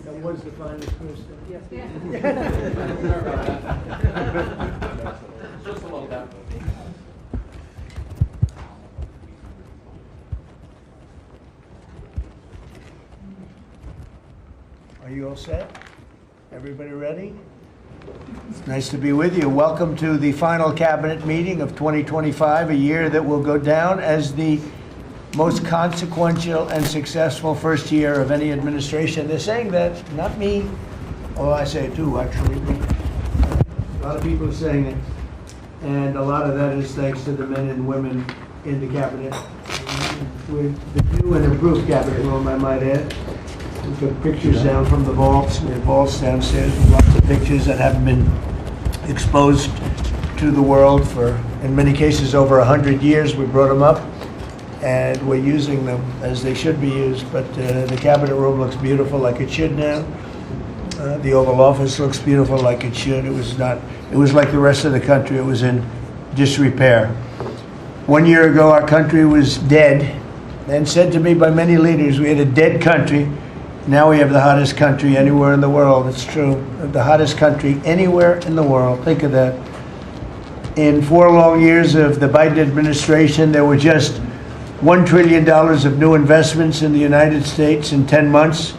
That was the finest person. Yes. Just a little bit. Are you all set? Everybody ready? It's nice to be with you. Welcome to the final cabinet meeting of 2025, a year that will go down as the most consequential and successful first year of any administration. They're saying that, not me. Oh, I say it too, actually. A lot of people are saying it. And a lot of that is thanks to the men and women in the cabinet. With the new and improved cabinet room, I might add. We took pictures down from the vaults. We have vaults downstairs with lots of pictures that haven't been exposed to the world for, in many cases, over 100 years. We brought them up, and we're using them as they should be used. But the cabinet room looks beautiful, like it should now. The Oval Office looks beautiful, like it should. It was not. It was like the rest of the country. It was in disrepair. 1 year ago, our country was dead, and said to me by many leaders, we had a dead country. Now we have the hottest country anywhere in the world. It's true. The hottest country anywhere in the world. Think of that. In 4 long years of the Biden administration, there were just $1 trillion of new investments in the United States in 10 months.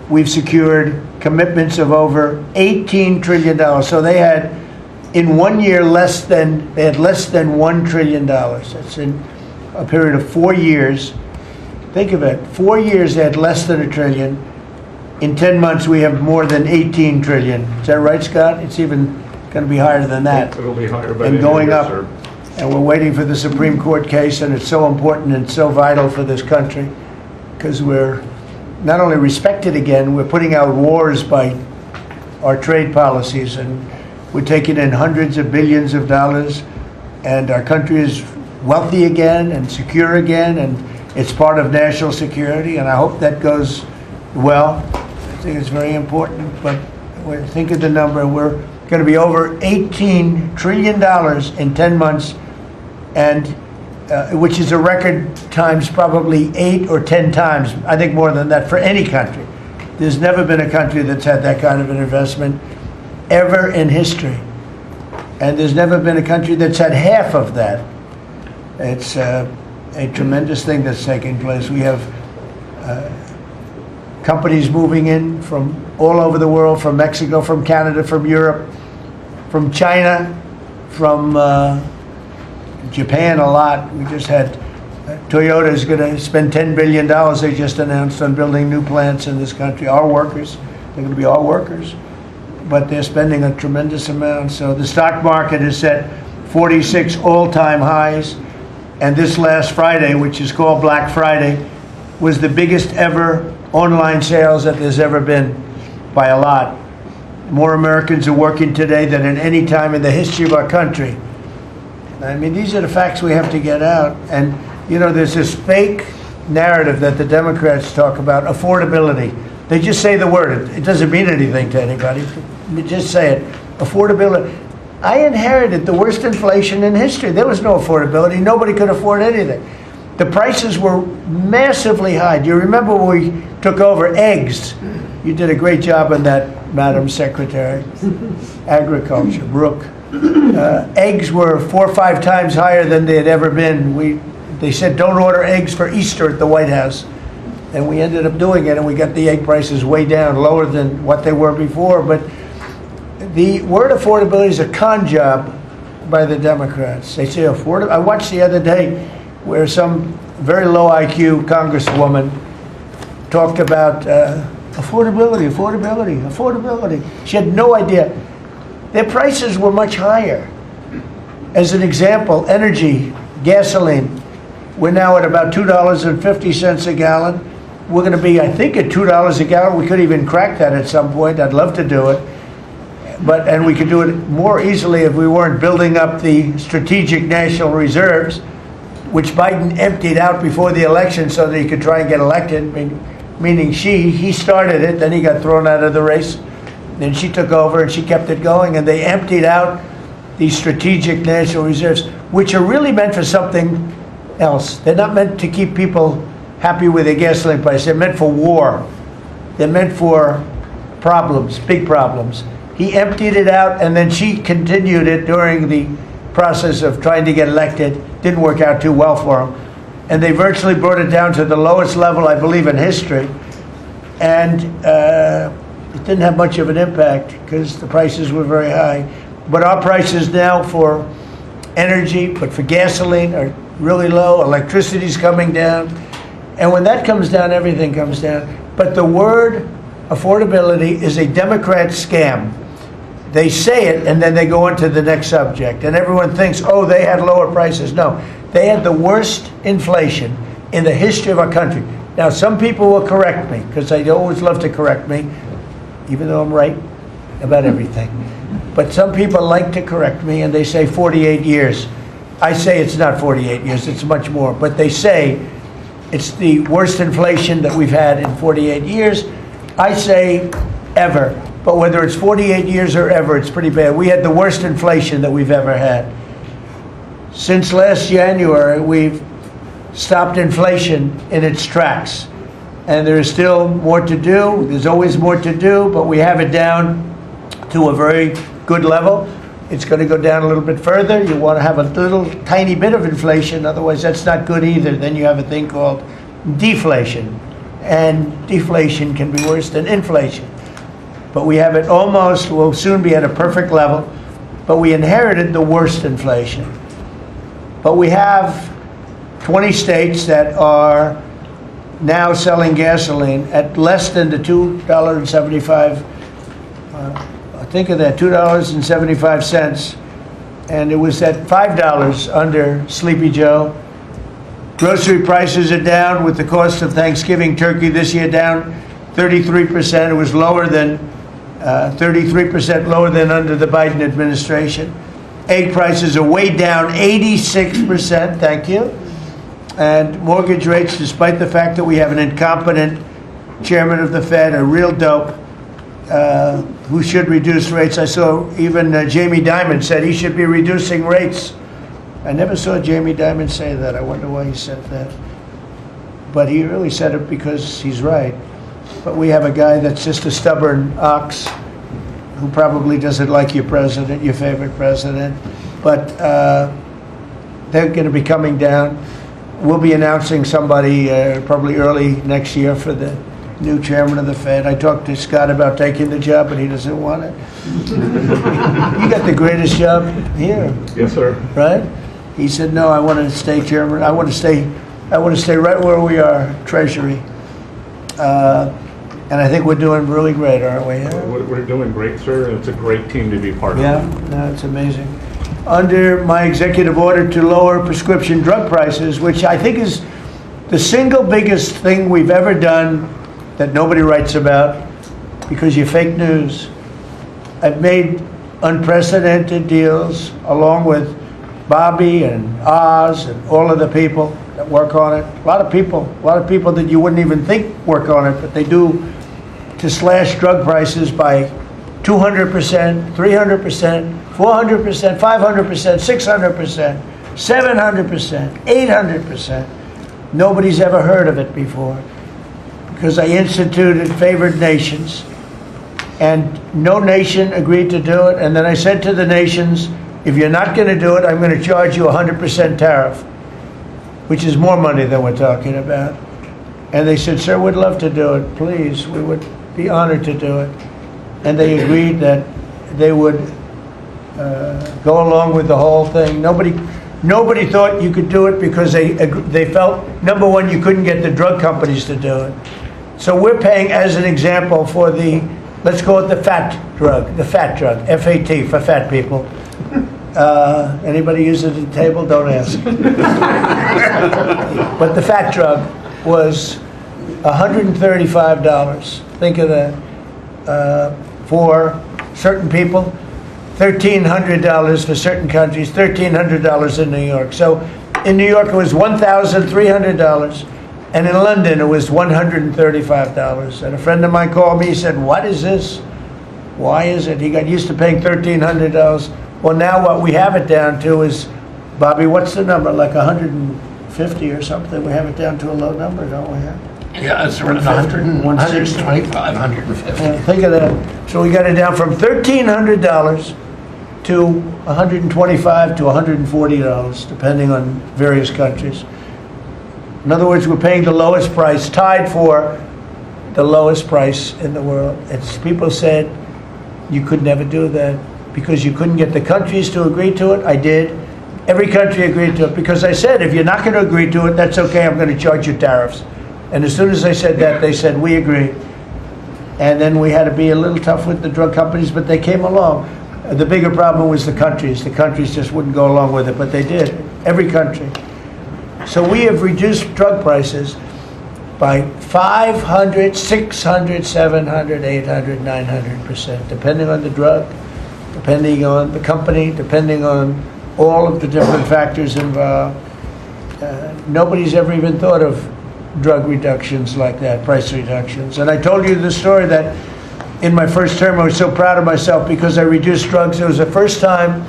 We've secured commitments of over $18 trillion. So they had, in 1 year, less than $1 trillion. That's in a period of 4 years. Think of it, 4 years they had less than $1 trillion. In 10 months we have more than $18 trillion. Is that right, Scott? It's even going to be higher than that. It'll be higher by and the going end of up. the year, sir. And we're waiting for the Supreme Court case, and it's so important and so vital for this country because we're not only respected again, we're putting out wars by our trade policies, and we're taking in hundreds of billions of dollars, and our country is wealthy again and secure again, and it's part of national security, and I hope that goes well. I think it's very important, but think of the number. We're going to be over $18 trillion in 10 months, and which is a record times probably 8 or 10 times, I think more than that, for any country. There's never been a country that's had that kind of an investment ever in history. And there's never been a country that's had half of that. It's a tremendous thing that's taking place. We have companies moving in from all over the world, from Mexico, from Canada, from Europe, from China, from Japan a lot. We just had Toyota is going to spend $10 billion, they just announced, on building new plants in this country. Our workers, they're going to be our workers, but they're spending a tremendous amount. So the stock market has set 46 all-time highs. And this last Friday, which is called Black Friday, was the biggest ever online sales that there's ever been by a lot. More Americans are working today than at any time in the history of our country. I mean, these are the facts we have to get out. And, you know, there's this fake narrative that the Democrats talk about, affordability. They just say the word. It doesn't mean anything to anybody. They just say it. Affordability. I inherited the worst inflation in history. There was no affordability. Nobody could afford anything. The prices were massively high. Do you remember when we took over eggs? You did a great job on that, Madam Secretary. Agriculture, Brooke. Eggs were 4 or 5 times higher than they had ever been. They said don't order eggs for Easter at the White House. And we ended up doing it, and we got the egg prices way down, lower than what they were before. But the word affordability is a con job by the Democrats. They say affordable. I watched the other day where some very low IQ congresswoman talked about affordability. She had no idea. Their prices were much higher. As an example, energy, gasoline, we're now at about $2.50 a gallon. We're going to be, I think, at $2 a gallon. We could even crack that at some point. I'd love to do it. And we could do it more easily if we weren't building up the strategic national reserves, which Biden emptied out before the election so that he could try and get elected, meaning he started it, then he got thrown out of the race, then she took over and she kept it going, and they emptied out these strategic national reserves, which are really meant for something else. They're not meant to keep people happy with their gasoline price. They're meant for war. They're meant for problems, big problems. He emptied it out, and then she continued it during the process of trying to get elected. Didn't work out too well for him. And they virtually brought it down to the lowest level, I believe, in history. And it didn't have much of an impact because the prices were very high. But our prices now for energy, but for gasoline, are really low. Electricity's coming down. And when that comes down, everything comes down. But the word affordability is a Democrat scam. They say it, and then they go on to the next subject. And everyone thinks, oh, they had lower prices. No, they had the worst inflation in the history of our country. Now, some people will correct me, because they always love to correct me, even though I'm right about everything. But some people like to correct me, and they say 48 years. I say it's not 48 years, it's much more. But they say it's the worst inflation that we've had in 48 years. I say ever. But whether it's 48 years or ever, it's pretty bad. We had the worst inflation that we've ever had. Since last January, we've stopped inflation in its tracks. And there is still more to do. There's always more to do, but we have it down to a very good level. It's going to go down a little bit further. You want to have a little tiny bit of inflation, otherwise that's not good either. Then you have a thing called deflation. And deflation can be worse than inflation. But we have it almost, we'll soon be at a perfect level, but we inherited the worst inflation. But we have 20 states that are now selling gasoline at less than the $2.75, think of that, $2.75, and it was at $5 under Sleepy Joe. Grocery prices are down with the cost of Thanksgiving turkey this year down 33%. It was lower than 33% lower than under the Biden administration. Egg prices are way down 86%, thank you. And mortgage rates, despite the fact that we have an incompetent chairman of the Fed, a real dope, who should reduce rates. I saw even Jamie Dimon said he should be reducing rates. I never saw Jamie Dimon say that. I wonder why he said that. But he really said it because he's right. But we have a guy that's just a stubborn ox who probably doesn't like your president, your favorite president. But they're going to be coming down. We'll be announcing somebody probably early next year for the new chairman of the Fed. I talked to Scott about taking the job, but he doesn't want it. You got the greatest job here. Yes, sir. Right? He said, no, I want to stay chairman. I want to stay right where we are, Treasury. And I think we're doing really great, aren't we? Yeah? We're doing great, sir. It's a great team to be part of. Yeah, no, it's amazing. Under my executive order to lower prescription drug prices, which I think is the single biggest thing we've ever done that nobody writes about because you're fake news. I've made unprecedented deals along with Bobby and Oz and all of the people that work on it. A lot of people that you wouldn't even think work on it, but they do, to slash drug prices by 200%, 300%, 400%, 500%, 600%, 700%, 800%. Nobody's ever heard of it before because I instituted favored nations and no nation agreed to do it. And then I said to the nations, if you're not going to do it, I'm going to charge you 100% tariff, which is more money than we're talking about. And they said, sir, we'd love to do it. Please, we would be honored to do it. And they agreed that they would go along with the whole thing. Nobody thought you could do it because they felt, number one, you couldn't get the drug companies to do it. So we're paying, as an example, for the, let's call it the fat drug, F-A-T, for fat people. Anybody use it at the table? Don't ask. But the fat drug was $135. Think of that. For certain people, $1,300 for certain countries, $1,300 in New York. So in New York it was $1,300, and in London it was $135. And a friend of mine called me, he said, what is this? Why is it? He got used to paying $1,300. Well, now what we have it down to is, Bobby, what's the number? Like 150 or something? We have it down to a low number, don't we? Yeah, it's around 125, 150. Think of that. So we got it down from $1,300 to $125 to $140, depending on various countries. In other words, we're paying the lowest price, tied for the lowest price in the world. It's, people said you could never do that because you couldn't get the countries to agree to it. I did. Every country agreed to it because I said, if you're not going to agree to it, that's okay, I'm going to charge you tariffs. And as soon as I said that, they said, we agree. And then we had to be a little tough with the drug companies, but they came along. The bigger problem was the countries. The countries just wouldn't go along with it, but they did. Every country. So we have reduced drug prices by 500, 600, 700, 800, 900%, depending on the drug, depending on the company, depending on all of the different factors involved. Nobody's ever even thought of drug reductions like that, price reductions. And I told you the story that in my first term I was so proud of myself because I reduced drugs. It was the first time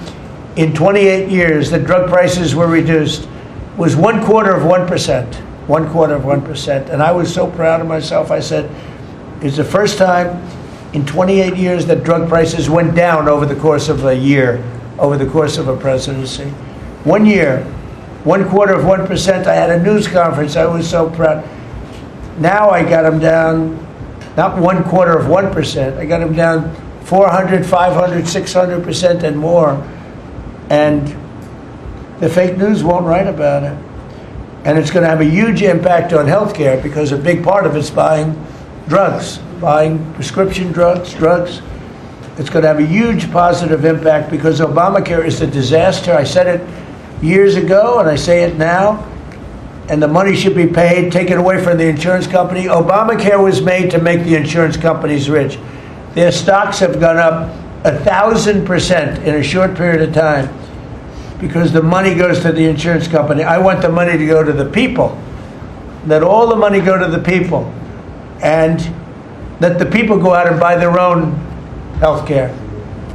in 28 years that drug prices were reduced. It was 1/4%. 1/4%. And I was so proud of myself. I said, it's the first time in 28 years that drug prices went down over the course of a year, over the course of a presidency. 1 year. 1/4%. I had a news conference. I was so proud. Now I got them down, not 1/4%. I got them down 400, 500, 600% and more. And the fake news won't write about it. And it's going to have a huge impact on healthcare because a big part of it's buying drugs, buying prescription drugs. It's going to have a huge positive impact because Obamacare is a disaster. I said it years ago, and I say it now, and the money should be paid, taken away from the insurance company. Obamacare was made to make the insurance companies rich. Their stocks have gone up 1,000% in a short period of time because the money goes to the insurance company. I want the money to go to the people. Let all the money go to the people, and let the people go out and buy their own health care.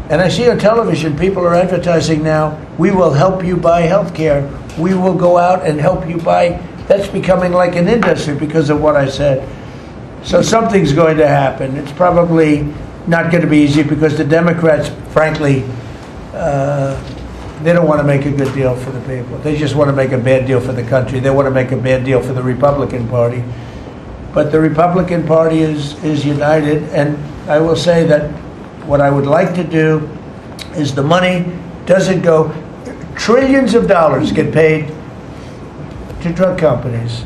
And I see on television, people are advertising now, we will help you buy health care. We will go out and help you buy. That's becoming like an industry because of what I said. So something's going to happen. It's probably not going to be easy because the Democrats, frankly, they don't want to make a good deal for the people. They just want to make a bad deal for the country. They want to make a bad deal for the Republican Party. But the Republican Party is united, and I will say that what I would like to do is the money doesn't go, trillions of dollars get paid to drug companies.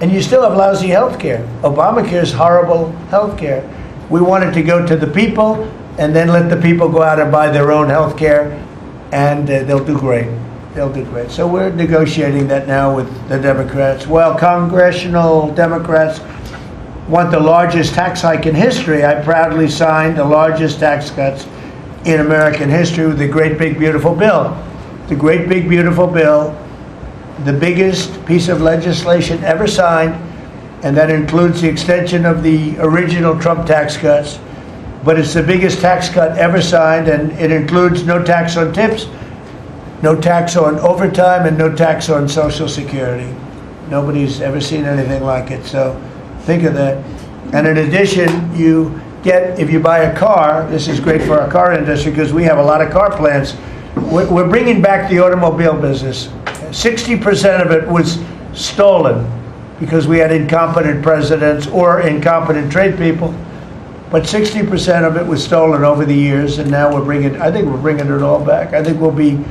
And you still have lousy health care. Obamacare is horrible health care. We want it to go to the people and then let the people go out and buy their own health care, and they'll do great. They'll do great. So we're negotiating that now with the Democrats. Well, congressional Democrats want the largest tax hike in history. I proudly signed the largest tax cuts in American history with the Great Big Beautiful Bill. The Great Big Beautiful Bill, the biggest piece of legislation ever signed, and that includes the extension of the original Trump tax cuts. But it's the biggest tax cut ever signed, and it includes no tax on tips, no tax on overtime, and no tax on Social Security. Nobody's ever seen anything like it. So think of that. And in addition, you get, if you buy a car, this is great for our car industry because we have a lot of car plants. We're bringing back the automobile business. 60% of it was stolen because we had incompetent presidents or incompetent trade people. But 60% of it was stolen over the years, and now I think we're bringing it all back. I think we'll be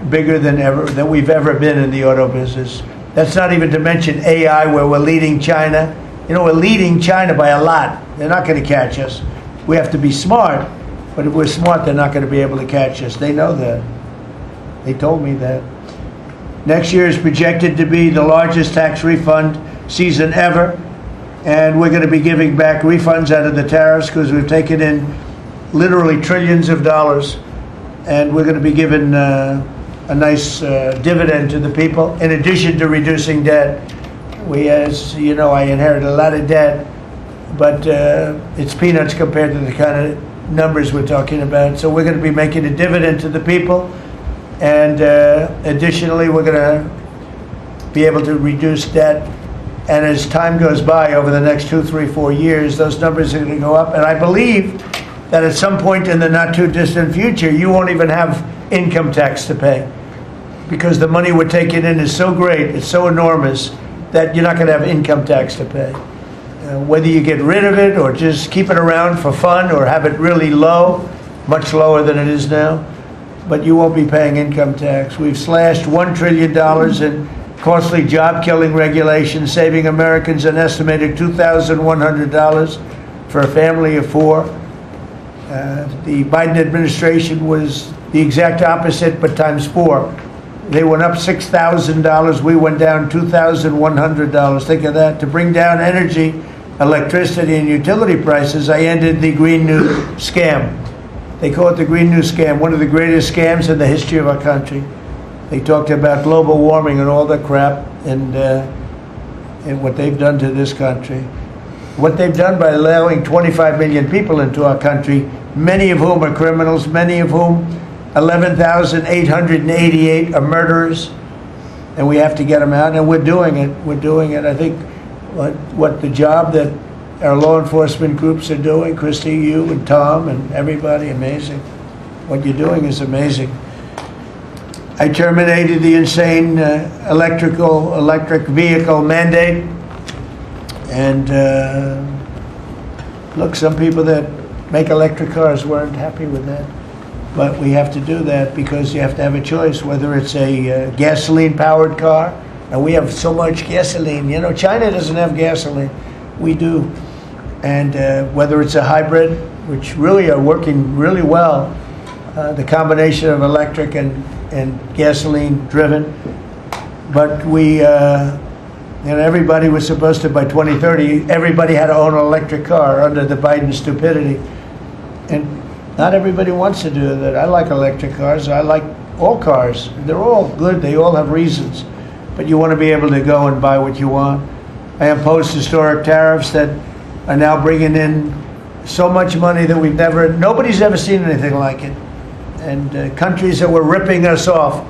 bigger than we've ever been in the auto business. That's not even to mention AI, where we're leading China. You know, we're leading China by a lot. They're not going to catch us. We have to be smart, but if we're smart, they're not going to be able to catch us. They know that. They told me that. Next year is projected to be the largest tax refund season ever, and we're going to be giving back refunds out of the tariffs because we've taken in literally trillions of dollars, and we're going to be giving a nice dividend to the people, in addition to reducing debt. We, as you know, I inherited a lot of debt, but it's peanuts compared to the kind of numbers we're talking about. So we're going to be making a dividend to the people, and additionally, we're going to be able to reduce debt And as time goes by, over the next 2, 3, 4 years, those numbers are going to go up. And I believe that at some point in the not too distant future, you won't even have income tax to pay, because the money we're taking in is so great, it's so enormous, that you're not going to have income tax to pay. Whether you get rid of it or just keep it around for fun or have it really low, much lower than it is now, but you won't be paying income tax. We've slashed $1 trillion in costly job-killing regulations, saving Americans an estimated $2,100 for a family of 4. The Biden administration was the exact opposite, but times 4. They went up $6,000. We went down $2,100. Think of that. To bring down energy, electricity, and utility prices, I ended the Green New Scam. They call it the Green New Scam, one of the greatest scams in the history of our country. They talked about global warming and all that crap, and what they've done to this country. What they've done by allowing 25 million people into our country, many of whom are criminals, many of whom 11,888 are murderers, and we have to get them out, and we're doing it. We're doing it. I think what the job that our law enforcement groups are doing, Christy, you and Tom and everybody, amazing. What you're doing is amazing. I terminated the insane electric vehicle mandate, and look, some people that make electric cars weren't happy with that. But we have to do that because you have to have a choice, whether it's a gasoline-powered car, and we have so much gasoline. You know, China doesn't have gasoline. We do. And whether it's a hybrid, which really are working really well, the combination of electric and gasoline-driven. But we, everybody was supposed to, by 2030, everybody had to own an electric car under the Biden stupidity. And not everybody wants to do that. I like electric cars. I like all cars. They're all good. They all have reasons. But you want to be able to go and buy what you want. I opposed historic tariffs that are now bringing in so much money that nobody's ever seen anything like it. And countries that were ripping us off,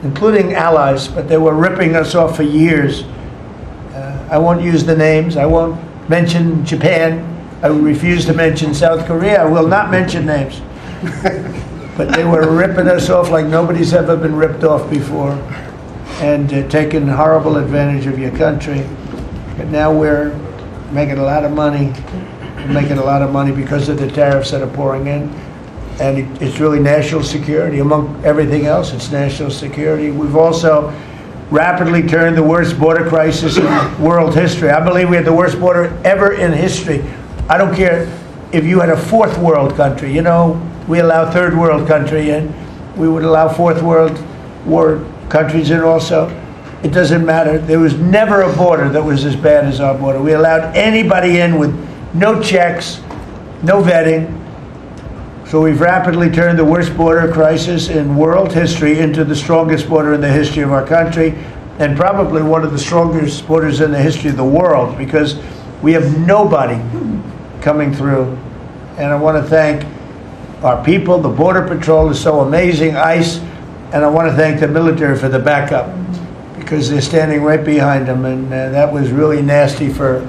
including allies, but they were ripping us off for years. I won't use the names. I won't mention Japan. I refuse to mention South Korea. I will not mention names. But they were ripping us off like nobody's ever been ripped off before, and taking horrible advantage of your country. But now we're making a lot of money. We're making a lot of money because of the tariffs that are pouring in. And it's really national security. Among everything else, it's national security. We've also rapidly turned the worst border crisis in world history. I believe we had the worst border ever in history. I don't care if you had a 4th world country. You know, we allow 3rd world country in. We would allow 4th world war countries in also. It doesn't matter. There was never a border that was as bad as our border. We allowed anybody in with no checks, no vetting. So we've rapidly turned the worst border crisis in world history into the strongest border in the history of our country, and probably one of the strongest borders in the history of the world, because we have nobody coming through. And I want to thank our people. The Border Patrol is so amazing, ICE, and I want to thank the military for the backup, because they're standing right behind them, and that was really nasty for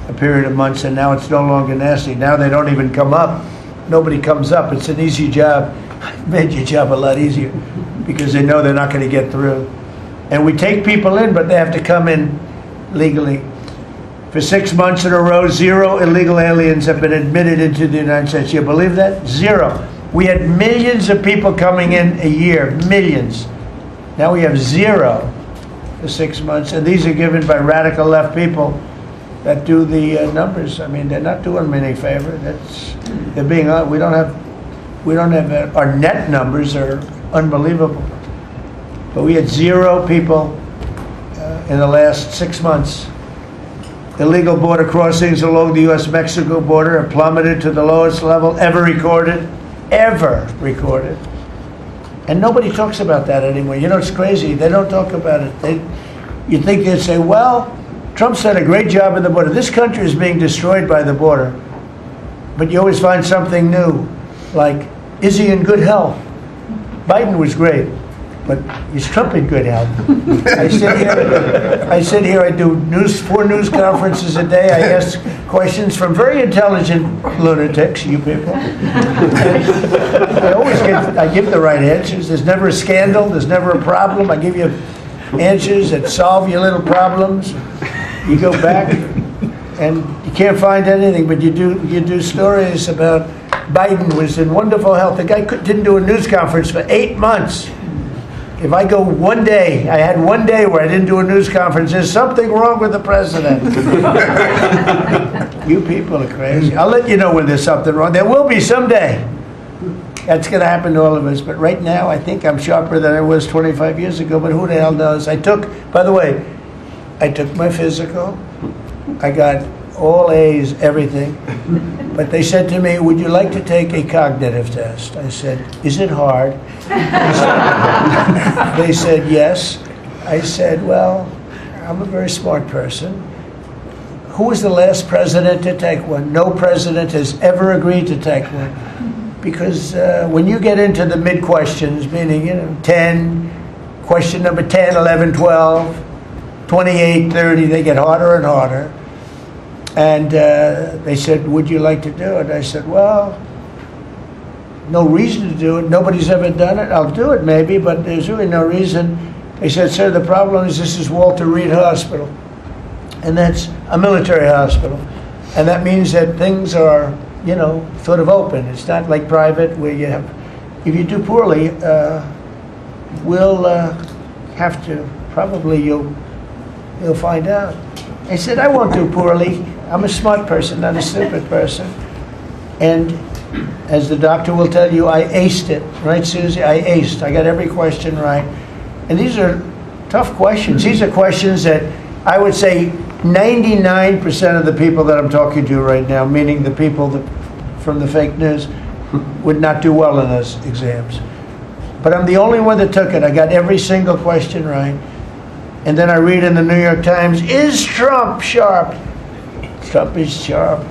a period of months, and now it's no longer nasty. Now they don't even come up. Nobody comes up. It's an easy job. It made your job a lot easier, because they know they're not going to get through. And we take people in, but they have to come in legally. For 6 months in a row, 0 illegal aliens have been admitted into the United States. You believe that? 0. We had millions of people coming in a year, millions. Now we have 0 for 6 months, and these are given by radical left people that do the numbers. I mean, they're not doing me any favor. They're being. We don't have our net numbers are unbelievable, but we had 0 people in the last 6 months. Illegal border crossings along the U.S.-Mexico border have plummeted to the lowest level ever recorded, and nobody talks about that anymore. You know, it's crazy. They don't talk about it. You think they'd say, well, Trump's done a great job in the border. This country is being destroyed by the border. But you always find something new, like, is he in good health? Biden was great. But is Trump in good health? I sit here, I do 4 news conferences a day. I ask questions from very intelligent lunatics, you people. I give the right answers. There's never a scandal. There's never a problem. I give you answers that solve your little problems. You go back and you can't find anything, but you do stories about Biden was in wonderful health. The guy didn't do a news conference for 8 months. If I go one day, I had one day where I didn't do a news conference, there's something wrong with the president. You people are crazy. I'll let you know when there's something wrong. There will be someday. That's going to happen to all of us. But right now, I think I'm sharper than I was 25 years ago, but who the hell knows? By the way, I took my physical. I got all A's, everything. But they said to me, would you like to take a cognitive test? I said, is it hard? They said, yes. I said, well, I'm a very smart person. Who was the last president to take one? No president has ever agreed to take one. Because when you get into the mid-questions, meaning, 10, question number 10, 11, 12, 28, 30, they get harder and harder. And they said, would you like to do it? I said, well, no reason to do it. Nobody's ever done it. I'll do it maybe, but there's really no reason. They said, sir, the problem is this is Walter Reed Hospital. And that's a military hospital. And that means that things are, sort of open. It's not like private where you have, if you do poorly, we'll have to, probably you'll find out. I said, I won't do poorly. I'm a smart person, not a stupid person. And as the doctor will tell you, I aced it. Right, Susie? I aced. I got every question right. And these are tough questions. These are questions that I would say 99% of the people that I'm talking to right now, meaning the people from the fake news, would not do well in those exams. But I'm the only one that took it. I got every single question right. And then I read in the New York Times, is Trump sharp? Trump is sharp,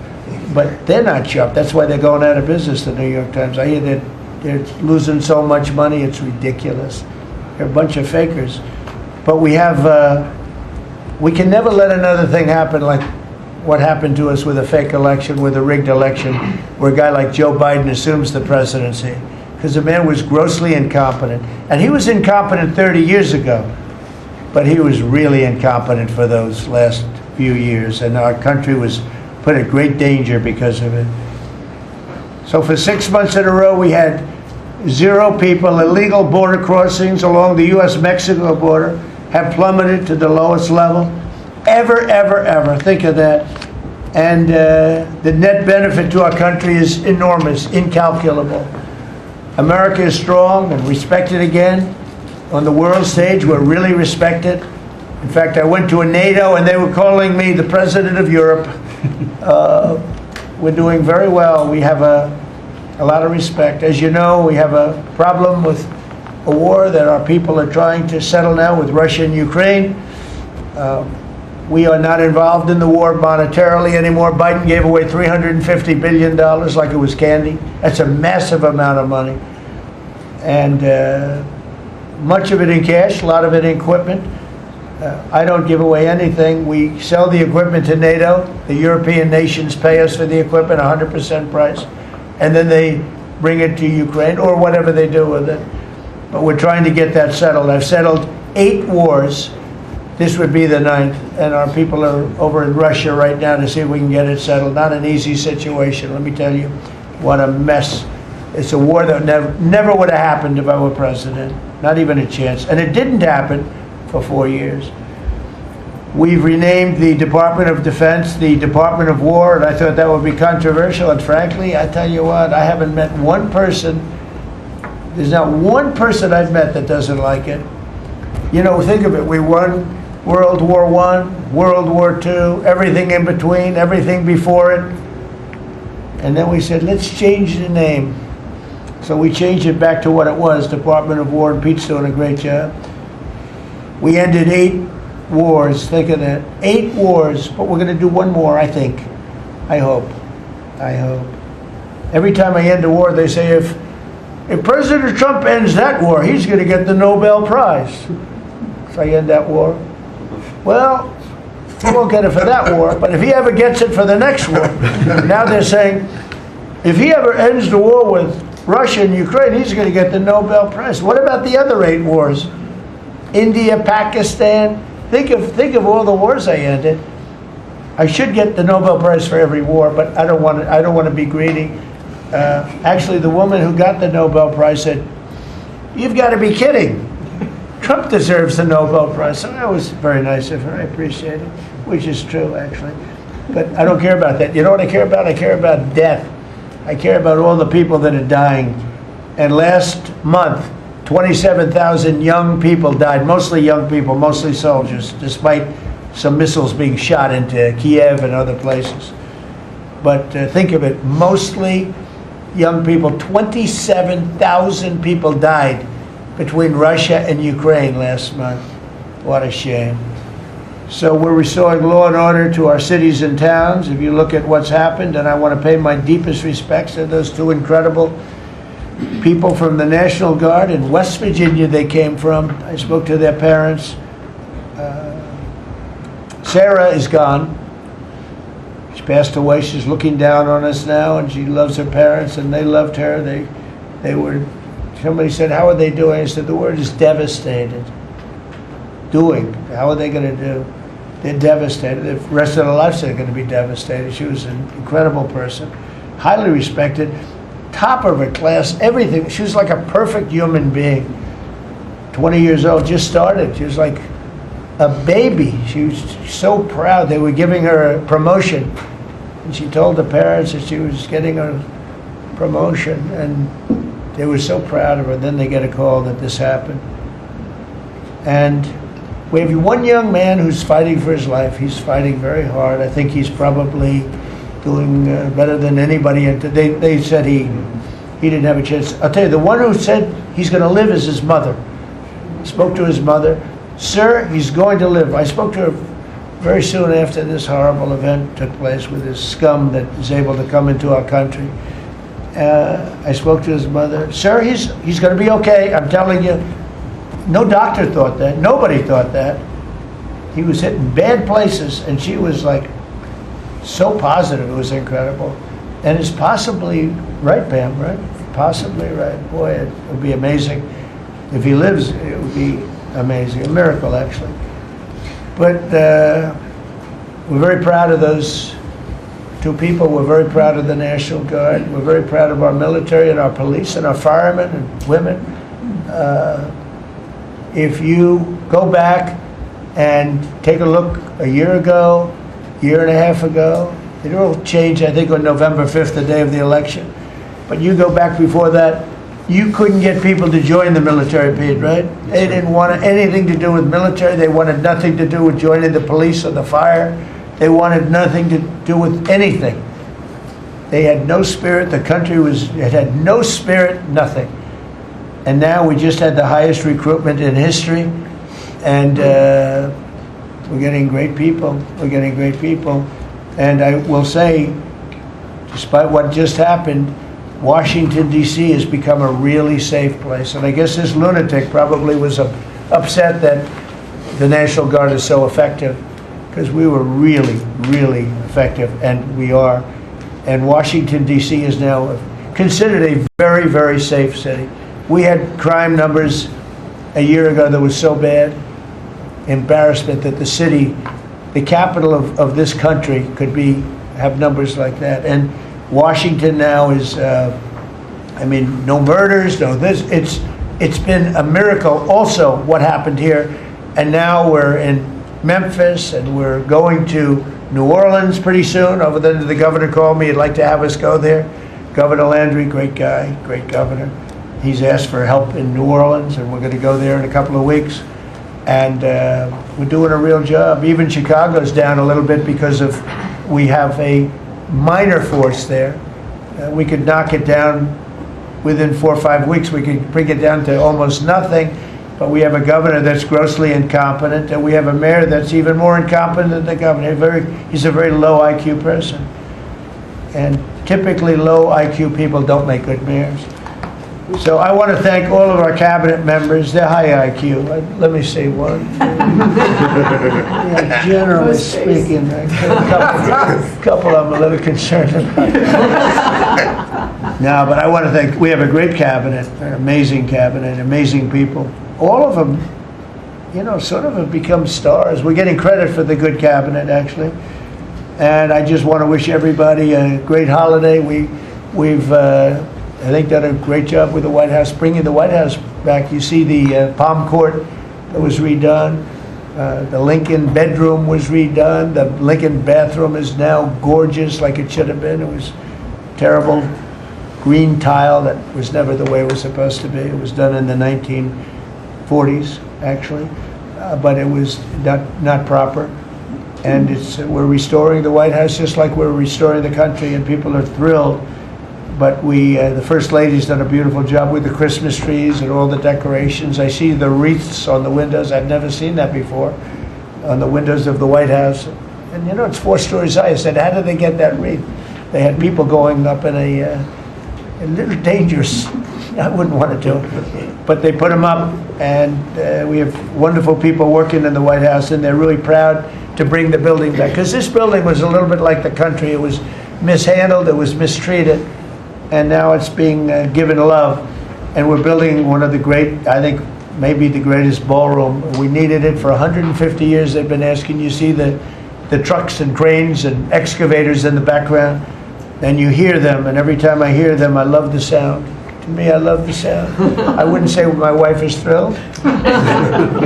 but they're not sharp. That's why they're going out of business, the New York Times. I hear that they're losing so much money, it's ridiculous. They're a bunch of fakers. But we can never let another thing happen like what happened to us with a fake election, with a rigged election, where a guy like Joe Biden assumes the presidency. Because the man was grossly incompetent. And he was incompetent 30 years ago. But he was really incompetent for those last few years, and our country was put at great danger because of it. So for 6 months in a row, we had 0 people. Illegal border crossings along the U.S.-Mexico border have plummeted to the lowest level ever, ever, ever. Think of that. And the net benefit to our country is enormous, incalculable. America is strong and respected again. On the world stage, we're really respected. In fact, I went to a NATO and they were calling me the president of Europe. We're doing very well. We have a lot of respect. As you know, we have a problem with a war that our people are trying to settle now with Russia and Ukraine. We are not involved in the war monetarily anymore. Biden gave away $350 billion like it was candy. That's a massive amount of money. And much of it in cash, a lot of it in equipment. I don't give away anything. We sell the equipment to NATO. The European nations pay us for the equipment, 100% price. And then they bring it to Ukraine or whatever they do with it. But we're trying to get that settled. I've settled 8 wars. This would be the 9th. And our people are over in Russia right now to see if we can get it settled. Not an easy situation, let me tell you. What a mess. It's a war that never would have happened if I were president. Not even a chance. And it didn't happen for 4 years. We've renamed the Department of Defense the Department of War, and I thought that would be controversial. And frankly, I tell you what, I haven't met one person, there's not one person I've met that doesn't like it. Think of it. We won World War I, World War II, everything in between, everything before it. And then we said, let's change the name. So we changed it back to what it was, Department of War, and Pete's doing a great job. We ended 8 wars, think of that. 8 wars, but we're going to do one more, I think. I hope. Every time I end a war, they say if if President Trump ends that war, he's going to get the Nobel Prize. If I end that war. Well, he won't get it for that war, but if he ever gets it for the next war, now they're saying, if he ever ends the war with Russia and Ukraine, he's going to get the Nobel Prize. What about the other 8 wars? India, Pakistan. Think of all the wars I ended. I should get the Nobel Prize for every war, but I don't want to be greedy. Actually, the woman who got the Nobel Prize said, "You've got to be kidding. Trump deserves the Nobel Prize." So that was very nice of her. I appreciate it, which is true, actually. But I don't care about that. You know what I care about? I care about death. I care about all the people that are dying. And last month, 27,000 young people died, mostly young people, mostly soldiers, despite some missiles being shot into Kiev and other places. But think of it, mostly young people. 27,000 people died between Russia and Ukraine last month. What a shame. So we're restoring law and order to our cities and towns. If you look at what's happened, and I want to pay my deepest respects to those 2 incredible people from the National Guard in West Virginia they came from. I spoke to their parents. Sarah is gone. She passed away. She's looking down on us now, and she loves her parents, and they loved her. They were, somebody said, "How are they doing?" I said, the word is devastated. Doing. How are they going to do? They're devastated. The rest of their lives they're going to be devastated. She was an incredible person, highly respected, top of her class, everything. She was like a perfect human being. 20 years old, just started. She was like a baby. She was so proud. They were giving her a promotion, and she told the parents that she was getting a promotion, and they were so proud of her. Then they get a call that this happened. And we have one young man who's fighting for his life. He's fighting very hard. I think he's probably doing better than anybody. They said he didn't have a chance. I'll tell you, the one who said he's going to live is his mother. I spoke to his mother. "Sir, he's going to live." I spoke to her very soon after this horrible event took place with this scum that is able to come into our country. I spoke to his mother. "Sir, he's going to be okay. I'm telling you." No doctor thought that. Nobody thought that. He was hit in bad places, and she was like so positive. It was incredible. And it's possibly right, Pam, right? Possibly right. Boy, it would be amazing. If he lives, it would be amazing. A miracle, actually. But we're very proud of those 2 people. We're very proud of the National Guard. We're very proud of our military and our police and our firemen and women. If you go back and take a look a year ago, year and a half ago, it all changed, I think, on November 5th, the day of the election. But you go back before that, you couldn't get people to join the military, Pete, right? They didn't want anything to do with military. They wanted nothing to do with joining the police or the fire. They wanted nothing to do with anything. They had no spirit. The country it had no spirit, nothing. And now we just had the highest recruitment in history, and we're getting great people. We're getting great people. And I will say, despite what just happened, Washington, D.C. has become a really safe place. And I guess this lunatic probably was upset that the National Guard is so effective, because we were really, really effective, and we are. And Washington, D.C. is now considered a very, very safe city. We had crime numbers a year ago that was so bad, embarrassment, that the city, the capital of this country, could have numbers like that. And Washington now is, no murders, no this. It's been a miracle also what happened here. And now we're in Memphis, and we're going to New Orleans pretty soon. Over there, the governor called me. He'd like to have us go there. Governor Landry, great guy, great governor. He's asked for help in New Orleans, and we're going to go there in a couple of weeks. And we're doing a real job. Even Chicago's down a little bit because we have a minor force there. We could knock it down within 4 or 5 weeks. We could bring it down to almost nothing. But we have a governor that's grossly incompetent, and we have a mayor that's even more incompetent than the governor. He's a very low IQ person. And typically low IQ people don't make good mayors. So I want to thank all of our cabinet members. They're high IQ. Let me say one. Yeah, generally speaking, a couple of them a little concerned about. No, but I want to thank, we have a great cabinet, an amazing cabinet, amazing people. All of them, you know, sort of have become stars. We're getting credit for the good cabinet, actually. And I just want to wish everybody a great holiday. We've I think done a great job with the White House, bringing the White House back. You see the Palm Court that was redone. The Lincoln bedroom was redone. The Lincoln bathroom is now gorgeous, like it should have been. It was terrible green tile that was never the way it was supposed to be. It was done in the 1940s, actually, but it was not proper. And we're restoring the White House just like we're restoring the country, and people are thrilled. But the First Lady's done a beautiful job with the Christmas trees and all the decorations. I see the wreaths on the windows. I've never seen that before, on the windows of the White House. And you know, it's 4 stories high. I said, how did they get that wreath? They had people going up in a little dangerous, I wouldn't want to do it. But they put them up, and we have wonderful people working in the White House, and they're really proud to bring the building back. Because this building was a little bit like the country. It was mishandled, it was mistreated. And now it's being given love, and we're building one of the great, I think, maybe the greatest ballroom. We needed it for 150 years. They've been asking. You see the trucks and cranes and excavators in the background, and you hear them, and every time I hear them, I love the sound. To me, I love the sound. I wouldn't say my wife is thrilled.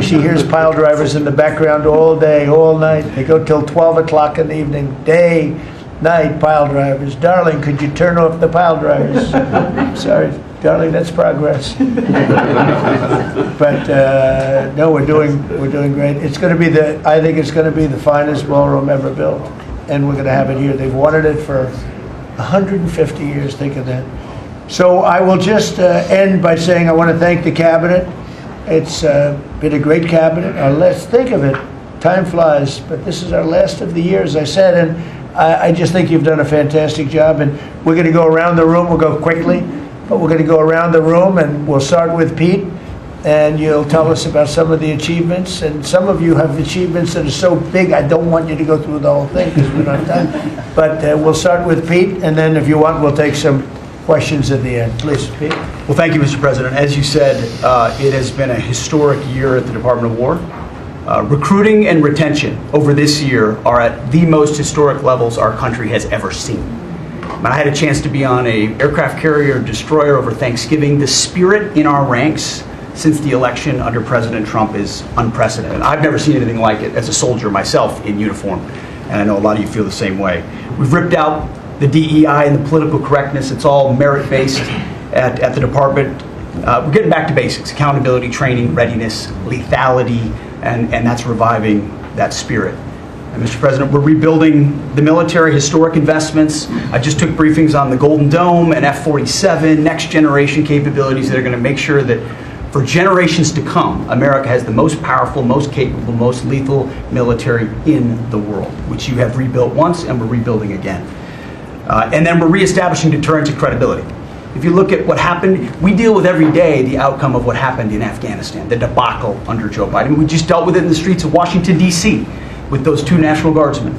She hears pile drivers in the background all day, all night. They go till 12 o'clock in the evening, day, night, pile drivers. Darling, could you turn off the pile drivers? Sorry, darling, that's progress. But no, we're doing great. It's going to be I think it's going to be the finest ballroom ever built, and we're going to have it here. They've wanted it for 150 years. Think of that. So I will just end by saying I want to thank the cabinet. It's been a great cabinet. Let's think of it. Time flies, but this is our last of the year, as I said, and I just think you've done a fantastic job, and we're going to go around the room. We'll go quickly, but we're going to go around the room, and we'll start with Pete, and you'll tell us about some of the achievements. And some of you have achievements that are so big, I don't want you to go through the whole thing because we don't have time. But we'll start with Pete, and then if you want, we'll take some questions at the end. Please, Pete. Well, thank you, Mr. President. As you said, it has been a historic year at the Department of War. Recruiting and retention over this year are at the most historic levels our country has ever seen. I had a chance to be on an aircraft carrier destroyer over Thanksgiving. The spirit in our ranks since the election under President Trump is unprecedented. I've never seen anything like it as a soldier myself in uniform, and I know a lot of you feel the same way. We've ripped out the DEI and the political correctness. It's all merit-based at the department. We're getting back to basics: accountability, training, readiness, lethality, and that's reviving that spirit. And Mr. President, we're rebuilding the military, historic investments. I just took briefings on the Golden Dome and F-47, next generation capabilities that are going to make sure that for generations to come, America has the most powerful, most capable, most lethal military in the world, which you have rebuilt once and we're rebuilding again. And then we're reestablishing deterrence and credibility. If you look at what happened, we deal with every day the outcome of what happened in Afghanistan, the debacle under Joe Biden. We just dealt with it in the streets of Washington, D.C. with those 2 National Guardsmen.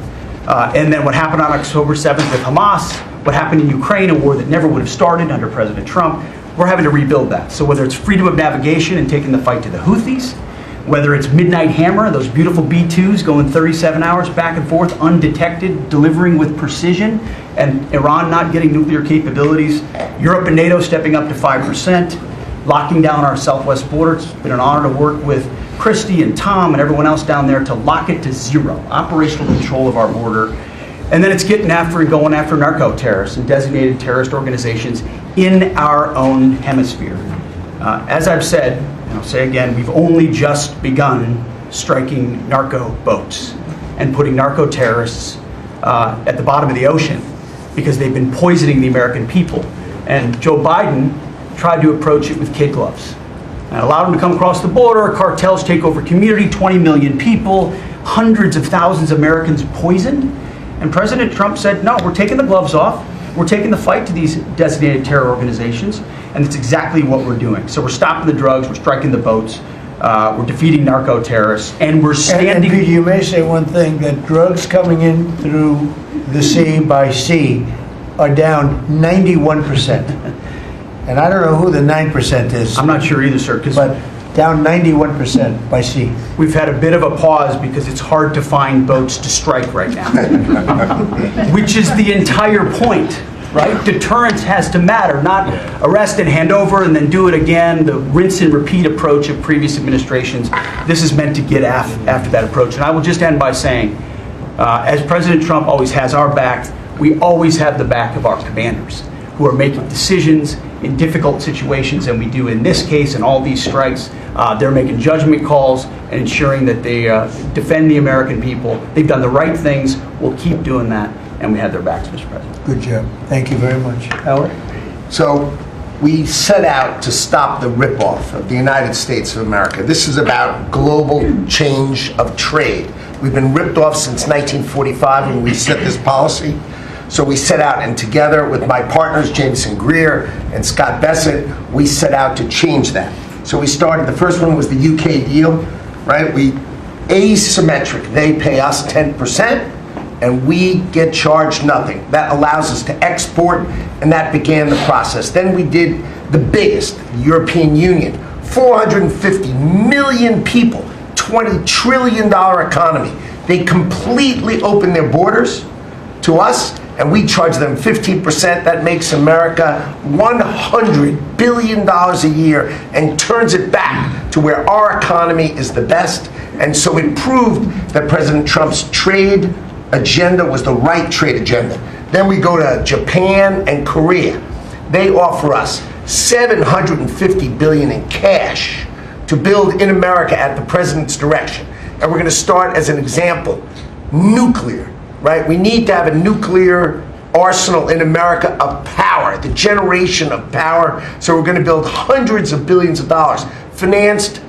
And then what happened on October 7th with Hamas, what happened in Ukraine, a war that never would have started under President Trump. We're having to rebuild that. So whether it's freedom of navigation and taking the fight to the Houthis, whether it's Midnight Hammer, those beautiful B-2s going 37 hours back and forth, undetected, delivering with precision, and Iran not getting nuclear capabilities, Europe and NATO stepping up to 5%, locking down our southwest border. It's been an honor to work with Christy and Tom and everyone else down there to lock it to 0, operational control of our border. And then it's getting after and going after narco-terrorists and designated terrorist organizations in our own hemisphere. As I've said, and I'll say again, we've only just begun striking narco boats and putting narco terrorists at the bottom of the ocean because they've been poisoning the American people. And Joe Biden tried to approach it with kid gloves and allowed them to come across the border. Cartels take over community, 20 million people, hundreds of thousands of Americans poisoned. And President Trump said, no, we're taking the gloves off. We're taking the fight to these designated terror organizations, and it's exactly what we're doing. So we're stopping the drugs, we're striking the boats, we're defeating narco-terrorists, and we're And standing... Pete, you may say one thing, that drugs coming in through the sea by sea are down 91%. And I don't know who the 9% is, I'm not sure either, sir, because but down 91% by sea. we've had a bit of a pause because it's hard to find boats to strike right now. Which is the entire point, right? Deterrence has to matter, not arrest and hand over and then do it again, the rinse and repeat approach of previous administrations. This is meant to get after that approach. And I will just end by saying, as President Trump always has our back, we always have the back of our commanders who are making decisions in difficult situations, and we do in this case and all these strikes. They're making judgment calls and ensuring that they defend the American people. They've done the right things. We'll keep doing that, and we have their backs, Mr. President. Good job. Thank you very much. Howard? So we set out to stop the ripoff of the United States of America. This is about global change of trade. We've been ripped off since 1945 when we set this policy. So we set out, and together with my partners, Jameson Greer and Scott Bessett, we set out to change that. So we started, the first one was the UK deal, right? We asymmetric, they pay us 10%, and we get charged nothing. That allows us to export, and that began the process. Then we did the biggest, the European Union, 450 million people, $20 trillion economy. They completely opened their borders to us, and we charge them 15%. That makes America $100 billion a year and turns it back to where our economy is the best. And so it proved that President Trump's trade agenda was the right trade agenda. Then we go to Japan and Korea. They offer us $750 billion in cash to build in America at the president's direction. And we're going to start, as an example, nuclear. Right? We need to have a nuclear arsenal in America of power, the generation of power. So we're going to build hundreds of billions of dollars, financed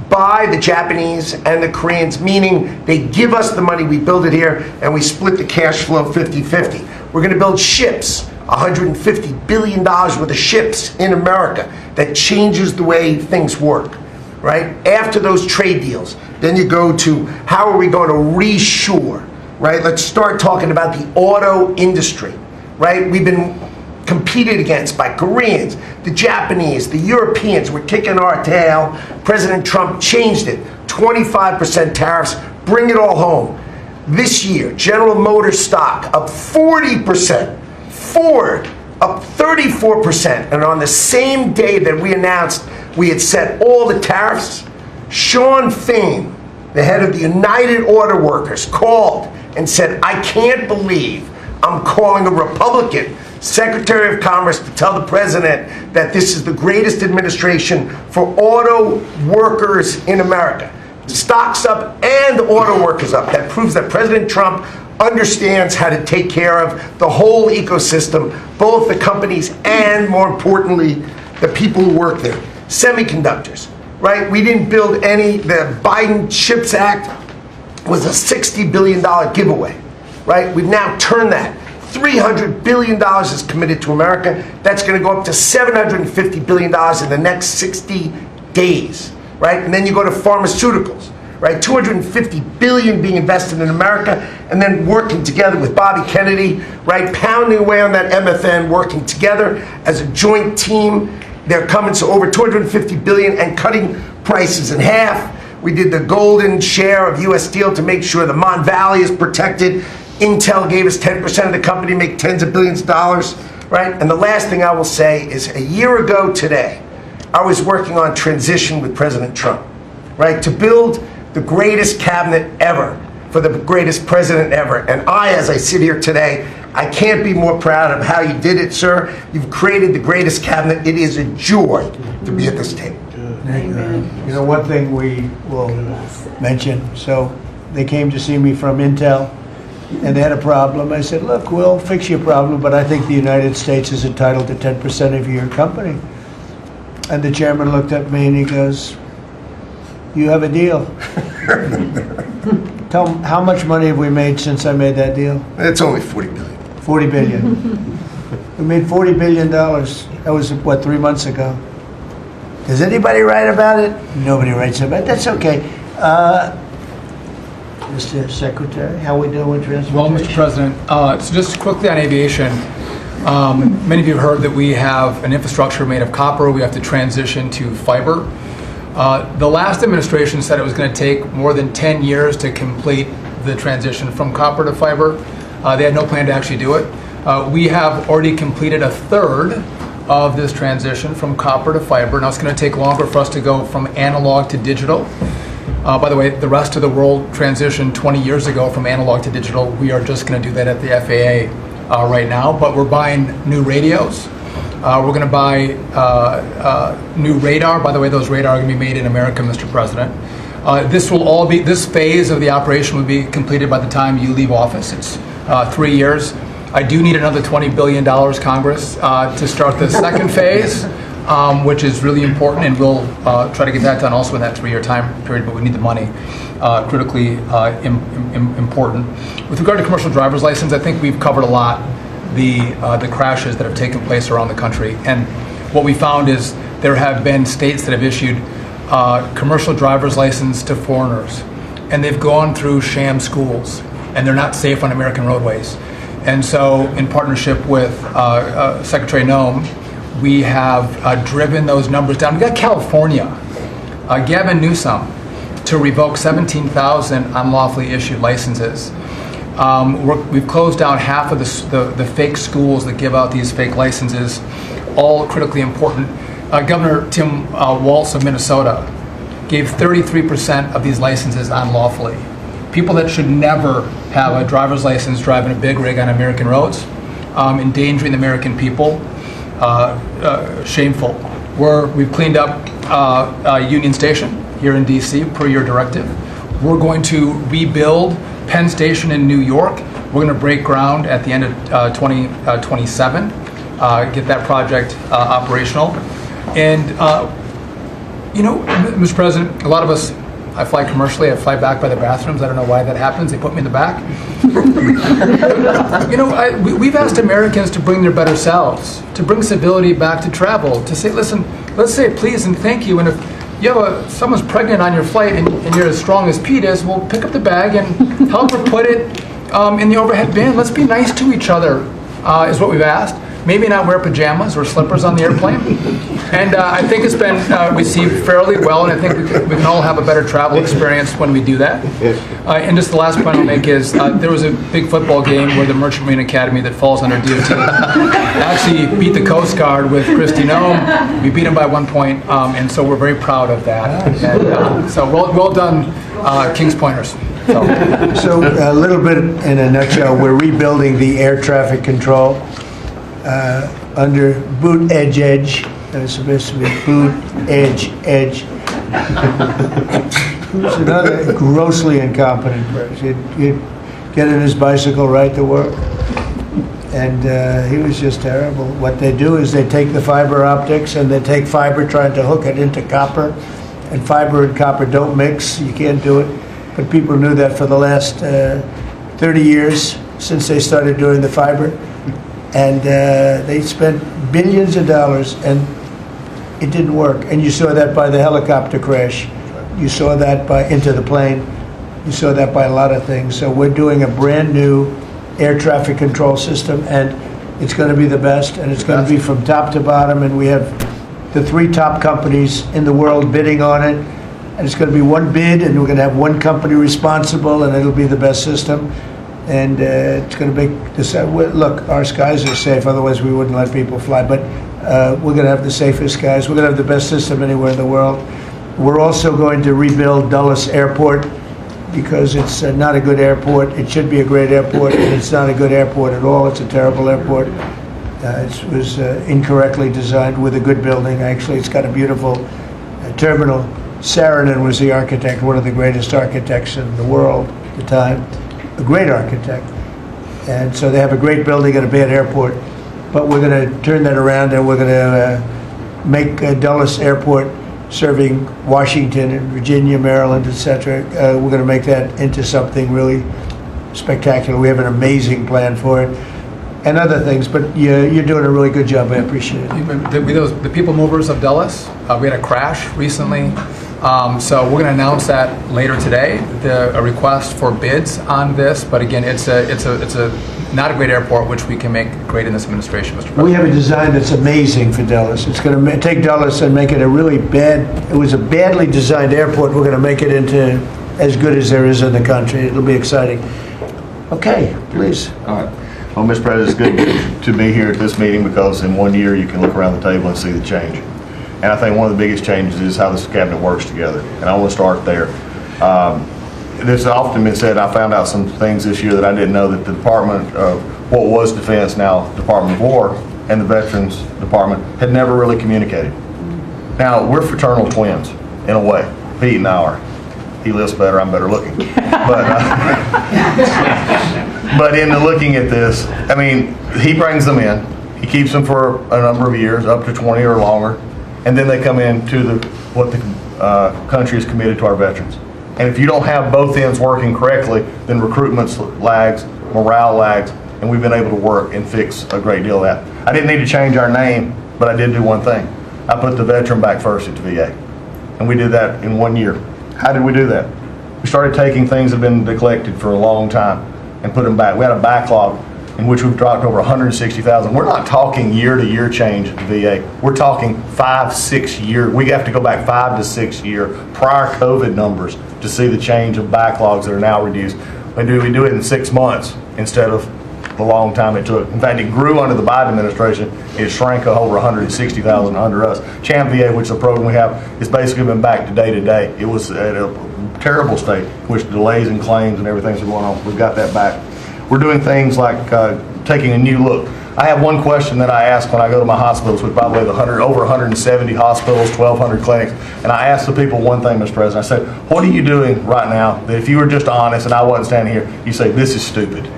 by the Japanese and the Koreans, meaning they give us the money, we build it here, and we split the cash flow 50-50. We're going to build ships, $150 billion worth of ships in America. That changes the way things work. Right? After those trade deals, then you go to how are we going to reshore? Right? Let's start talking about the auto industry, right? We've been competed against by Koreans, the Japanese, the Europeans. We're kicking our tail. President Trump changed it. 25% tariffs, bring it all home. This year, General Motors stock up 40%, Ford up 34%, and on the same day that we announced we had set all the tariffs, Sean Fain, the head of the United Auto Workers, called and said, I can't believe I'm calling a Republican Secretary of Commerce to tell the president that this is the greatest administration for auto workers in America. Stocks up and auto workers up. That proves that President Trump understands how to take care of the whole ecosystem, both the companies and, more importantly, the people who work there. Semiconductors, right? We didn't build any. The Biden CHIPS Act was a $60 billion giveaway, right? We've now turned that. $300 billion is committed to America. That's going to go up to $750 billion in the next 60 days, right? And then you go to pharmaceuticals, right? $250 billion being invested in America, and then working together with Bobby Kennedy, right? Pounding away on that MFN, working together as a joint team. They're coming to over $250 billion and cutting prices in half. We did the golden share of U.S. Steel to make sure the Mon Valley is protected. Intel gave us 10% of the company, make tens of billions of dollars, right? And the last thing I will say is a year ago today, I was working on transition with President Trump, right? To build the greatest cabinet ever for the greatest president ever. And as I sit here today, I can't be more proud of how you did it, sir. You've created the greatest cabinet. It is a joy to be at this table. Amen. You know, one thing we will mention, so they came to see me from Intel, and they had a problem. I said, look, we'll fix your problem, but I think the United States is entitled to 10% of your company. And the chairman looked at me and he goes, you have a deal. Tell them, how much money have we made since I made that deal? It's only $40 billion. 40 billion. We made $40 billion. That was, what, 3 months ago? Does anybody write about it? Nobody writes about it. That's okay. Mr. Secretary, how we doing with transportation? Well, Mr. President, so just quickly on aviation, many of you have heard that we have an infrastructure made of copper. We have to transition to fiber. The last administration said it was going to take more than 10 years to complete the transition from copper to fiber. They had no plan to actually do it. We have already completed a third of this transition from copper to fiber. Now it's going to take longer for us to go from analog to digital. By the way, the rest of the world transitioned 20 years ago from analog to digital. We are just going to do that at the FAA right now, but we're buying new radios. We're going to buy new radar. By the way, those radar are going to be made in America, Mr. President. This phase of the operation will be completed by the time you leave office. It's 3 years. I do need another $20 billion, Congress, to start the second phase, which is really important, and we'll try to get that done also in that 3-year time period, but we need the money, critically important. With regard to commercial driver's license, I think we've covered a lot the crashes that have taken place around the country, and what we found is there have been states that have issued commercial driver's license to foreigners, and they've gone through sham schools, and they're not safe on American roadways. And so, in partnership with Secretary Noem, we have driven those numbers down. We got California, Gavin Newsom, to revoke 17,000 unlawfully issued licenses. We've closed down half of the fake schools that give out these fake licenses, all critically important. Governor Tim Walz of Minnesota gave 33% of these licenses unlawfully. People that should never have a driver's license driving a big rig on American roads, endangering the American people, shameful. We've cleaned up Union Station here in DC per your directive. We're going to rebuild Penn Station in New York. We're going to break ground at the end of 2027, get that project operational. And, Mr. President, a lot of us, I fly commercially, I fly back by the bathrooms. I don't know why that happens. They put me in the back. We've asked Americans to bring their better selves, to bring civility back to travel, to say, listen, let's say please and thank you. And if you have someone's pregnant on your flight and you're as strong as Pete is, well, pick up the bag and help her put it in the overhead bin. Let's be nice to each other, is what we've asked. Maybe not wear pajamas or slippers on the airplane. And I think it's been received fairly well, and I think we can all have a better travel experience when we do that. And just the last point I'll make is there was a big football game where the Merchant Marine Academy that falls under DOT actually beat the Coast Guard with Kristi Noem. We beat them by 1 point, and so we're very proud of that. And, so well done, Kings Pointers. So a little bit in a nutshell, we're rebuilding the air traffic control under boot edge. It's supposed to be boot edge. Who's another grossly incompetent person? He'd get in his bicycle, ride to work, and he was just terrible. What they do is they take the fiber optics and they take fiber trying to hook it into copper, and fiber and copper don't mix. You can't do it. But people knew that for the last 30 years since they started doing the fiber. And they spent billions of dollars, and it didn't work. And you saw that by the helicopter crash. You saw that by Into the Plane. You saw that by a lot of things. So we're doing a brand new air traffic control system, and it's going to be the best, and it's going to be from top to bottom. And we have the 3 top companies in the world bidding on it. And it's going to be one bid, and we're going to have one company responsible, and it'll be the best system. And it's going to make this. Look, our skies are safe. Otherwise, we wouldn't let people fly. But we're going to have the safest skies. We're going to have the best system anywhere in the world. We're also going to rebuild Dulles Airport because it's not a good airport. It should be a great airport, and it's not a good airport at all. It's a terrible airport. It was incorrectly designed with a good building. Actually, it's got a beautiful terminal. Saarinen was the architect, one of the greatest architects in the world at the time. A great architect. And so they have a great building and a bad airport. But we're going to turn that around, and we're going to make Dulles Airport serving Washington and Virginia, Maryland, etc. We're going to make that into something really spectacular. We have an amazing plan for it. and other things, but you're doing a really good job. I appreciate it. The people movers of Dulles, we had a crash recently. So we're going to announce that later today, a request for bids on this. But again, it's not a great airport, which we can make great in this administration, Mr. President. We have a design that's amazing for Dulles. It's going to take Dulles and make it a really bad, it was a badly designed airport. We're going to make it into as good as there is in the country. It'll be exciting. Okay, please. All right. Well, Mr. President, it's good to be here at this meeting because in 1 year you can look around the table and see the change. And I think one of the biggest changes is how this cabinet works together. And I want to start there. There's often been said, I found out some things this year that I didn't know, that the Department of what was Defense, now Department of War, and the Veterans Department had never really communicated. Now, we're fraternal twins, in a way. Pete and I are. He lives better, I'm better looking. But in looking at this, I mean, he brings them in. He keeps them for a number of years, up to 20 or longer. And then they come into what the country is committed to our veterans. And if you don't have both ends working correctly, then recruitment lags, morale lags, and we've been able to work and fix a great deal of that. I didn't need to change our name, but I did do one thing. I put the veteran back first at the VA. And we did that in 1 year. How did we do that? We started taking things that have been neglected for a long time and put them back. We had a backlog in which we've dropped over 160,000. We're not talking year-to-year change at the VA. We're talking 5-6 year. We have to go back 5 to 6 year prior COVID numbers to see the change of backlogs that are now reduced. We do it in 6 months instead of the long time it took. In fact, it grew under the Biden administration. It shrank over 160,000 under us. Champ VA, which is a program we have, has basically been back to day. It was at a terrible state, which delays and claims and everything's going on. We've got that back. We're doing things like taking a new look. I have one question that I ask when I go to my hospitals. We probably have over 170 hospitals, 1,200 clinics, and I ask the people one thing, Mr. President. I said, what are you doing right now that if you were just honest and I wasn't standing here, you say, this is stupid?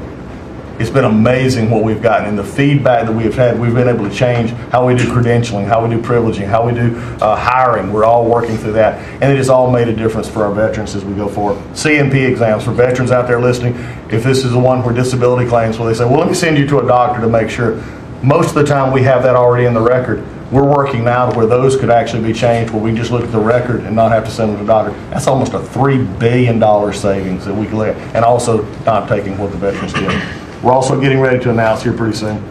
It's been amazing what we've gotten, and the feedback that we've had. We've been able to change how we do credentialing, how we do privileging, how we do hiring. We're all working through that, and it has all made a difference for our veterans as we go forward. CNP exams for veterans out there listening. If this is the one where disability claims, where they say, well, let me send you to a doctor to make sure. Most of the time we have that already in the record. We're working now to where those could actually be changed, where we just look at the record and not have to send them to a doctor. That's almost a $3 billion savings that we could let, and also not taking what the veterans get. We're also getting ready to announce here pretty soon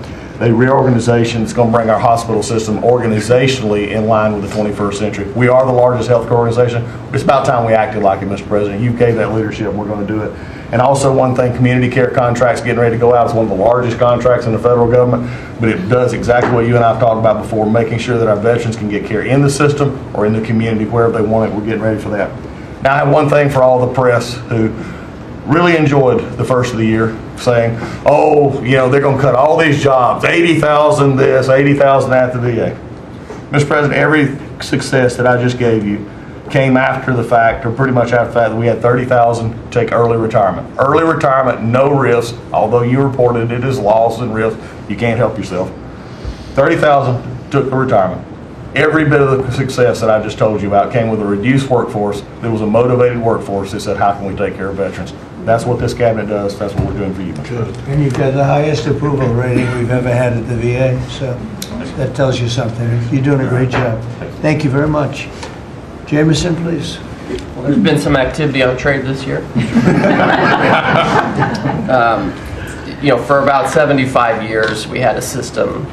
a reorganization that's going to bring our hospital system organizationally in line with the 21st century. We are the largest healthcare organization. It's about time we acted like it, Mr. President. You gave that leadership, and we're going to do it. And also one thing, community care contracts getting ready to go out. It's one of the largest contracts in the federal government, but it does exactly what you and I have talked about before, making sure that our veterans can get care in the system or in the community, wherever they want it. We're getting ready for that. Now I have one thing for all the press who really enjoyed the first of the year, saying, oh, you know, they're going to cut all these jobs, 80,000 this, 80,000 at the VA. Mr. President, every success that I just gave you came after the fact, or pretty much after the fact, that we had 30,000 take early retirement. Early retirement, no risk, although you reported it as loss and risk, you can't help yourself. 30,000 took the retirement. Every bit of the success that I just told you about came with a reduced workforce. There was a motivated workforce that said, how can we take care of veterans? That's what this cabinet does. That's what we're doing for you. Good. And you've got the highest approval rating we've ever had at the VA, so that tells you something. You're doing a great job. Thank you very much. Jameson, please. Well, there's been some activity on trade this year. You know, for about 75 years, we had a system,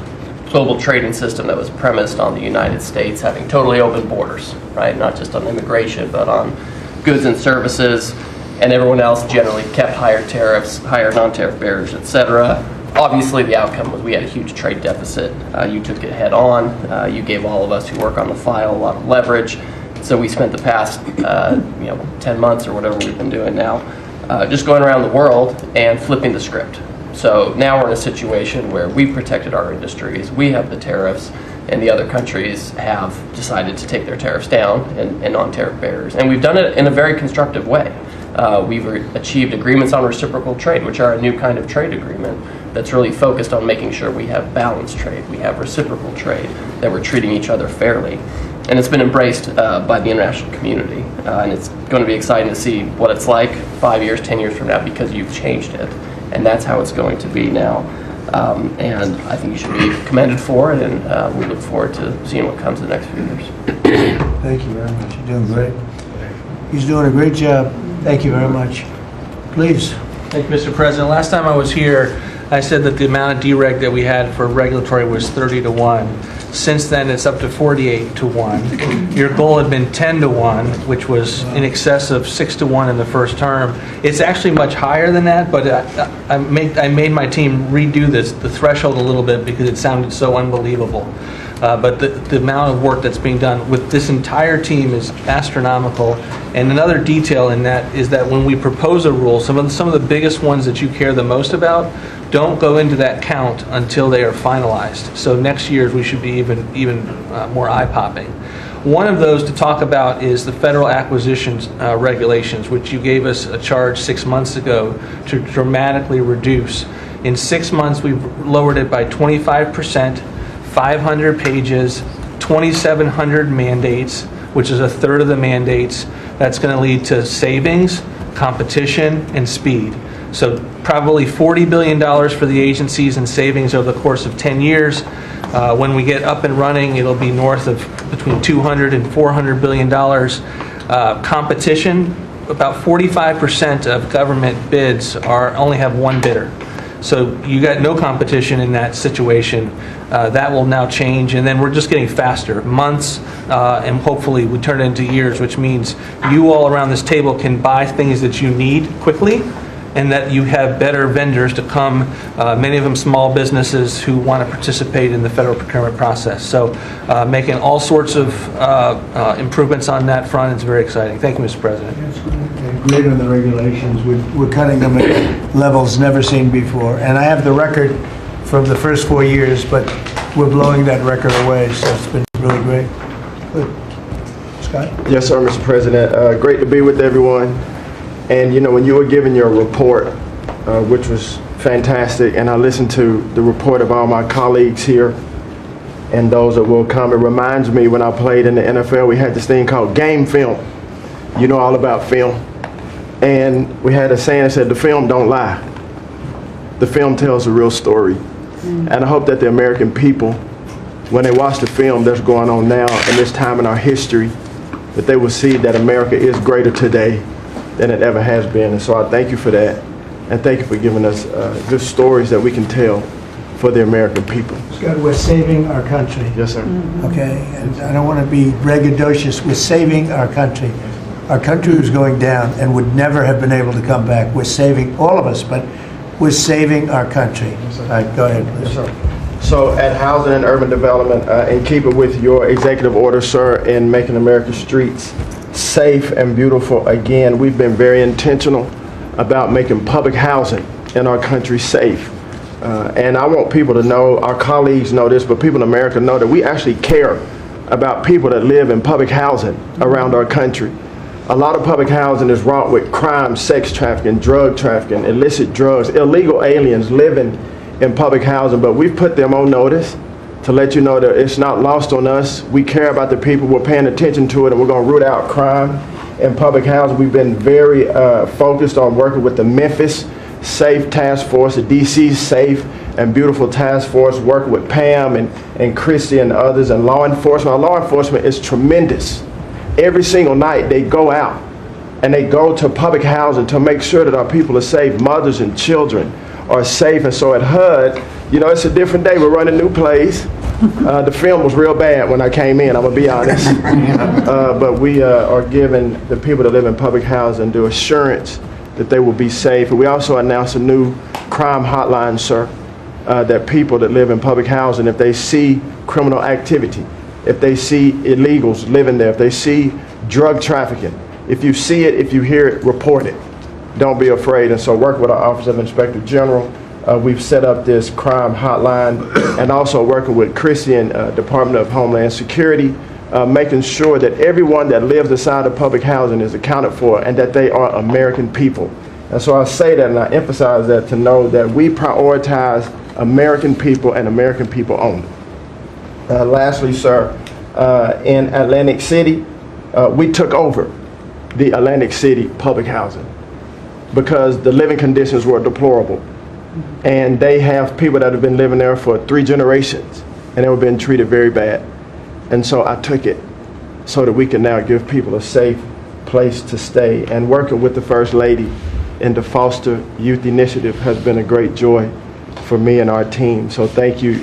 global trading system, that was premised on the United States having totally open borders, right? Not just on immigration, but on goods and services, and everyone else generally kept higher tariffs, higher non-tariff barriers, etc. Obviously, the outcome was we had a huge trade deficit. You took it head on. You gave all of us who work on the file a lot of leverage. So we spent the past 10 months or whatever we've been doing now just going around the world and flipping the script. So now we're in a situation where we've protected our industries, we have the tariffs, and the other countries have decided to take their tariffs down and non-tariff barriers. And we've done it in a very constructive way. We've achieved agreements on reciprocal trade, which are a new kind of trade agreement that's really focused on making sure we have balanced trade, we have reciprocal trade, that we're treating each other fairly. And it's been embraced by the international community. And it's going to be exciting to see what it's like 5 years, 10 years from now, because you've changed it. And that's how it's going to be now. And I think you should be commended for it, and we look forward to seeing what comes in the next few years. Thank you very much. You're doing great. He's doing a great job. Thank you very much. Please. Thank you, Mr. President. Last time I was here, I said that the amount of dereg that we had for regulatory was 30 to 1. Since then, it's up to 48 to 1. Your goal had been 10 to 1, which was in excess of 6 to 1 in the first term. It's actually much higher than that, but I made my team redo the threshold a little bit because it sounded so unbelievable. But the amount of work that's being done with this entire team is astronomical. And another detail in that is that when we propose a rule, some of the biggest ones that you care the most about don't go into that count until they are finalized. So next year's we should be even more eye-popping. One of those to talk about is the federal acquisitions regulations, which you gave us a charge 6 months ago to dramatically reduce. In 6 months, we've lowered it by 25%. 500 pages, 2,700 mandates, which is a third of the mandates. That's going to lead to savings, competition, and speed. So probably $40 billion for the agencies and savings over the course of 10 years. When we get up and running, it'll be north of between $200 and $400 billion. Competition, about 45% of government bids only have one bidder. So you got no competition in that situation. That will now change, and then we're just getting faster, months, and hopefully we turn it into years, which means you all around this table can buy things that you need quickly, and that you have better vendors to come, many of them small businesses who want to participate in the federal procurement process. So making all sorts of improvements on that front. It's very exciting. Thank you, Mr. President. Great on the regulations. We're cutting them at levels never seen before. And I have the record from the first 4 years, but we're blowing that record away, so it's been really great. Good. Scott? Yes, sir, Mr. President. Great to be with everyone. And, you know, when you were giving your report, which was fantastic, and I listened to the report of all my colleagues here and those that will come, it reminds me when I played in the NFL, we had this thing called game film. You know all about film. And we had a saying that said, the film don't lie. The film tells a real story. And I hope that the American people, when they watch the film that's going on now in this time in our history, that they will see that America is greater today than it ever has been. And so I thank you for that. And thank you for giving us good stories that we can tell for the American people. Scott, we're saving our country. Yes, sir. Okay, and I don't want to be braggadocious. We're saving our country. Our country was going down and would never have been able to come back. We're saving all of us, but we're saving our country. All right, go ahead, please. Yes, sir. So at Housing and Urban Development, in keeping with your executive order, sir, in making America's streets safe and beautiful again, we've been very intentional about making public housing in our country safe. And I want people to know, our colleagues know this, but people in America know that we actually care about people that live in public housing around our country. A lot of public housing is wrought with crime, sex trafficking, drug trafficking, illicit drugs, illegal aliens living in public housing, but we've put them on notice to let you know that it's not lost on us. We care about the people, we're paying attention to it, and we're going to root out crime in public housing. We've been very focused on working with the Memphis Safe Task Force, the DC Safe and Beautiful Task Force, working with Pam and Christy and others, and law enforcement. Our law enforcement is tremendous. Every single night they go out and they go to public housing to make sure that our people are safe, mothers and children are safe. And so at HUD, you know, it's a different day. We're running new plays. The film was real bad when I came in, I'm gonna be honest. But we are giving the people that live in public housing the assurance that they will be safe. And we also announced a new crime hotline, sir, that people that live in public housing, if they see criminal activity, if they see illegals living there, if they see drug trafficking, if you see it, if you hear it, report it. Don't be afraid. And so work with our Office of Inspector General. We've set up this crime hotline, and also working with Christy and Department of Homeland Security, making sure that everyone that lives inside of public housing is accounted for and that they are American people. And so I say that and I emphasize that to know that we prioritize American people and American people only. Lastly, sir, in Atlantic City, we took over the Atlantic City public housing because the living conditions were deplorable. And they have people that have been living there for 3 generations, and they were being treated very bad. And so I took it so that we can now give people a safe place to stay. And working with the First Lady in the Foster Youth Initiative has been a great joy for me and our team. So thank you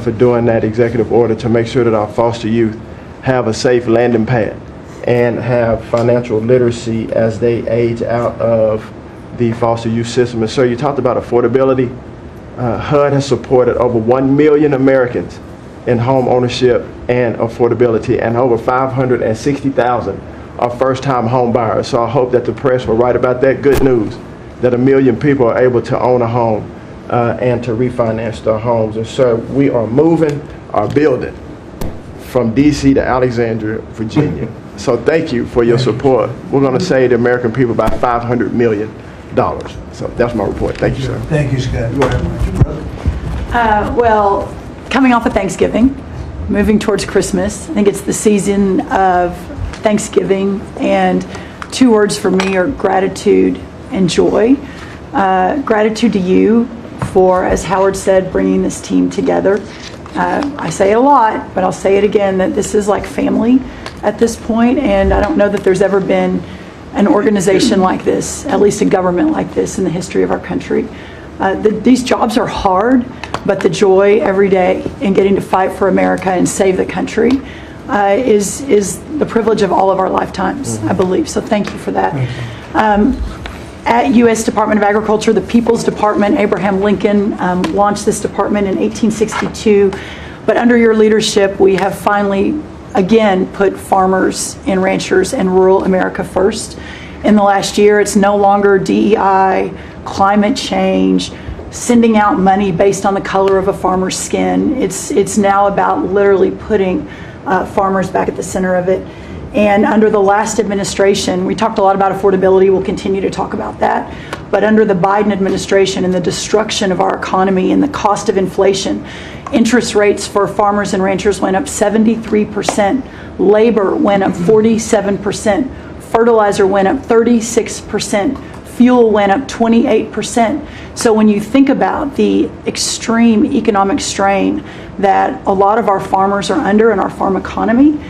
for doing that executive order to make sure that our foster youth have a safe landing pad and have financial literacy as they age out of the foster youth system. And sir, you talked about affordability. HUD has supported over 1 million Americans in home ownership and affordability, and over 560,000 are first-time home buyers. So I hope that the press will write about that good news, that 1 million people are able to own a home and to refinance their homes. And sir, we are moving our building from DC to Alexandria, Virginia. So thank you for your support. We're going to save the American people about $500 million. So that's my report. Thank you, sir. Thank you, Scott. Very much, brother. Well, coming off of Thanksgiving, moving towards Christmas, I think it's the season of Thanksgiving, and 2 words for me are gratitude and joy. Gratitude to you for, as Howard said, bringing this team together. I say it a lot, but I'll say it again, that this is like family at this point, and I don't know that there's ever been an organization like this, at least a government like this in the history of our country. These jobs are hard, but the joy every day in getting to fight for America and save the country is the privilege of all of our lifetimes, I believe. So thank you for that. At U.S. Department of Agriculture, the People's Department, Abraham Lincoln launched this department in 1862. But under your leadership, we have finally, again, put farmers and ranchers and rural America first. In the last year, it's no longer DEI, climate change, sending out money based on the color of a farmer's skin. It's now about literally putting farmers back at the center of it. And under the last administration, we talked a lot about affordability. We'll continue to talk about that. But under the Biden administration and the destruction of our economy and the cost of inflation, interest rates for farmers and ranchers went up 73%. Labor went up 47%. Fertilizer went up 36%. Fuel went up 28%. So when you think about the extreme economic strain that a lot of our farmers are under in our farm economy,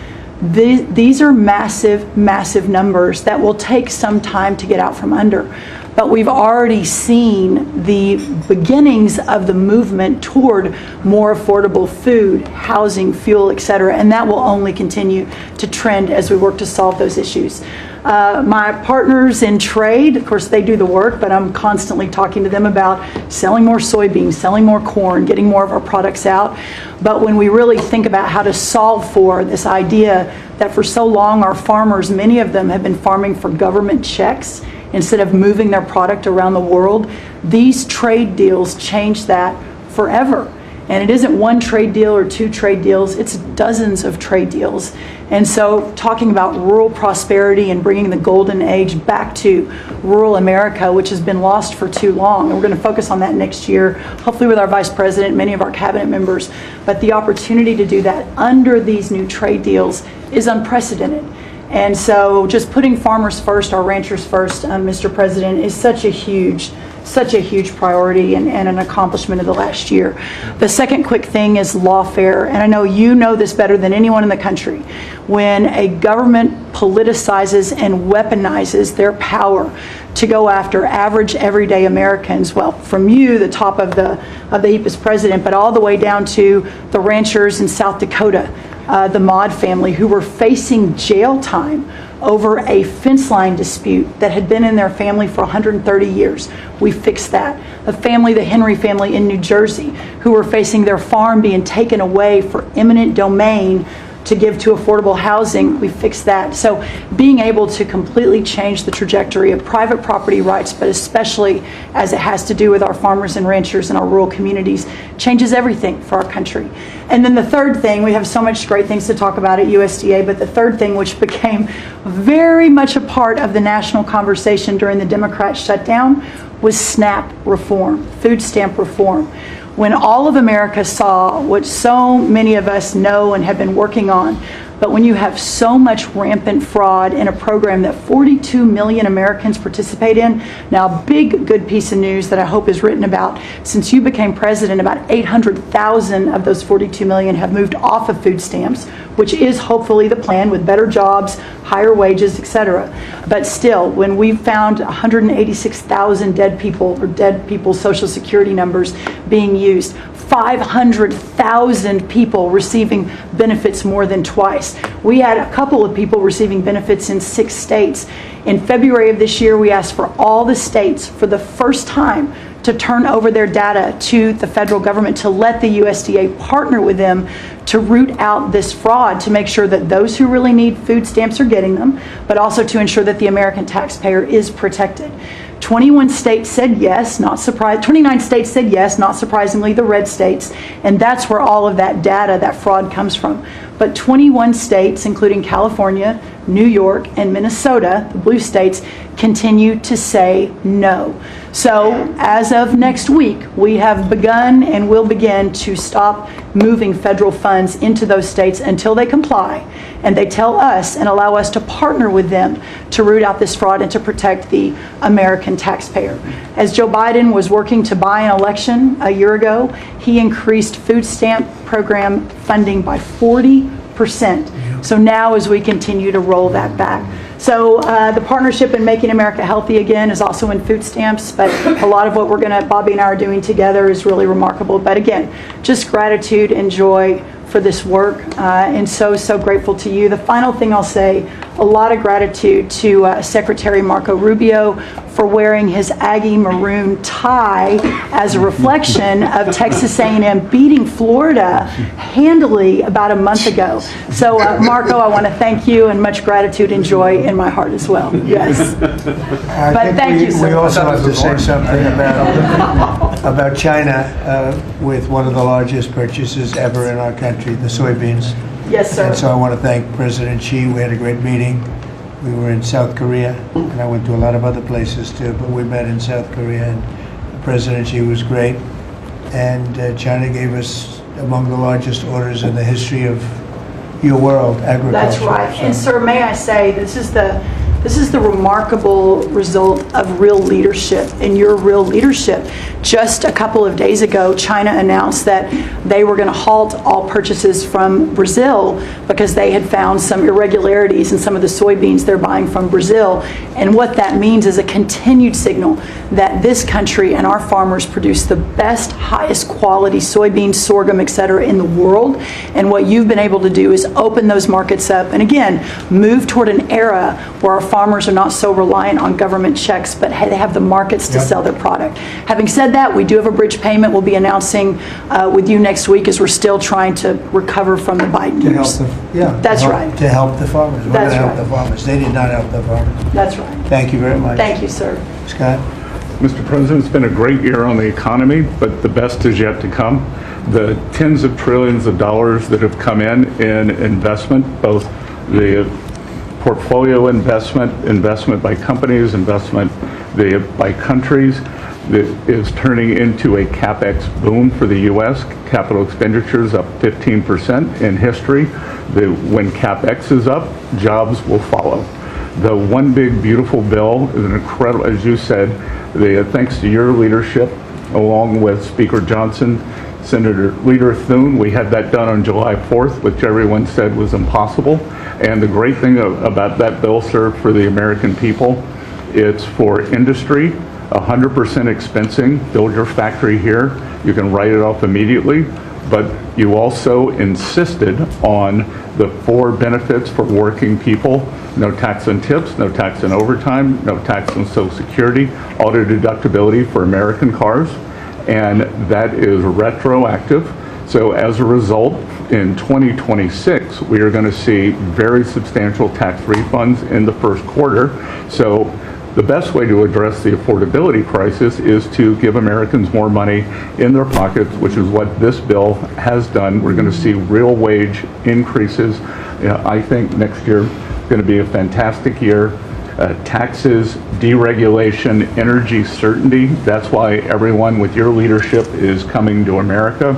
these are massive, massive numbers that will take some time to get out from under. But we've already seen the beginnings of the movement toward more affordable food, housing, fuel, et cetera, and that will only continue to trend as we work to solve those issues. My partners in trade, of course, they do the work, but I'm constantly talking to them about selling more soybeans, selling more corn, getting more of our products out. But when we really think about how to solve for this idea that for so long our farmers, many of them have been farming for government checks instead of moving their product around the world, these trade deals change that forever. And it isn't one trade deal or 2 trade deals, it's dozens of trade deals. And so talking about rural prosperity and bringing the golden age back to rural America, which has been lost for too long. And we're going to focus on that next year, hopefully with our Vice President, many of our cabinet members. But the opportunity to do that under these new trade deals is unprecedented. And so just putting farmers first, our ranchers first, Mr. President, is such a huge priority and an accomplishment of the last year. The second quick thing is lawfare, and I know you know this better than anyone in the country. When a government politicizes and weaponizes their power to go after average, everyday Americans, well, from you, the top of the heap as president, but all the way down to the ranchers in South Dakota, the Maud family, who were facing jail time over a fence line dispute that had been in their family for 130 years. We fixed that. The Henry family in New Jersey, who were facing their farm being taken away for eminent domain to give to affordable housing, we fixed that. So being able to completely change the trajectory of private property rights, but especially as it has to do with our farmers and ranchers and our rural communities, changes everything for our country. And then the third thing, we have so much great things to talk about at USDA, but the third thing, which became very much a part of the national conversation during the Democrat shutdown, was SNAP reform, food stamp reform. When all of America saw what so many of us know and have been working on, But when you have so much rampant fraud in a program that 42 million Americans participate in, now big good piece of news that I hope is written about, since you became president, about 800,000 of those 42 million have moved off of food stamps, which is hopefully the plan with better jobs, higher wages, etc. But still, when we found 186,000 dead people or dead people's Social Security numbers being used, 500,000 people receiving benefits more than twice. We had a couple of people receiving benefits in 6 states. In February of this year, we asked for all the states for the first time to turn over their data to the federal government to let the USDA partner with them to root out this fraud, to make sure that those who really need food stamps are getting them, but also to ensure that the American taxpayer is protected. 21 states said yes, not surprised. 29 states said yes, not surprisingly, the red states, and that's where all of that data, that fraud comes from. But 21 states, including California, New York, and Minnesota, the blue states, continue to say no. So as of next week, we have begun and will begin to stop moving federal funds into those states until they comply and they tell us and allow us to partner with them to root out this fraud and to protect the American taxpayer. As Joe Biden was working to buy an election a year ago, he increased food stamp program funding by 40%. So now as we continue to roll that back. So the partnership in Making America Healthy Again is also in food stamps, but a lot of what Bobby and I are doing together is really remarkable. But again, just gratitude and joy for this work, and so grateful to you. The final thing I'll say, a lot of gratitude to Secretary Marco Rubio for wearing his Aggie maroon tie as a reflection of Texas A&M beating Florida handily about a month ago. So Marco, I want to thank you, and much gratitude and joy in my heart as well. Yes. But thank you, sir. We also have to say something about China with one of the largest purchases ever in our country, the soybeans. Yes, sir. And so I want to thank President Xi. We had a great meeting. We were in South Korea, and I went to a lot of other places too, but we met in South Korea, and President Xi was great. And China gave us among the largest orders in the history of your world, agriculture. That's right. And sir, may I say, this is the remarkable result of real leadership, and your real leadership. Just a couple of days ago, China announced that they were going to halt all purchases from Brazil because they had found some irregularities in some of the soybeans they're buying from Brazil. And what that means is a continued signal that this country and our farmers produce the best, highest quality soybeans, sorghum, et cetera, in the world. And what you've been able to do is open those markets up and again, move toward an era where our farmers are not so reliant on government checks, but they have the markets to sell their product. Having said that, we do have a bridge payment we'll be announcing with you next week, as we're still trying to recover from the Biden years. That's right. To help the farmers. We're going That's to help right. the farmers. They did not help the farmers. That's right. Thank you very much. Thank you, sir. Scott? Mr. President, it's been a great year on the economy, but the best is yet to come. The tens of trillions of dollars that have come in investment, both the portfolio investment by companies, investment by countries, that is turning into a CapEx boom for the U.S. Capital expenditures up 15% in history. When CapEx is up, jobs will follow. The One Big Beautiful Bill is an incredible, as you said, thanks to your leadership, along with Speaker Johnson, Senator Leader Thune, we had that done on July 4th, which everyone said was impossible. And the great thing about that bill, sir, for the American people, it's for industry, 100% expensing, build your factory here, you can write it off immediately, but you also insisted on the 4 benefits for working people: no tax on tips, no tax on overtime, no tax on Social Security, auto deductibility for American cars, and that is retroactive. So as a result, in 2026, we are going to see very substantial tax refunds in the first quarter. So the best way to address the affordability crisis is to give Americans more money in their pockets, which is what this bill has done. We're going to see real wage increases. I think next year is going to be a fantastic year. Taxes, deregulation, energy certainty. That's why everyone with your leadership is coming to America.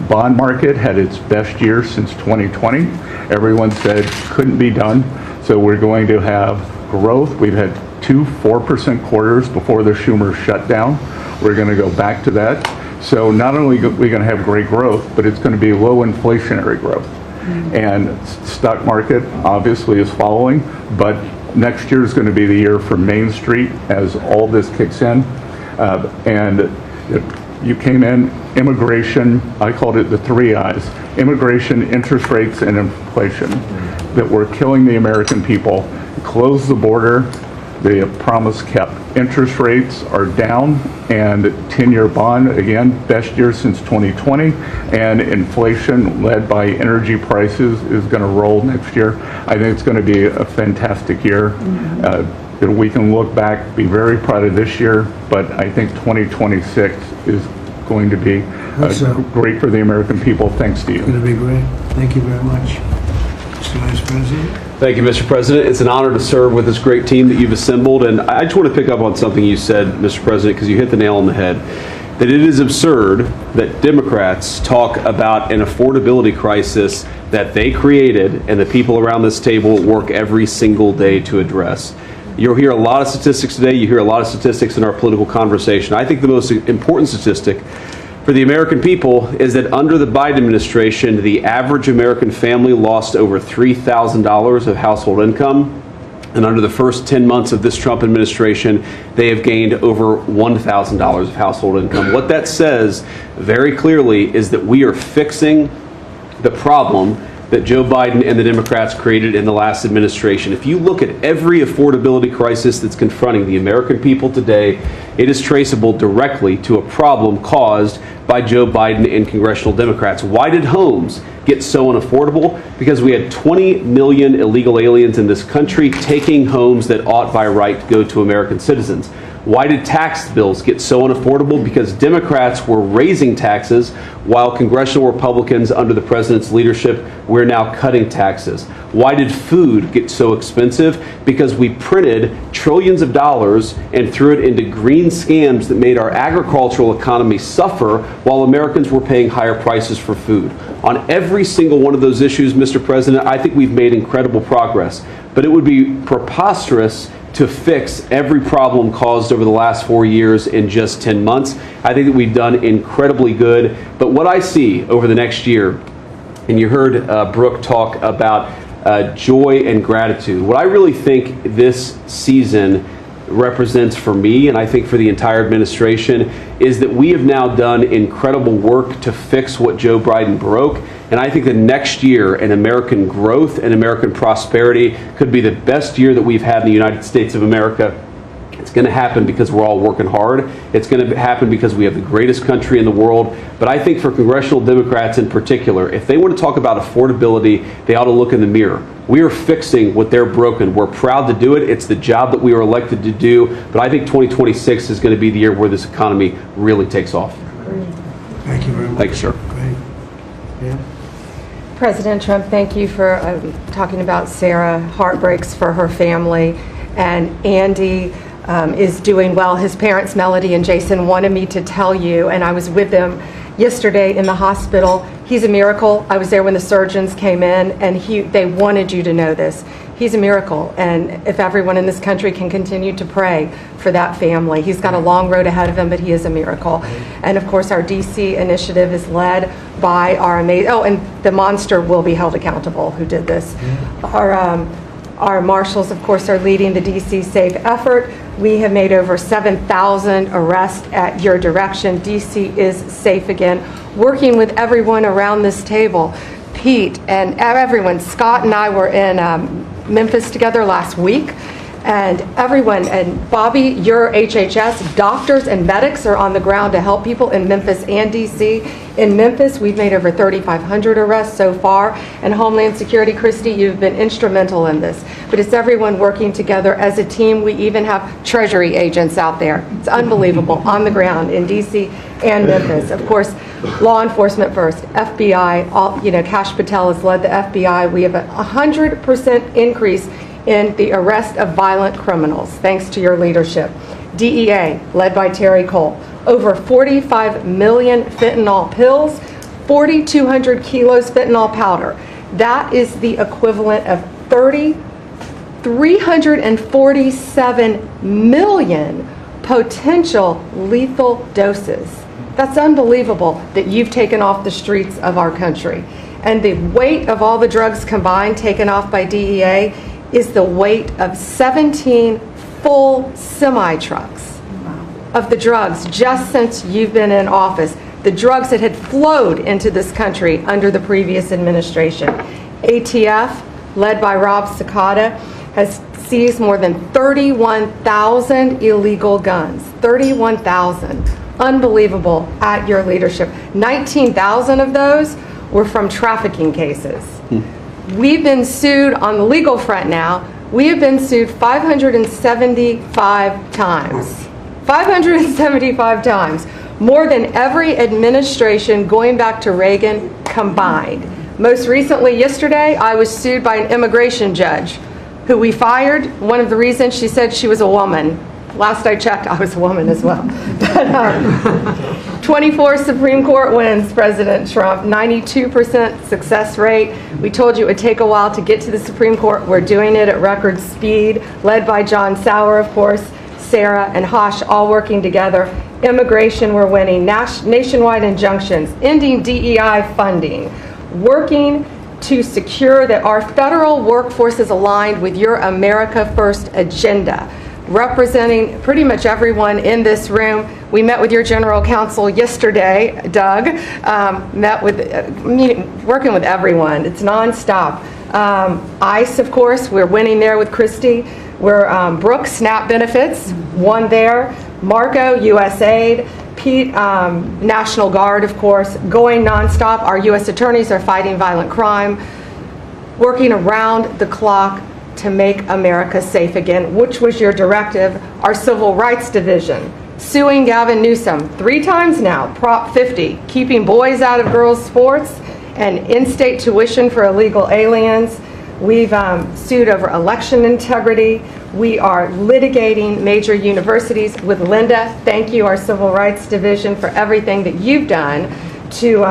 bond market had its best year since 2020. Everyone said couldn't be done. So we're going to have growth. We've had 2 4% quarters before the Schumer shutdown. We're going to go back to that. So not only are we going to have great growth, but it's going to be low inflationary growth. And stock market obviously is following, but next year is going to be the year for Main Street as all this kicks in. And you came in, immigration, I called it the 3 I's, immigration, interest rates, and inflation, that we're killing the American people. Close the border, the promise kept. Interest rates are down, and 10-year bond, again, best year since 2020, and inflation led by energy prices is going to roll next year. I think it's going to be a fantastic year. We can look back, be very proud of this year, but I think 2026 is going to be great for the American people. Thanks to you. It's going to be great. Thank you very much. Mr. Vice President. Thank you, Mr. President. It's an honor to serve with this great team that you've assembled. And I just want to pick up on something you said, Mr. President, because you hit the nail on the head, that it is absurd that Democrats talk about an affordability crisis that they created and the people around this table work every single day to address. You'll hear a lot of statistics today. You hear a lot of statistics in our political conversation. I think the most important statistic for the American people is that under the Biden administration, the average American family lost over $3,000 of household income. And under the first 10 months of this Trump administration, they have gained over $1,000 of household income. What that says very clearly is that we are fixing the problem that Joe Biden and the Democrats created in the last administration. If you look at every affordability crisis that's confronting the American people today, it is traceable directly to a problem caused by Joe Biden and congressional Democrats. Why did homes get so unaffordable? Because we had 20 million illegal aliens in this country taking homes that ought by right to go to American citizens. Why did tax bills get so unaffordable? Because Democrats were raising taxes while congressional Republicans under the president's leadership, we're now cutting taxes. Why did food get so expensive? Because we printed trillions of dollars and threw it into green scams that made our agricultural economy suffer while Americans were paying higher prices for food. On every single one of those issues, Mr. President, I think we've made incredible progress. But it would be preposterous to fix every problem caused over the last 4 years in just 10 months. I think that we've done incredibly good. But what I see over the next year, and you heard Brooke talk about joy and gratitude, what I really think this season represents for me, and I think for the entire administration, is that we have now done incredible work to fix what Joe Biden broke. And I think the next year in American growth and American prosperity could be the best year that we've had in the United States of America. It's going to happen because we're all working hard. It's going to happen because we have the greatest country in the world. But I think for congressional Democrats in particular, if they want to talk about affordability, they ought to look in the mirror. We are fixing what they're broken. We're proud to do it. It's the job that we are elected to do. But I think 2026 is going to be the year where this economy really takes off. Thank you very much. Thanks, sir. Great. Yeah. President Trump, thank you for talking about Sarah. Heartbreaks for her family. And Andy is doing well. His parents, Melody and Jason, wanted me to tell you, and I was with them yesterday in the hospital. He's a miracle. I was there when the surgeons came in, and they wanted you to know this. He's a miracle, and if everyone in this country can continue to pray for that family. He's got a long road ahead of him, but he is a miracle. And of course, our DC initiative is led by our amazing, and the monster will be held accountable who did this. Our marshals, of course, are leading the DC Safe effort. We have made over 7,000 arrests at your direction. DC is safe again. Working with everyone around this table, Pete and everyone. Scott and I were in Memphis together last week. And everyone, and Bobby, your HHS, doctors and medics are on the ground to help people in Memphis and DC. In Memphis, we've made over 3,500 arrests so far. And Homeland Security, Christy, you've been instrumental in this. But it's everyone working together as a team. We even have Treasury agents out there. It's unbelievable, on the ground in DC and Memphis. Of course, law enforcement first, FBI, Kash Patel has led the FBI. We have a 100% increase in the arrest of violent criminals, thanks to your leadership. DEA, led by Terry Cole, over 45 million fentanyl pills, 4,200 kilos fentanyl powder. That is the equivalent of 347 million potential lethal doses. That's unbelievable that you've taken off the streets of our country. And the weight of all the drugs combined taken off by DEA is the weight of 17 full semi-trucks of the drugs just since you've been in office. The drugs that had flowed into this country under the previous administration. ATF, led by Rob Scotto, has seized more than 31,000 illegal guns. 31,000. Unbelievable at your leadership. 19,000 of those were from trafficking cases. We've been sued on the legal front now. We have been sued 575 times. 575 times. More than every administration going back to Reagan combined. Most recently, yesterday, I was sued by an immigration judge who we fired. One of the reasons, she said she was a woman. Last I checked, I was a woman as well. But 24 Supreme Court wins, President Trump, 92% success rate. We told you it would take a while to get to the Supreme Court. We're doing it at record speed, led by John Sauer, of course, Sarah and Hosh, all working together. Immigration, we're winning. Nationwide injunctions, ending DEI funding, working to secure that our federal workforce is aligned with your America First agenda. Representing pretty much everyone in this room. We met with your general counsel yesterday, Doug, working with everyone. It's nonstop. ICE, of course, we're winning there with Christie. We're Brooks, SNAP benefits, won there. Marco, USAID. Pete, National Guard, of course, going nonstop. Our U.S. attorneys are fighting violent crime, working around the clock to make America safe again, which was your directive. Our Civil Rights Division, suing Gavin Newsom 3 times now, Prop 50, keeping boys out of girls' sports, and in-state tuition for illegal aliens. We've sued over election integrity. We are litigating major universities with Linda. Thank you, our Civil Rights Division, for everything that you've done to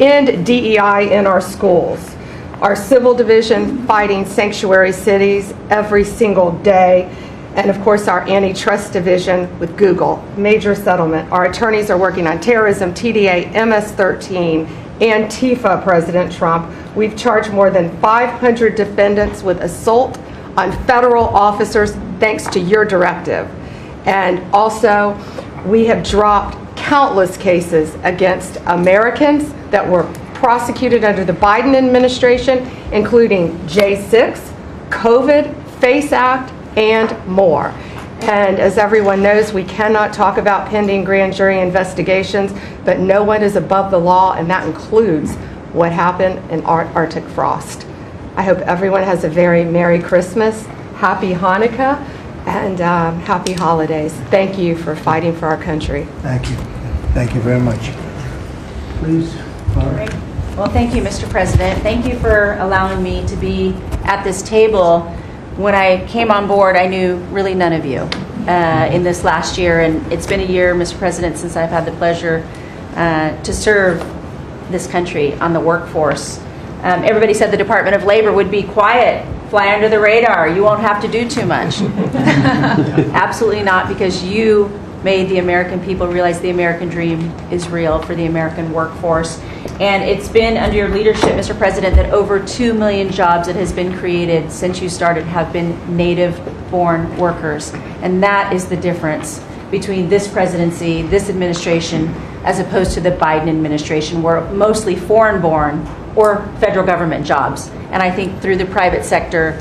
end DEI in our schools. Our Civil Division fighting sanctuary cities every single day. And of course, our Antitrust Division with Google, major settlement. Our attorneys are working on terrorism, TDA, MS-13, Antifa, President Trump. We've charged more than 500 defendants with assault on federal officers thanks to your directive. And also, we have dropped countless cases against Americans that were prosecuted under the Biden administration, including J6, COVID, FACE Act, and more. And as everyone knows, we cannot talk about pending grand jury investigations, but no one is above the law, and that includes what happened in Arctic frost. I hope everyone has a very Merry Christmas, Happy Hanukkah, and Happy Holidays. Thank you for fighting for our country. Thank you. Thank you very much. Please. Great. Well, thank you, Mr. President. Thank you for allowing me to be at this table. When I came on board, I knew really none of you in this last year, and it's been a year, Mr. President, since I've had the pleasure to serve this country on the workforce. Everybody said the Department of Labor would be quiet, fly under the radar, you won't have to do too much. Absolutely not, because you made the American people realize the American dream is real for the American workforce. And it's been under your leadership, Mr. President, that over 2 million jobs that has been created since you started have been native-born workers. And that is the difference between this presidency, this administration, as opposed to the Biden administration, where mostly foreign-born or federal government jobs. And I think through the private sector,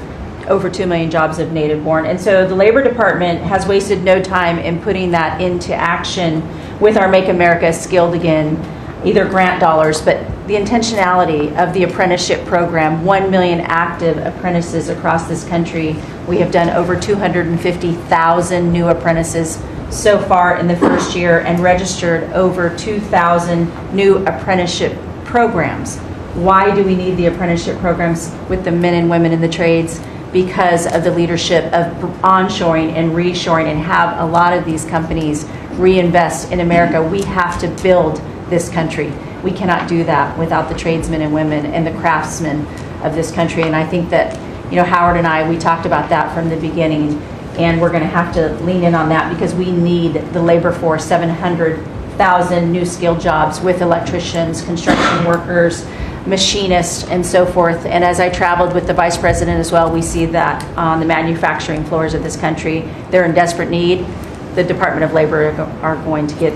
over 2 million jobs of native-born. And so the Labor Department has wasted no time in putting that into action with our Make America Skilled Again, either grant dollars, but the intentionality of the apprenticeship program, 1 million active apprentices across this country. We have done over 250,000 new apprentices so far in the first year and registered over 2,000 new apprenticeship programs. Why do we need the apprenticeship programs with the men and women in the trades? Because of the leadership of onshoring and reshoring, and have a lot of these companies reinvest in America. We have to build this country. We cannot do that without the tradesmen and women and the craftsmen of this country. And I think that, Howard and I, we talked about that from the beginning, and we're going to have to lean in on that because we need the labor force, 700,000 new skilled jobs with electricians, construction workers, machinists, and so forth. And as I traveled with the vice president as well, we see that on the manufacturing floors of this country, they're in desperate need. The Department of Labor are going to get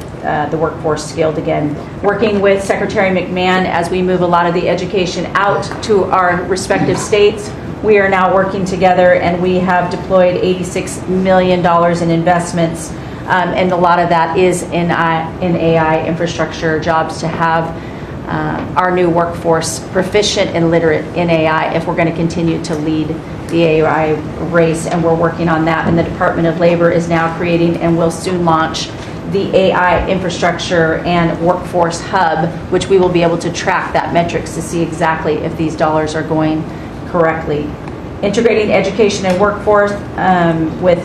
the workforce skilled again. Working with Secretary McMahon as we move a lot of the education out to our respective states, we are now working together, and we have deployed $86 million in investments, and a lot of that is in AI infrastructure jobs to have our new workforce proficient and literate in AI if we're going to continue to lead the AI race, and we're working on that. And the Department of Labor is now creating and will soon launch the AI infrastructure and workforce hub, which we will be able to track that metrics to see exactly if these dollars are going correctly. Integrating education and workforce with,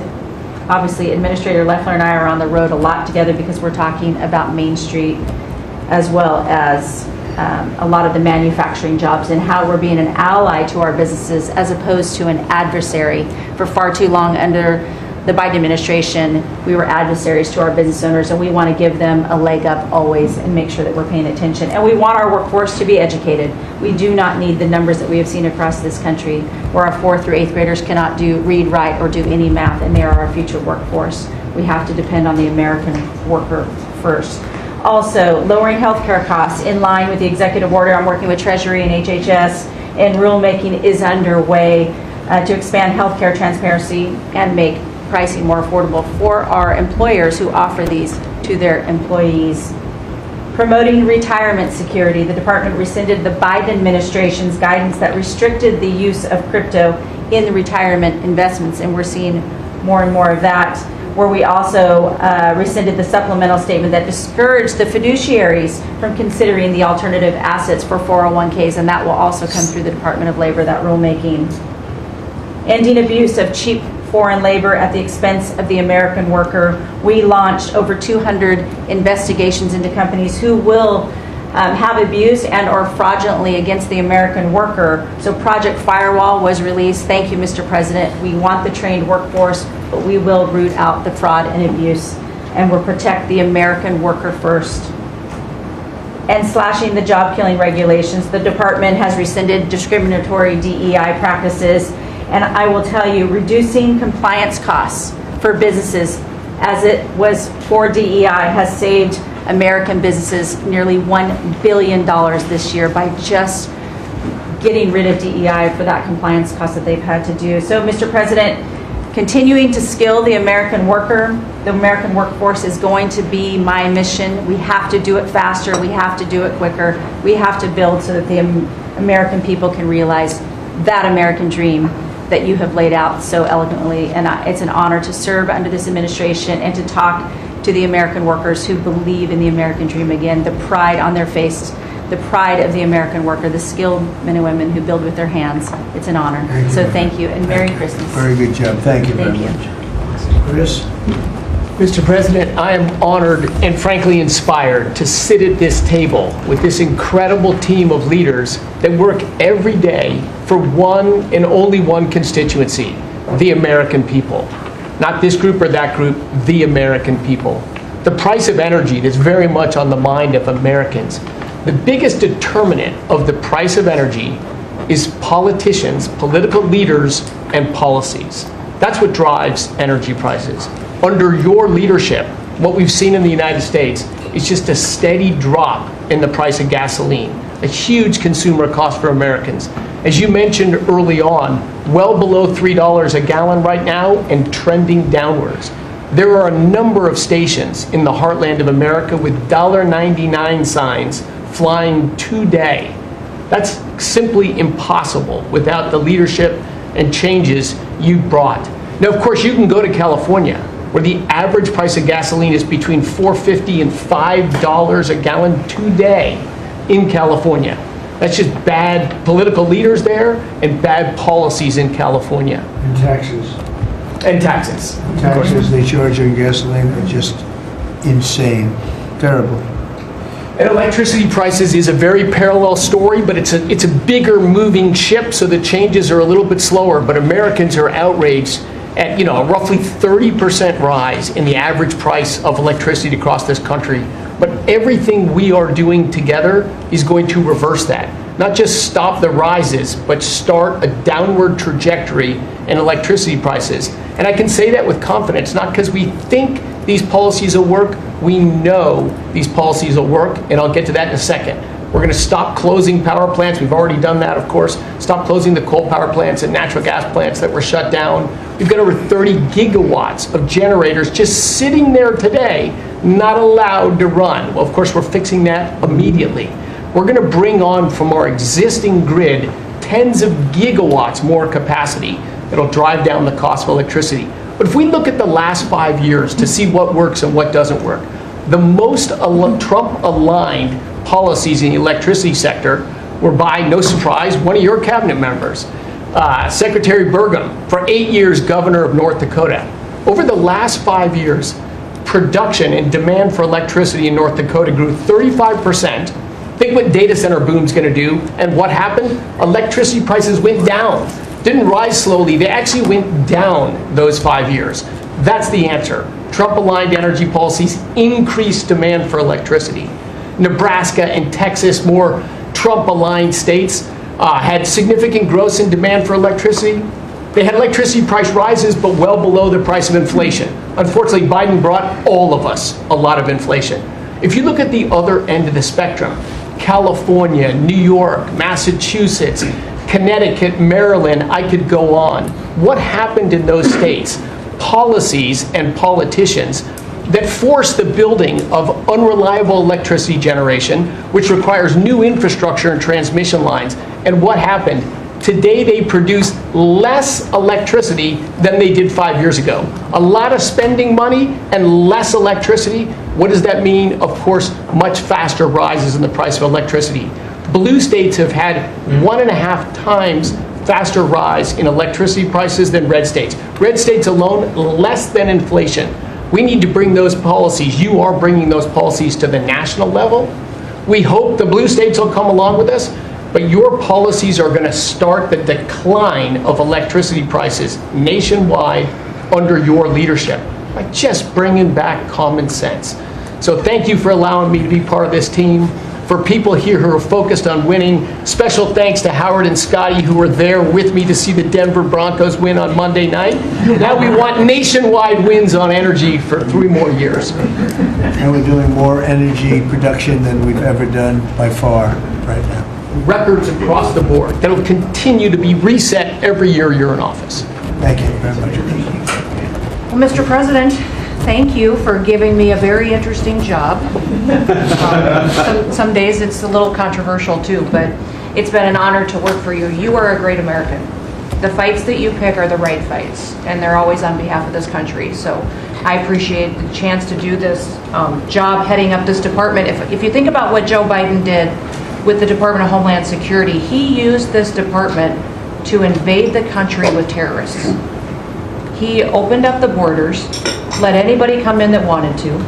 obviously, Administrator Leffler and I are on the road a lot together because we're talking about Main Street as well as a lot of the manufacturing jobs and how we're being an ally to our businesses as opposed to an adversary. For far too long under the Biden administration, we were adversaries to our business owners, and we want to give them a leg up always and make sure that we're paying attention. And we want our workforce to be educated. We do not need the numbers that we have seen across this country where our 4th through 8th graders cannot read, write, or do any math, and they are our future workforce. We have to depend on the American worker first. Also, lowering healthcare costs in line with the executive order. I'm working with Treasury and HHS, and rulemaking is underway to expand healthcare transparency and make pricing more affordable for our employers who offer these to their employees. Promoting retirement security. The department rescinded the Biden administration's guidance that restricted the use of crypto in the retirement investments, and we're seeing more and more of that, where we also rescinded the supplemental statement that discouraged the fiduciaries from considering the alternative assets for 401ks, and that will also come through the Department of Labor, that rulemaking. Ending abuse of cheap foreign labor at the expense of the American worker. We launched over 200 investigations into companies who will have abused and or fraudulently against the American worker. So Project Firewall was released. Thank you, Mr. President. We want the trained workforce, but we will root out the fraud and abuse, and we'll protect the American worker first. And slashing the job-killing regulations. The department has rescinded discriminatory DEI practices, and I will tell you, reducing compliance costs for businesses as it was for DEI has saved American businesses nearly $1 billion this year by just getting rid of DEI for that compliance cost that they've had to do. So, Mr. President, continuing to skill the American worker, the American workforce is going to be my mission. We have to do it faster. We have to do it quicker. We have to build so that the American people can realize that American dream that you have laid out so eloquently. And it's an honor to serve under this administration and to talk to the American workers who believe in the American dream again, the pride on their face, the pride of the American worker, the skilled men and women who build with their hands. It's an honor. Thank you, and Merry Christmas. Very good job. Thank you very much. Chris? Mr. President, I am honored and frankly inspired to sit at this table with this incredible team of leaders that work every day for one and only one constituency, the American people. Not this group or that group, the American people. The price of energy that's very much on the mind of Americans. The biggest determinant of the price of energy is politicians, political leaders, and policies. That's what drives energy prices. Under your leadership, what we've seen in the United States is just a steady drop in the price of gasoline, a huge consumer cost for Americans. As you mentioned early on, well below $3 a gallon right now and trending downwards. There are a number of stations in the heartland of America with $1.99 signs flying today. That's simply impossible without the leadership and changes you brought. Now, of course, you can go to California, where the average price of gasoline is between $4.50 and $5 a gallon today in California. That's just bad political leaders there and bad policies in California. And taxes. And taxes. Taxes they charge on gasoline are just insane. Terrible. And electricity prices is a very parallel story, but it's a bigger moving ship, so the changes are a little bit slower. But Americans are outraged at a roughly 30% rise in the average price of electricity across this country. But everything we are doing together is going to reverse that. Not just stop the rises, but start a downward trajectory in electricity prices. And I can say that with confidence, not because we think these policies will work. We know these policies will work, and I'll get to that in a second. We're going to stop closing power plants. We've already done that, of course. Stop closing the coal power plants and natural gas plants that were shut down. We've got over 30 gigawatts of generators just sitting there today, not allowed to run. Well, of course, we're fixing that immediately. We're going to bring on from our existing grid tens of gigawatts more capacity that'll drive down the cost of electricity. But if we look at the last 5 years to see what works and what doesn't work, the most Trump-aligned policies in the electricity sector were by, no surprise, one of your cabinet members, Secretary Burgum, for 8 years governor of North Dakota. Over the last 5 years, production and demand for electricity in North Dakota grew 35%. Think what data center boom's going to do, and what happened? Electricity prices went down. Didn't rise slowly, they actually went down those 5 years. That's the answer. Trump-aligned energy policies increased demand for electricity. Nebraska and Texas, more Trump-aligned states, had significant growth in demand for electricity. They had electricity price rises, but well below the price of inflation. Unfortunately, Biden brought all of us a lot of inflation. If you look at the other end of the spectrum, California, New York, Massachusetts, Connecticut, Maryland, I could go on. What happened in those states? Policies and politicians that forced the building of unreliable electricity generation, which requires new infrastructure and transmission lines. And what happened? Today they produce less electricity than they did 5 years ago. A lot of spending money and less electricity. What does that mean? Of course, much faster rises in the price of electricity. Blue states have had 1.5 times faster rise in electricity prices than red states. Red states alone, less than inflation. We need to bring those policies. You are bringing those policies to the national level. We hope the blue states will come along with us, but your policies are going to start the decline of electricity prices nationwide under your leadership by just bringing back common sense. So thank you for allowing me to be part of this team. For people here who are focused on winning, special thanks to Howard and Scotty who were there with me to see the Denver Broncos win on Monday night. Now we want nationwide wins on energy for 3 more years. And we're doing more energy production than we've ever done by far right now. Records across the board that'll continue to be reset every year you're in office. Thank you very much. Well, Mr. President, thank you for giving me a very interesting job. Some days it's a little controversial too, but it's been an honor to work for you. You are a great American. The fights that you pick are the right fights, and they're always on behalf of this country. So I appreciate the chance to do this job heading up this department. If you think about what Joe Biden did with the Department of Homeland Security, he used this department to invade the country with terrorists. He opened up the borders, let anybody come in that wanted to.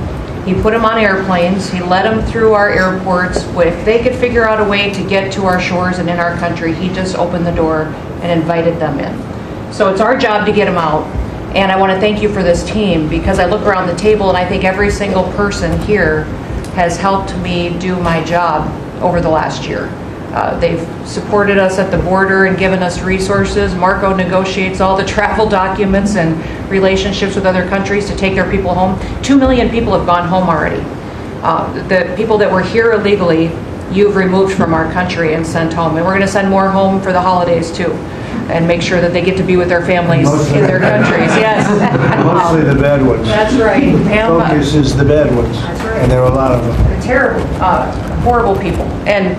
He put them on airplanes. He let them through our airports. If they could figure out a way to get to our shores and in our country, he just opened the door and invited them in. So it's our job to get them out. And I want to thank you for this team, because I look around the table and I think every single person here has helped me do my job over the last year. They've supported us at the border and given us resources. Marco negotiates all the travel documents and relationships with other countries to take their people home. 2 million people have gone home already. The people that were here illegally, you've removed from our country and sent home. And we're going to send more home for the holidays too, and make sure that they get to be with their families in their countries. Yes. Mostly the bad ones. That's right. Focus is the bad ones. That's right. And there are a lot of them. They're terrible, horrible people. And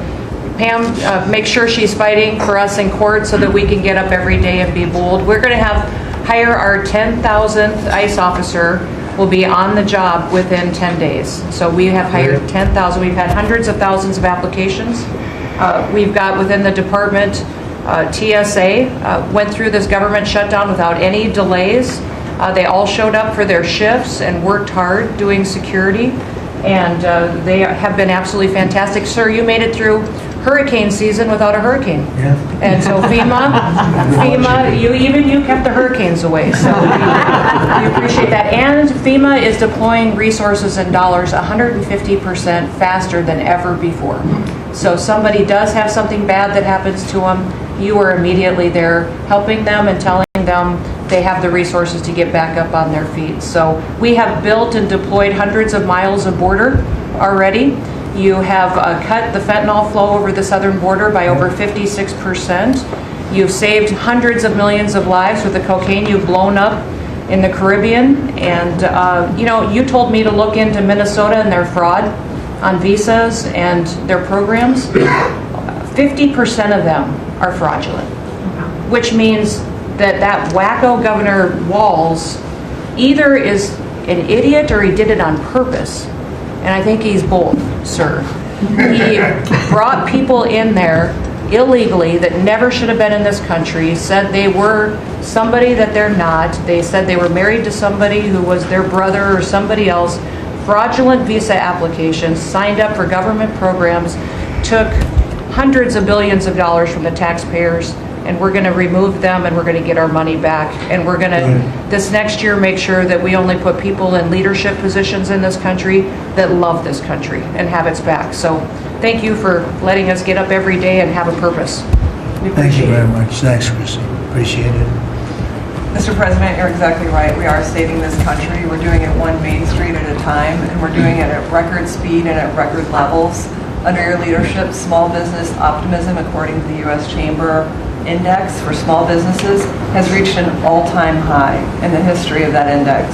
Pam makes sure she's fighting for us in court so that we can get up every day and be bold. We're going to hire our 10,000th ICE officer. Will be on the job within 10 days. So we have hired 10,000. We've had hundreds of thousands of applications. We've got within the department, TSA went through this government shutdown without any delays. They all showed up for their shifts and worked hard doing security. and they have been absolutely fantastic. Sir, you made it through hurricane season without a hurricane. Yeah. And so FEMA, you kept the hurricanes away, so we appreciate that. And FEMA is deploying resources and dollars 150% faster than ever before. So somebody does have something bad that happens to them, you are immediately there helping them and telling them they have the resources to get back up on their feet. So we have built and deployed hundreds of miles of border already. You have cut the fentanyl flow over the southern border by over 56%. You've saved hundreds of millions of lives with the cocaine you've blown up in the Caribbean. And, you told me to look into Minnesota and their fraud on visas and their programs. 50% of them are fraudulent, which means that wacko Governor Walz either is an idiot or he did it on purpose. And I think he's both, sir. He brought people in there illegally that never should have been in this country, said they were somebody that they're not. They said they were married to somebody who was their brother or somebody else. Fraudulent visa applications, signed up for government programs, took hundreds of billions of dollars from the taxpayers, and we're going to remove them and we're going to get our money back. And we're going to, this next year, make sure that we only put people in leadership positions in this country that love this country and have its back. So thank you for letting us get up every day and have a purpose. We Thank appreciate you very it. much. Thanks, Chrissy. Appreciate it. Mr. President, you're exactly right. We are saving this country. We're doing it one Main Street at a time, and we're doing it at record speed and at record levels. Under your leadership, small business optimism, according to the U.S. Chamber Index for small businesses, has reached an all-time high in the history of that index.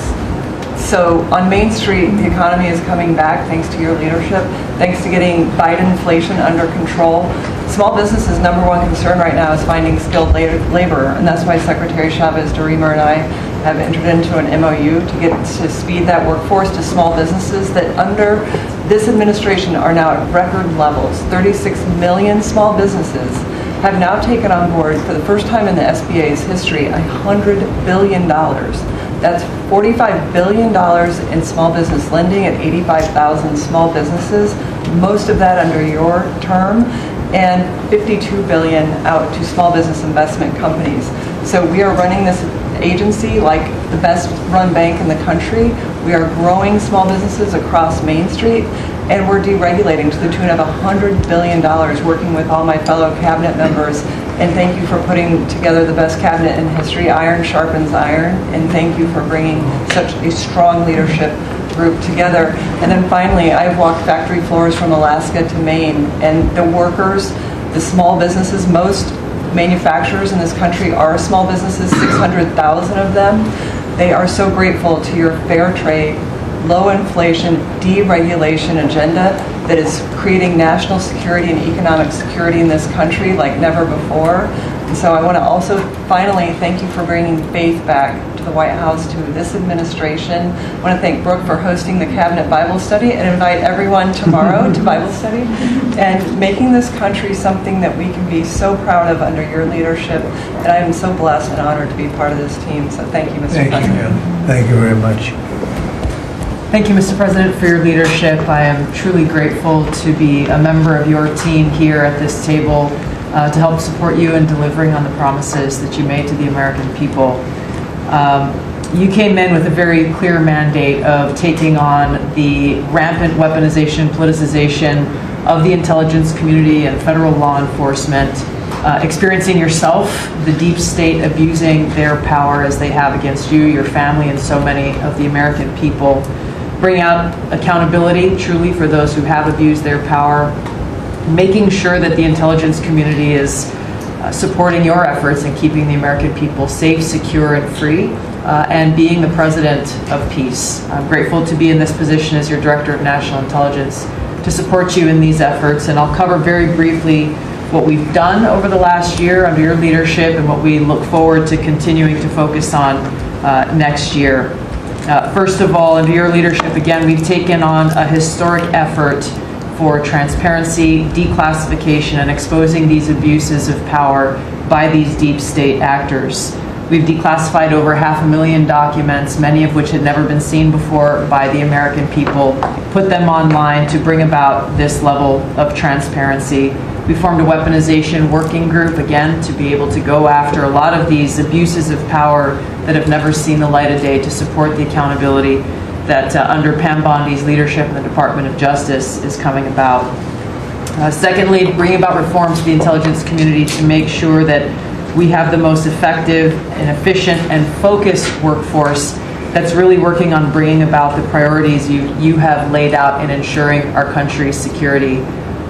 So on Main Street, the economy is coming back thanks to your leadership, thanks to getting Biden inflation under control. Small businesses' number one concern right now is finding skilled labor, and that's why Secretary Chavez DeRemer and I have entered into an MOU to speed that workforce to small businesses that under this administration are now at record levels. 36 million small businesses have now taken on board, for the first time in the SBA's history, $100 billion. That's $45 billion in small business lending at 85,000 small businesses, most of that under your term, and $52 billion out to small business investment companies. So we are running this agency like the best run bank in the country. We are growing small businesses across Main Street, and we're deregulating to the tune of $100 billion, working with all my fellow cabinet members. And thank you for putting together the best cabinet in history. Iron sharpens iron, and thank you for bringing such a strong leadership group together. And then finally, I've walked factory floors from Alaska to Maine, and the workers, the small businesses, most manufacturers in this country are small businesses, 600,000 of them. They are so grateful to your fair trade, low inflation, deregulation agenda that is creating national security and economic security in this country like never before. And so I want to also finally thank you for bringing faith back to the White House, to this administration. I want to thank Brooke for hosting the Cabinet Bible Study and invite everyone tomorrow to Bible study and making this country something that we can be so proud of under your leadership. And I am so blessed and honored to be part of this team. So thank you, Mr. President. Thank you very much. Thank you, Mr. President, for your leadership. I am truly grateful to be a member of your team here at this table to help support you in delivering on the promises that you made to the American people. You came in with a very clear mandate of taking on the rampant weaponization, politicization of the intelligence community and federal law enforcement, experiencing yourself, the deep state abusing their power as they have against you, your family, and so many of the American people. Bring out accountability truly for those who have abused their power, making sure that the intelligence community is supporting your efforts in keeping the American people safe, secure, and free, and being the president of peace. I'm grateful to be in this position as your Director of National Intelligence to support you in these efforts, and I'll cover very briefly what we've done over the last year under your leadership and what we look forward to continuing to focus on next year. First of all, under your leadership, again, we've taken on a historic effort for transparency, declassification, and exposing these abuses of power by these deep state actors. We've declassified over 500,000 documents, many of which had never been seen before by the American people, put them online to bring about this level of transparency. We formed a weaponization working group, again, to be able to go after a lot of these abuses of power that have never seen the light of day, to support the accountability that under Pam Bondi's leadership in the Department of Justice is coming about. Secondly, bring about reforms to the intelligence community to make sure that we have the most effective and efficient and focused workforce that's really working on bringing about the priorities you have laid out in ensuring our country's security.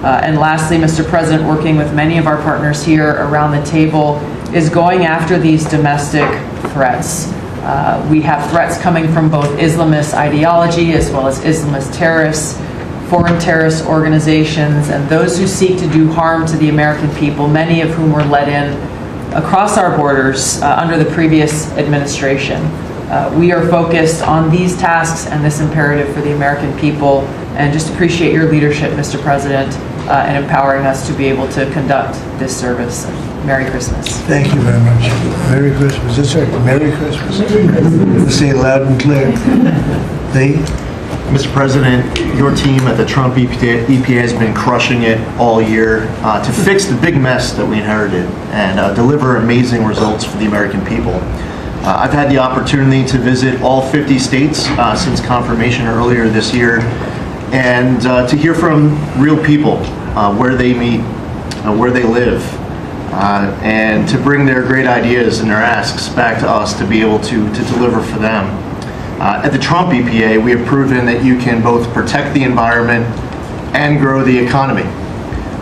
And lastly, Mr. President, working with many of our partners here around the table, is going after these domestic threats. We have threats coming from both Islamist ideology as well as Islamist terrorists, foreign terrorist organizations, and those who seek to do harm to the American people, many of whom were let in across our borders under the previous administration. We are focused on these tasks and this imperative for the American people, and just appreciate your leadership, Mr. President, in empowering us to be able to conduct this service. Merry Christmas. Thank you very much. Merry Christmas. That's right. Merry Christmas. Say it loud and clear. Lee? Mr. President, your team at the Trump EPA has been crushing it all year to fix the big mess that we inherited and deliver amazing results for the American people. I've had the opportunity to visit all 50 states since confirmation earlier this year, and to hear from real people where they meet, where they live, and to bring their great ideas and their asks back to us to be able to deliver for them. At the Trump EPA, we have proven that you can both protect the environment and grow the economy.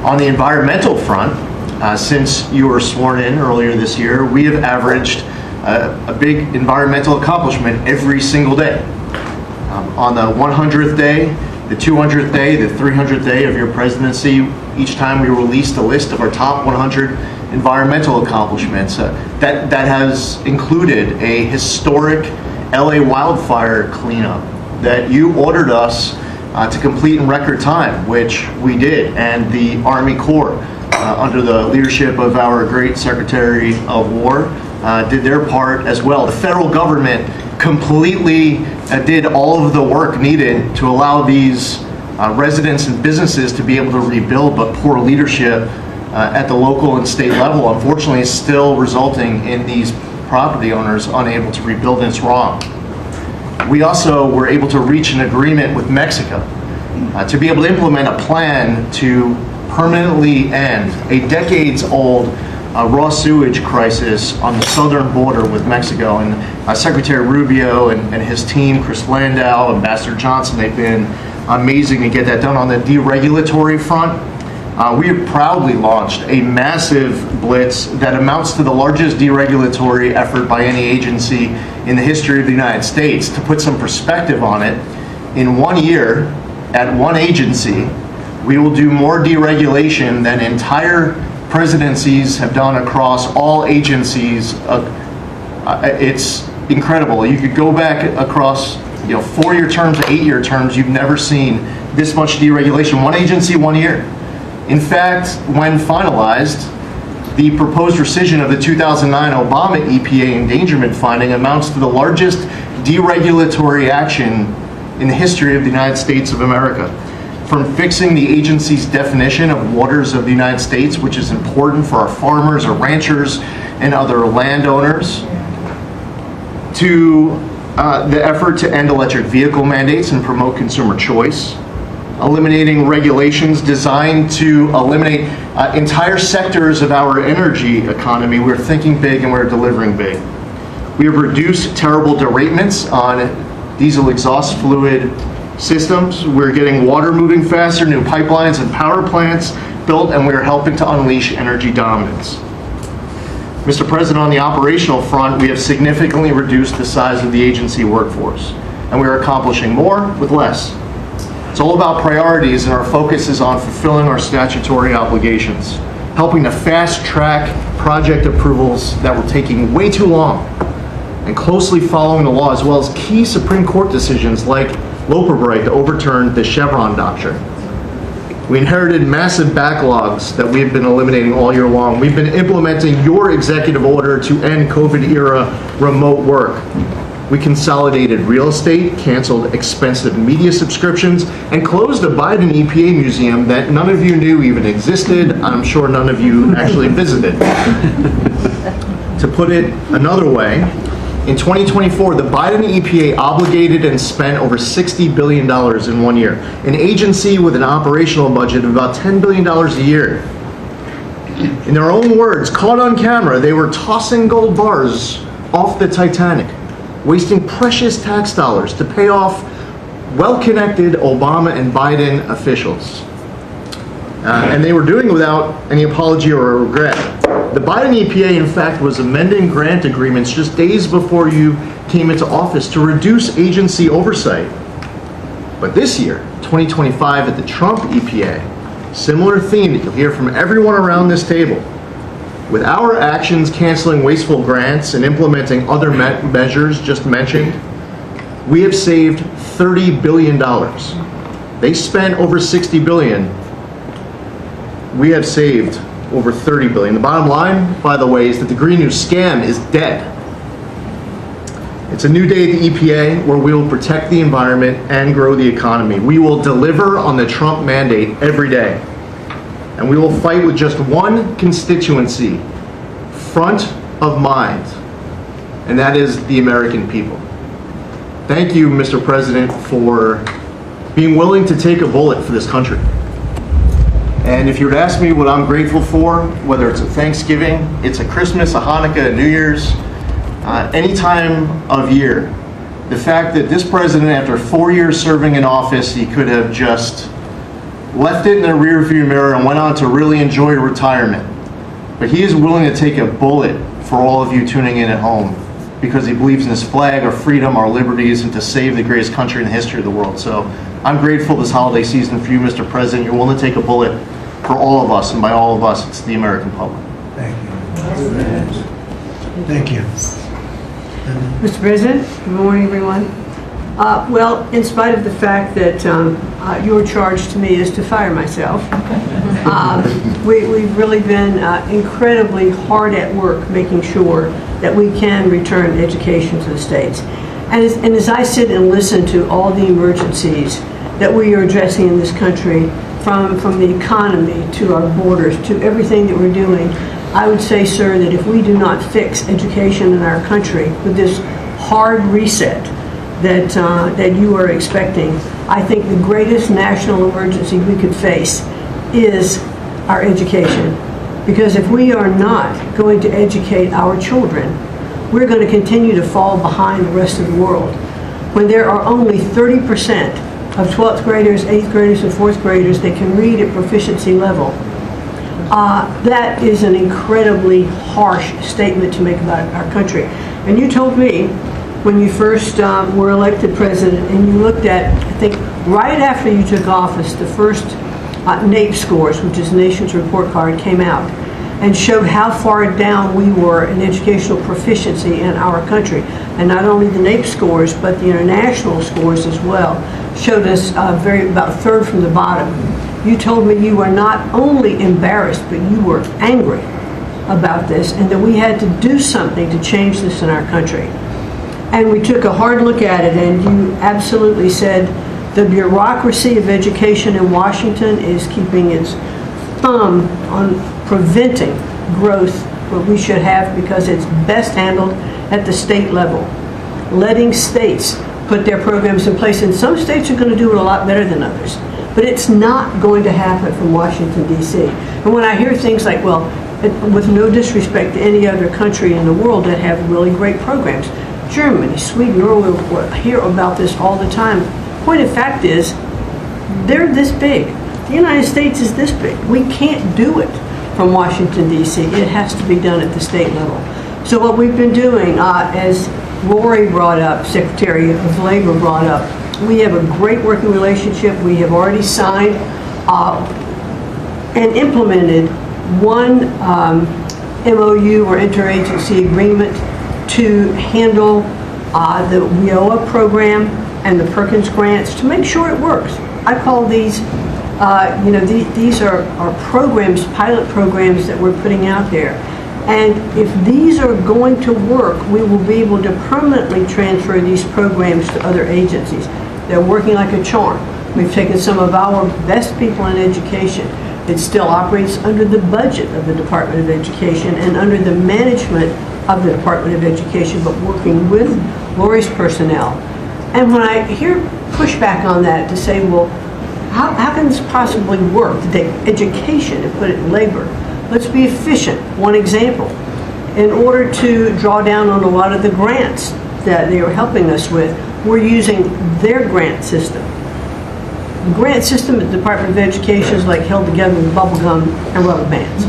On the environmental front, since you were sworn in earlier this year, we have averaged a big environmental accomplishment every single day. On the 100th day, the 200th day, the 300th day of your presidency, each time we released a list of our top 100 environmental accomplishments. That has included a historic LA wildfire cleanup that you ordered us to complete in record time, which we did, and the Army Corps, under the leadership of our great Secretary of War, did their part as well. The federal government completely did all of the work needed to allow these residents and businesses to be able to rebuild, but poor leadership at the local and state level, unfortunately, is still resulting in these property owners unable to rebuild, and it's wrong. We also were able to reach an agreement with Mexico to be able to implement a plan to permanently end a decades-old raw sewage crisis on the southern border with Mexico. And Secretary Rubio and his team, Chris Landau, Ambassador Johnson, they've been amazing to get that done. On the deregulatory front, we have proudly launched a massive blitz that amounts to the largest deregulatory effort by any agency in the history of the United States. To put some perspective on it, in 1 year, at one agency, we will do more deregulation than entire presidencies have done across all agencies. It's incredible. You could go back across 4-year terms, 8-year terms, you've never seen this much deregulation. One agency, 1 year. In fact, when finalized, the proposed rescission of the 2009 Obama EPA endangerment finding amounts to the largest deregulatory action in the history of the United States of America. From fixing the agency's definition of waters of the United States, which is important for our farmers, our ranchers, and other landowners, to the effort to end electric vehicle mandates and promote consumer choice, eliminating regulations designed to eliminate entire sectors of our energy economy. We're thinking big and we're delivering big. We have reduced terrible derailments on diesel exhaust fluid systems. We're getting water moving faster, new pipelines and power plants built, and we're helping to unleash energy dominance. Mr. President, on the operational front, we have significantly reduced the size of the agency workforce, and we are accomplishing more with less. It's all about priorities, and our focus is on fulfilling our statutory obligations, helping to fast-track project approvals that were taking way too long, and closely following the law, as well as key Supreme Court decisions like Loper-Bright to overturn the Chevron doctrine. We inherited massive backlogs that we've been eliminating all year long. We've been implementing your executive order to end COVID-era remote work. We consolidated real estate, canceled expensive media subscriptions, and closed a Biden EPA museum that none of you knew even existed. I'm sure none of you actually visited. To put it another way, in 2024, the Biden EPA obligated and spent over $60 billion in 1 year, an agency with an operational budget of about $10 billion a year. In their own words, caught on camera, they were tossing gold bars off the Titanic, wasting precious tax dollars to pay off well-connected Obama and Biden officials. And they were doing it without any apology or regret. The Biden EPA, in fact, was amending grant agreements just days before you came into office to reduce agency oversight. But this year, 2025, at the Trump EPA, similar theme that you'll hear from everyone around this table. With our actions canceling wasteful grants and implementing other measures just mentioned, we have saved $30 billion. They spent over $60 billion. We have saved over $30 billion. The bottom line, by the way, is that the Green New scam is dead. It's a new day at the EPA where we will protect the environment and grow the economy. We will deliver on the Trump mandate every day. And we will fight with just one constituency front of mind, and that is the American people. Thank you, Mr. President, for being willing to take a bullet for this country. And if you were to ask me what I'm grateful for, whether it's a Thanksgiving, it's a Christmas, a Hanukkah, a New Year's, any time of year, the fact that this president, after 4 years serving in office, he could have just left it in the rearview mirror and went on to really enjoy retirement. But he is willing to take a bullet for all of you tuning in at home because he believes in his flag, our freedom, our liberties, and to save the greatest country in the history of the world. So I'm grateful this holiday season for you, Mr. President. You're willing to take a bullet for all of us, and by all of us, it's the American public. Thank you. Thank you. Mr. President, good morning, everyone. Well, in spite of the fact that your charge to me is to fire myself, we've really been incredibly hard at work making sure that we can return education to the states. And as I sit and listen to all the emergencies that we are addressing in this country, from the economy to our borders to everything that we're doing, I would say, sir, that if we do not fix education in our country with this hard reset that you are expecting, I think the greatest national emergency we could face is our education. Because if we are not going to educate our children, we're going to continue to fall behind the rest of the world. When there are only 30% of 12th graders, 8th graders, and 4th graders that can read at proficiency level, that is an incredibly harsh statement to make about our country. And you told me when you first were elected president, and you looked at, I think, right after you took office, the first NAEP scores, which is Nation's Report Card, came out and showed how far down we were in educational proficiency in our country. And not only the NAEP scores, but the international scores as well, showed us about a third from the bottom. You told me you were not only embarrassed, but you were angry about this, and that we had to do something to change this in our country. And we took a hard look at it, and you absolutely said the bureaucracy of education in Washington is keeping its thumb on preventing growth, what we should have, because it's best handled at the state level. Letting states put their programs in place, and some states are going to do it a lot better than others. But it's not going to happen from Washington, D.C. And when I hear things like, well, with no disrespect to any other country in the world that have really great programs, Germany, Sweden, Norway, we'll hear about this all the time. Point of fact is, they're this big. The United States is this big. We can't do it from Washington, D.C. It has to be done at the state level. So what we've been doing, as Lori brought up, Secretary of Labor brought up, we have a great working relationship. We have already signed and implemented one MOU or interagency agreement to handle the WIOA program and the Perkins grants to make sure it works. I call these These are programs, pilot programs that we're putting out there. And if these are going to work, we will be able to permanently transfer these programs to other agencies. They're working like a charm. We've taken some of our best people in education. It still operates under the budget of the Department of Education and under the management of the Department of Education, but working with Lori's personnel. And when I hear pushback on that to say, well, how can this possibly work? To take education and put it in labor. Let's be efficient. One example, in order to draw down on a lot of the grants that they are helping us with, we're using their grant system. The grant system at the Department of Education is like held together with bubble gum and rubber bands.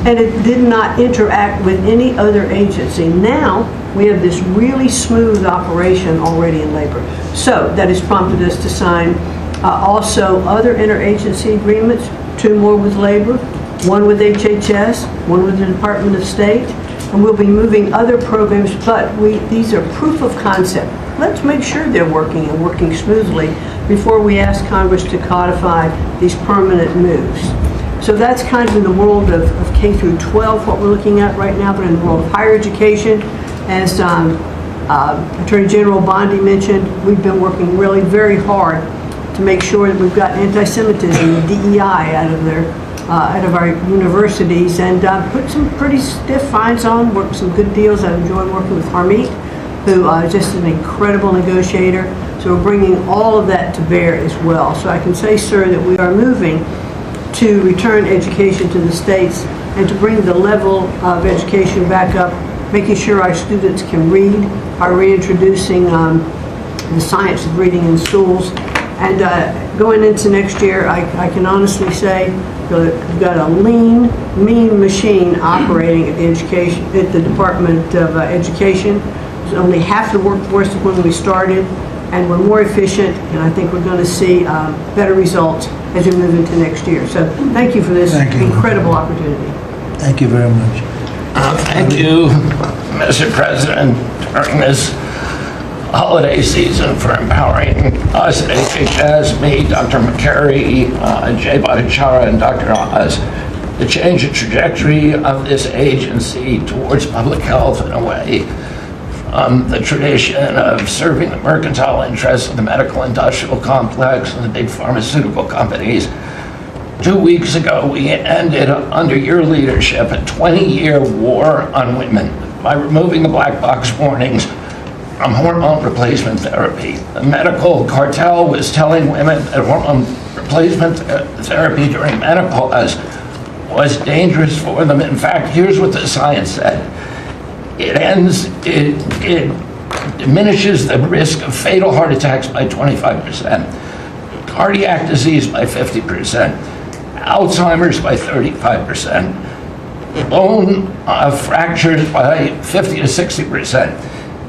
And it did not interact with any other agency. Now, we have this really smooth operation already in labor. So that has prompted us to sign also other interagency agreements, 2 more with labor, 1 with HHS, 1 with the Department of State, and we'll be moving other programs, but these are proof of concept. Let's make sure they're working and working smoothly before we ask Congress to codify these permanent moves. So that's kind of in the world of K through 12, what we're looking at right now, but in the world of higher education, as Attorney General Bondi mentioned, we've been working really very hard to make sure that we've got anti-Semitism and DEI out of our universities, and put some pretty stiff fines on, worked some good deals. I've enjoyed working with Harmeet, who is just an incredible negotiator. So we're bringing all of that to bear as well. So I can say, sir, that we are moving to return education to the states and to bring the level of education back up, making sure our students can read, are reintroducing the science of reading in schools. And going into next year, I can honestly say we've got a lean, mean machine operating at the Department of Education. There's only half the workforce of when we started, and we're more efficient, and I think we're going to see better results as we move into next year. So thank you for this incredible opportunity. Thank you very much. Thank you, Mr. President, during this holiday season for empowering us at HHS, me, Dr. McCary, Jay Bhattacharya, and Dr. Oz, to change the trajectory of this agency towards public health in a way from the tradition of serving the mercantile interests of the medical industrial complex and the big pharmaceutical companies. 2 weeks ago, we ended, under your leadership, a 20-year war on women by removing the black box warnings from hormone replacement therapy. The medical cartel was telling women that hormone replacement therapy during menopause was dangerous for them. In fact, here's what the science said. It diminishes the risk of fatal heart attacks by 25%, cardiac disease by 50%, Alzheimer's by 35%, bone fractures by 50 to 60%.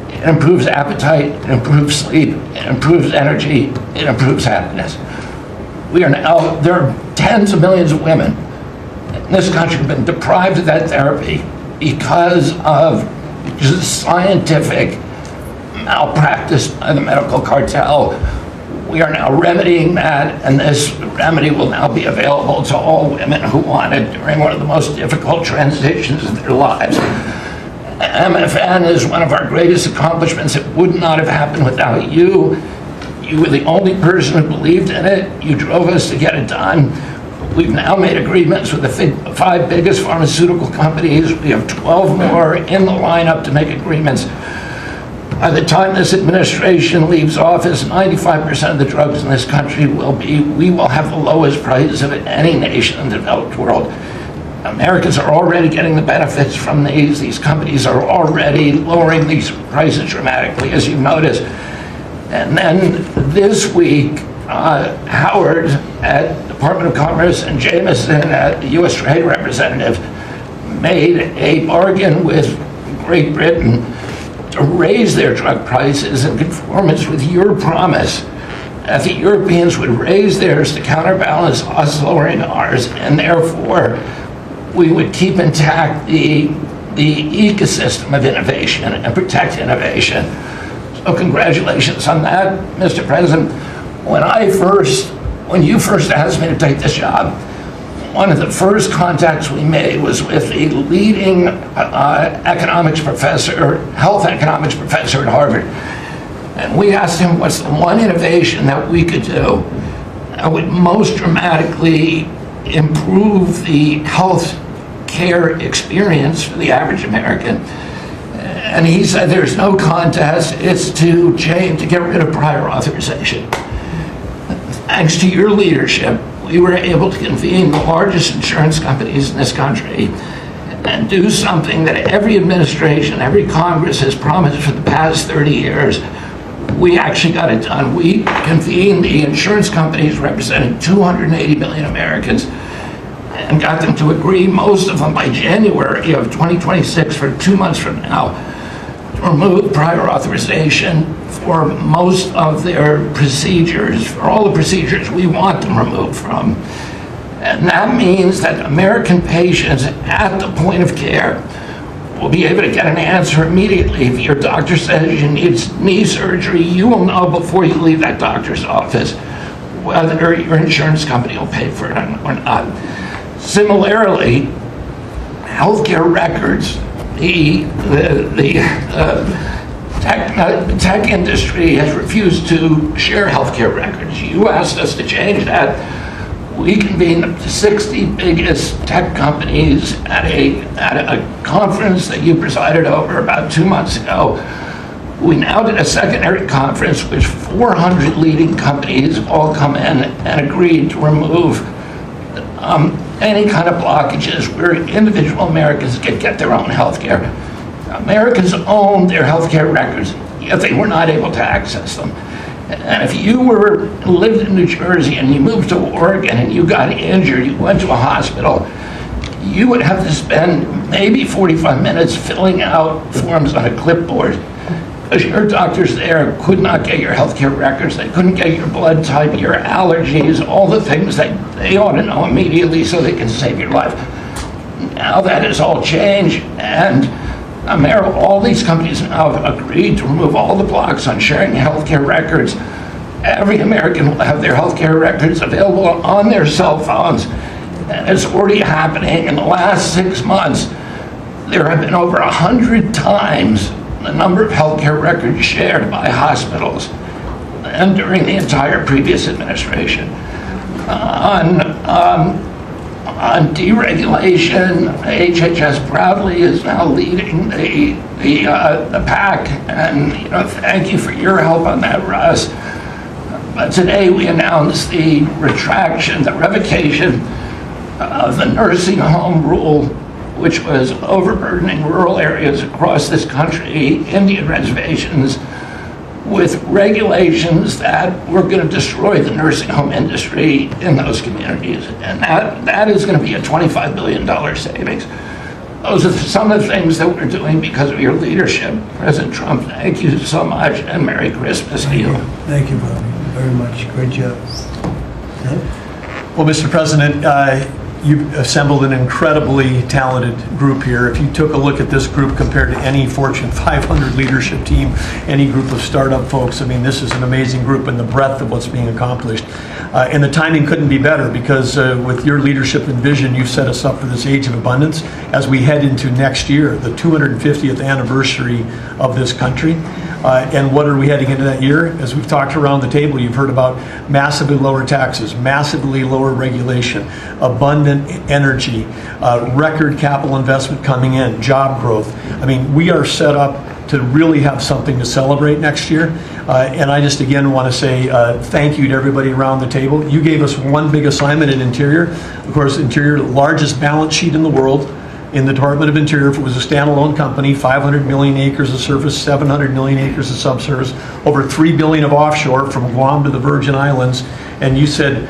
It improves appetite, it improves sleep, it improves energy, it improves happiness. There are tens of millions of women in this country who have been deprived of that therapy because of just scientific malpractice by the medical cartel. We are now remedying that, and this remedy will now be available to all women who want it during one of the most difficult transitions of their lives. MFN is one of our greatest accomplishments. It would not have happened without you. You were the only person who believed in it. You drove us to get it done. We've now made agreements with the 5 biggest pharmaceutical companies. We have 12 more in the lineup to make agreements. By the time this administration leaves office, 95% of the drugs in this country we will have the lowest price of any nation in the developed world. Americans are already getting the benefits from these. These companies are already lowering these prices dramatically, as you noticed. And then this week, Howard at Department of Commerce and Jameson at the U.S. Trade Representative made a bargain with Great Britain to raise their drug prices in conformance with your promise that the Europeans would raise theirs to counterbalance us lowering ours, and therefore we would keep intact the ecosystem of innovation and protect innovation. So congratulations on that, Mr. President. When I first when you first asked me to take this job, one of the first contacts we made was with the leading economics professor, health economics professor at Harvard. And we asked him what's the one innovation that we could do that would most dramatically improve the health care experience for the average American. And he said there's no contest, it's to get rid of prior authorization. Thanks to your leadership, we were able to convene the largest insurance companies in this country and do something that every administration, every Congress has promised for the past 30 years. We actually got it done. We convened the insurance companies representing 280 million Americans and got them to agree, most of them by January of 2026, for 2 months from now, to remove prior authorization for most of their procedures, for all the procedures we want them removed from. And that means that American patients at the point of care will be able to get an answer immediately. If your doctor says you need knee surgery, you will know before you leave that doctor's office whether your insurance company will pay for it or not. Similarly, healthcare records, the tech industry has refused to share healthcare records. You asked us to change that. We convened the 60 biggest tech companies at a conference that you presided over about 2 months ago. We now did a secondary conference which 400 leading companies all come in and agreed to remove any kind of blockages where individual Americans could get their own health care. Americans own their health care records, yet they were not able to access them. And if you lived in New Jersey and you moved to Oregon and you got injured, you went to a hospital, you would have to spend maybe 45 minutes filling out forms on a clipboard because your doctors there could not get your healthcare records, they couldn't get your blood type, your allergies, all the things that they ought to know immediately so they can save your life. Now that has all changed, and all these companies now have agreed to remove all the blocks on sharing healthcare records. Every American will have their healthcare records available on their cell phones, and it's already happening. In the last 6 months, there have been over 100 times the number of healthcare records shared by hospitals and during the entire previous administration. On deregulation, HHS proudly is now leading the pack, and thank you for your help on that, Russ. But today we announced the revocation of the nursing home rule, which was overburdening rural areas across this country, Indian reservations, with regulations that were going to destroy the nursing home industry in those communities. And that is going to be a $25 billion savings. Those are some of the things that we're doing because of your leadership. President Trump, thank you so much, and Merry Christmas to you. Thank you, Bobby, very much. Great job. Well, Mr. President, you've assembled an incredibly talented group here. If you took a look at this group compared to any Fortune 500 leadership team, any group of startup folks, I mean, this is an amazing group, and the breadth of what's being accomplished. And the timing couldn't be better because with your leadership and vision, you've set us up for this age of abundance as we head into next year, the 250th anniversary of this country. And what are we heading into that year? As we've talked around the table, you've heard about massively lower taxes, massively lower regulation, abundant energy, record capital investment coming in, job growth. I mean, we are set up to really have something to celebrate next year. And I just again want to say thank you to everybody around the table. You gave us one big assignment in Interior. Of course, Interior, largest balance sheet in the world. In the Department of Interior, if it was a standalone company, 500 million acres of surface, 700 million acres of subsurface, over 3 billion of offshore from Guam to the Virgin Islands. And you said,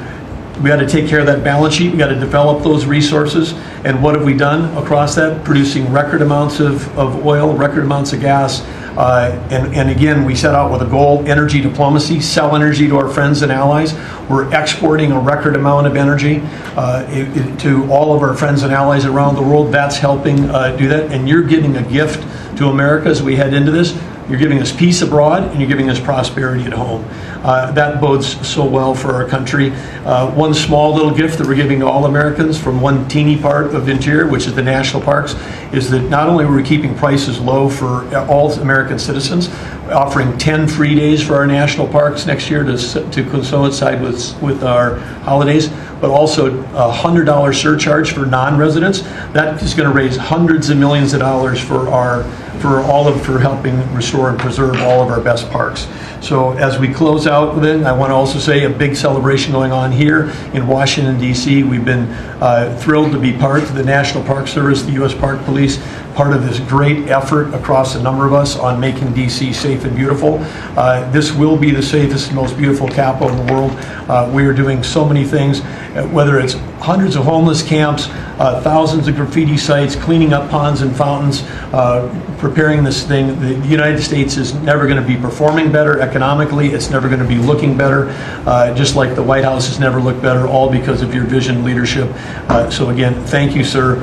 we got to take care of that balance sheet, we got to develop those resources. And what have we done across that? Producing record amounts of oil, record amounts of gas. And again, we set out with a goal, energy diplomacy, sell energy to our friends and allies. We're exporting a record amount of energy to all of our friends and allies around the world. That's helping do that. And you're giving a gift to America as we head into this. You're giving us peace abroad, and you're giving us prosperity at home. That bodes so well for our country. One small little gift that we're giving to all Americans from one teeny part of interior, which is the national parks, is that not only are we keeping prices low for all American citizens, offering 10 free days for our national parks next year to coincide with our holidays, but also a $100 surcharge for non-residents. That is going to raise hundreds of millions of dollars for helping restore and preserve all of our best parks. So as we close out then, I want to also say a big celebration going on here in Washington, D.C. We've been thrilled to be part of the National Park Service, the U.S. Park Police, part of this great effort across a number of us on making D.C. safe and beautiful. This will be the safest and most beautiful capital in the world. We are doing so many things, whether it's hundreds of homeless camps, thousands of graffiti sites, cleaning up ponds and fountains, preparing this thing. The United States is never going to be performing better economically. It's never going to be looking better, just like the White House has never looked better, all because of your vision leadership. So again, thank you, sir.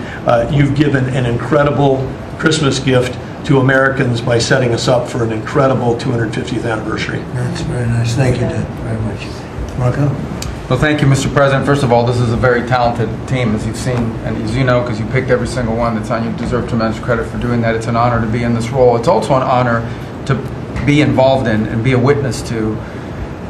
You've given an incredible Christmas gift to Americans by setting us up for an incredible 250th anniversary. That's very nice. Thank you, Ted, very much. Marco? Well, thank you, Mr. President. First of all, this is a very talented team, as you've seen, and as you know, because you picked every single one that's on. You deserve tremendous credit for doing that. It's an honor to be in this role. It's also an honor to be involved in and be a witness to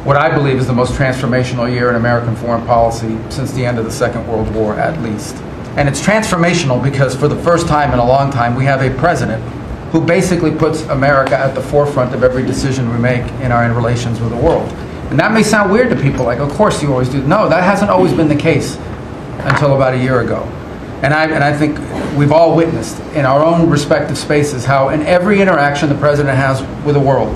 what I believe is the most transformational year in American foreign policy since the end of the Second World War, at least. And it's transformational because for the first time in a long time, we have a president who basically puts America at the forefront of every decision we make in our relations with the world. And that may sound weird to people, like, of course you always do. No, that hasn't always been the case until about a year ago. And I think we've all witnessed in our own respective spaces how in every interaction the president has with the world,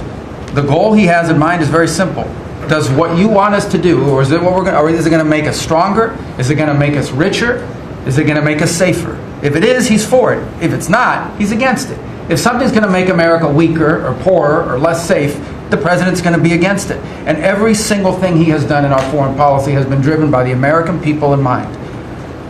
the goal he has in mind is very simple. Does what you want us to do, or is it what or is it going to make us stronger? Is it going to make us richer? Is it going to make us safer? If it is, he's for it. If it's not, he's against it. If something's going to make America weaker or poorer or less safe, the president's going to be against it. And every single thing he has done in our foreign policy has been driven by the American people in mind.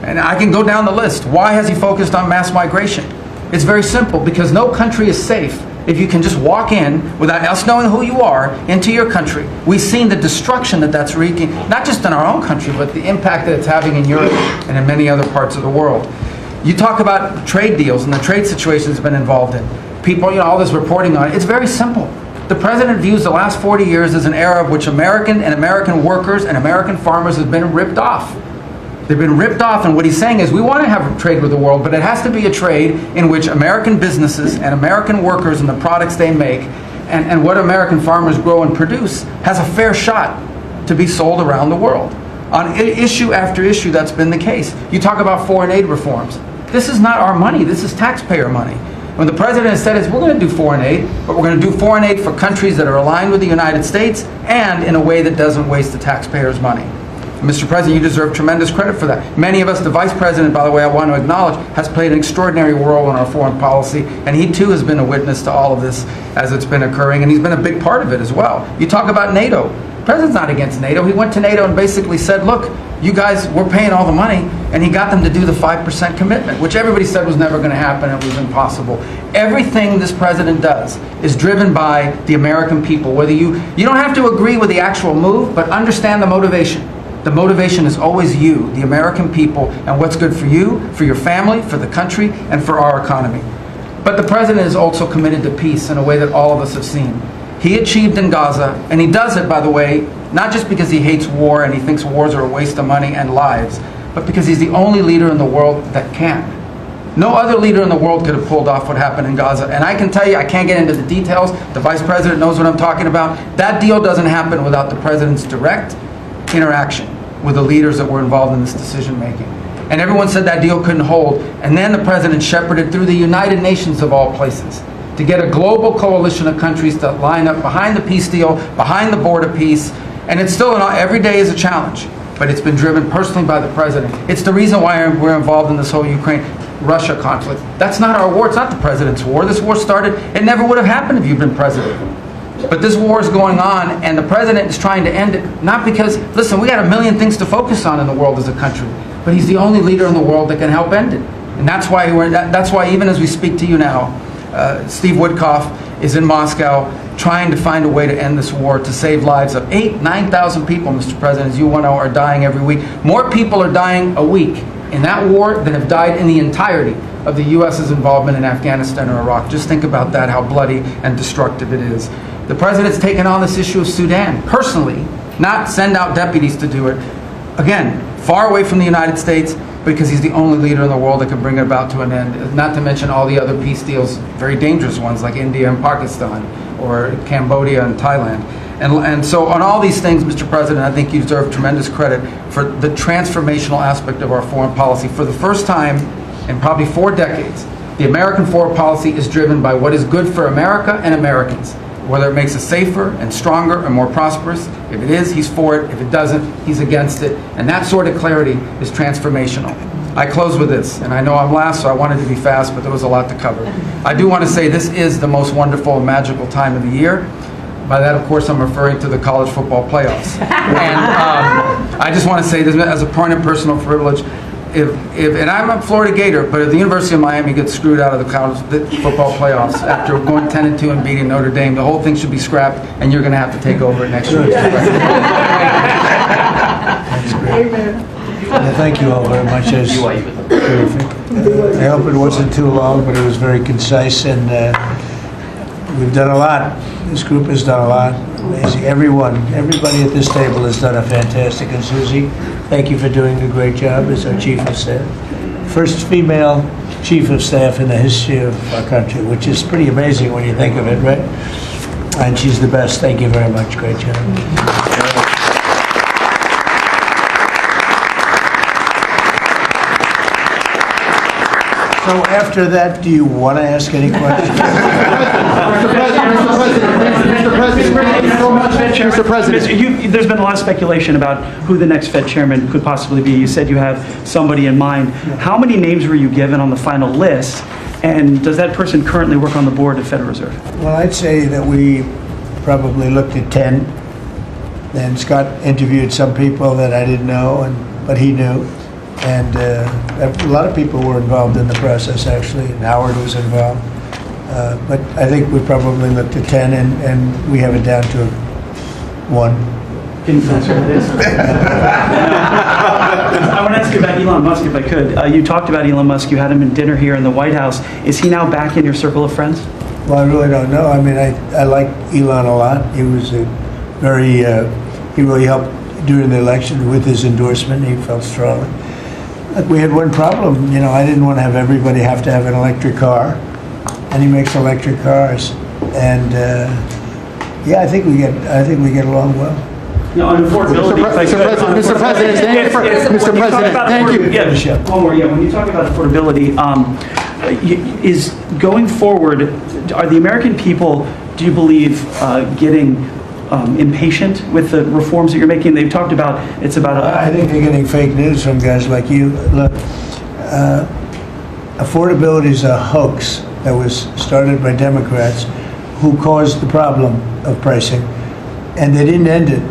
And I can go down the list. Why has he focused on mass migration? It's very simple, because no country is safe if you can just walk in without us knowing who you are into your country. We've seen the destruction that that's wreaking, not just in our own country, but the impact that it's having in Europe and in many other parts of the world. You talk about trade deals and the trade situation has been involved in. People, all this reporting on it. It's very simple. The president views the last 40 years as an era of which American workers and American farmers have been ripped off. They've been ripped off, and what he's saying is we want to have trade with the world, but it has to be a trade in which American businesses and American workers and the products they make and what American farmers grow and produce has a fair shot to be sold around the world. On issue after issue, that's been the case. You talk about foreign aid reforms. This is not our money. This is taxpayer money. When the president has said is we're going to do foreign aid, but we're going to do foreign aid for countries that are aligned with the United States and in a way that doesn't waste the taxpayers' money. Mr. President, you deserve tremendous credit for that. Many of us, the Vice President, by the way, I want to acknowledge, has played an extraordinary role in our foreign policy, and he too has been a witness to all of this as it's been occurring, and he's been a big part of it as well. You talk about NATO. The President's not against NATO. He went to NATO and basically said, look, you guys, we're paying all the money, and he got them to do the 5% commitment, which everybody said was never going to happen, it was impossible. Everything this president does is driven by the American people. Whether you don't have to agree with the actual move, but understand the motivation. The motivation is always you, the American people, and what's good for you, for your family, for the country, and for our economy. But the president is also committed to peace in a way that all of us have seen. He achieved in Gaza, and he does it, by the way, not just because he hates war and he thinks wars are a waste of money and lives, but because he's the only leader in the world that can. No other leader in the world could have pulled off what happened in Gaza. And I can tell you, I can't get into the details. The Vice President knows what I'm talking about. That deal doesn't happen without the president's direct interaction with the leaders that were involved in this decision making. And everyone said that deal couldn't hold. And then the president shepherded through the United Nations of all places to get a global coalition of countries to line up behind the peace deal, behind the border peace. And it's still, every day is a challenge, but it's been driven personally by the president. It's the reason why we're involved in this whole Ukraine-Russia conflict. That's not our war. It's not the president's war. This war started, it never would have happened if you'd been president. But this war is going on, and the president is trying to end it, not because, listen, we got a million things to focus on in the world as a country, but he's the only leader in the world that can help end it. And that's why even as we speak to you now, Steve Woodcock is in Moscow trying to find a way to end this war, to save lives of 9,000 people, Mr. President, as you know, are dying every week. More people are dying a week in that war than have died in the entirety of the U.S.'s involvement in Afghanistan or Iraq. Just think about that, how bloody and destructive it is. The President's taken on this issue of Sudan personally, not send out deputies to do it. Again, far away from the United States, because he's the only leader in the world that can bring it about to an end, not to mention all the other peace deals, very dangerous ones like India and Pakistan, or Cambodia and Thailand. And so on all these things, Mr. President, I think you deserve tremendous credit for the transformational aspect of our foreign policy. For the first time in probably 4 decades, the American foreign policy is driven by what is good for America and Americans, whether it makes us safer and stronger and more prosperous. If it is, he's for it. If it doesn't, he's against it. And that sort of clarity is transformational. I close with this, and I know I'm last, so I wanted to be fast, but there was a lot to cover. I do want to say this is the most wonderful and magical time of the year. By that, of course, I'm referring to the college football playoffs. And I just want to say this as a point of personal privilege. And I'm a Florida Gator, but if the University of Miami gets screwed out of the college football playoffs after going 10-2 and beating Notre Dame, the whole thing should be scrapped, and you're going to have to take over it next year. That's great. Well, thank you all very much. It's terrific. I hope it wasn't too long, but it was very concise, and we've done a lot. This group has done a lot. Amazing. Everybody at this table has done a fantastic. And Susie, thank you for doing a great job as our Chief of Staff. First female Chief of Staff in the history of our country, which is pretty amazing when you think of it, right? And she's the best. Thank you very much. Great job. So after that, do you want to ask any questions? Mr. President, there's been a lot of speculation about who the next Fed chairman could possibly be. You said you have somebody in mind. How many names were you given on the final list? And does that person currently work on the board of Federal Reserve? Well, I'd say that we probably looked at 10. Then Scott interviewed some people that I didn't know, but he knew. And a lot of people were involved in the process, actually, and Howard was involved. But I think we probably looked at 10, and we have it down to 1. Can you answer this? I want to ask you about Elon Musk, if I could. You talked about Elon Musk. You had him in dinner here in the White House. Is he now back in your circle of friends? Well, I really don't know. I mean, I like Elon a lot. He was a very, he really helped during the election with his endorsement. He felt strongly. Look, we had one problem. I didn't want to have everybody have to have an electric car, and he makes electric cars. And yeah, I think we get along well. On affordability, Mr. President, thank you. Yeah, one more. Yeah, when you talk about affordability, is going forward, are the American people, do you believe, getting impatient with the reforms that you're making? They've talked about it's about. I think they're getting fake news from guys like you. Look, affordability is a hoax that was started by Democrats who caused the problem of pricing, and they didn't end it.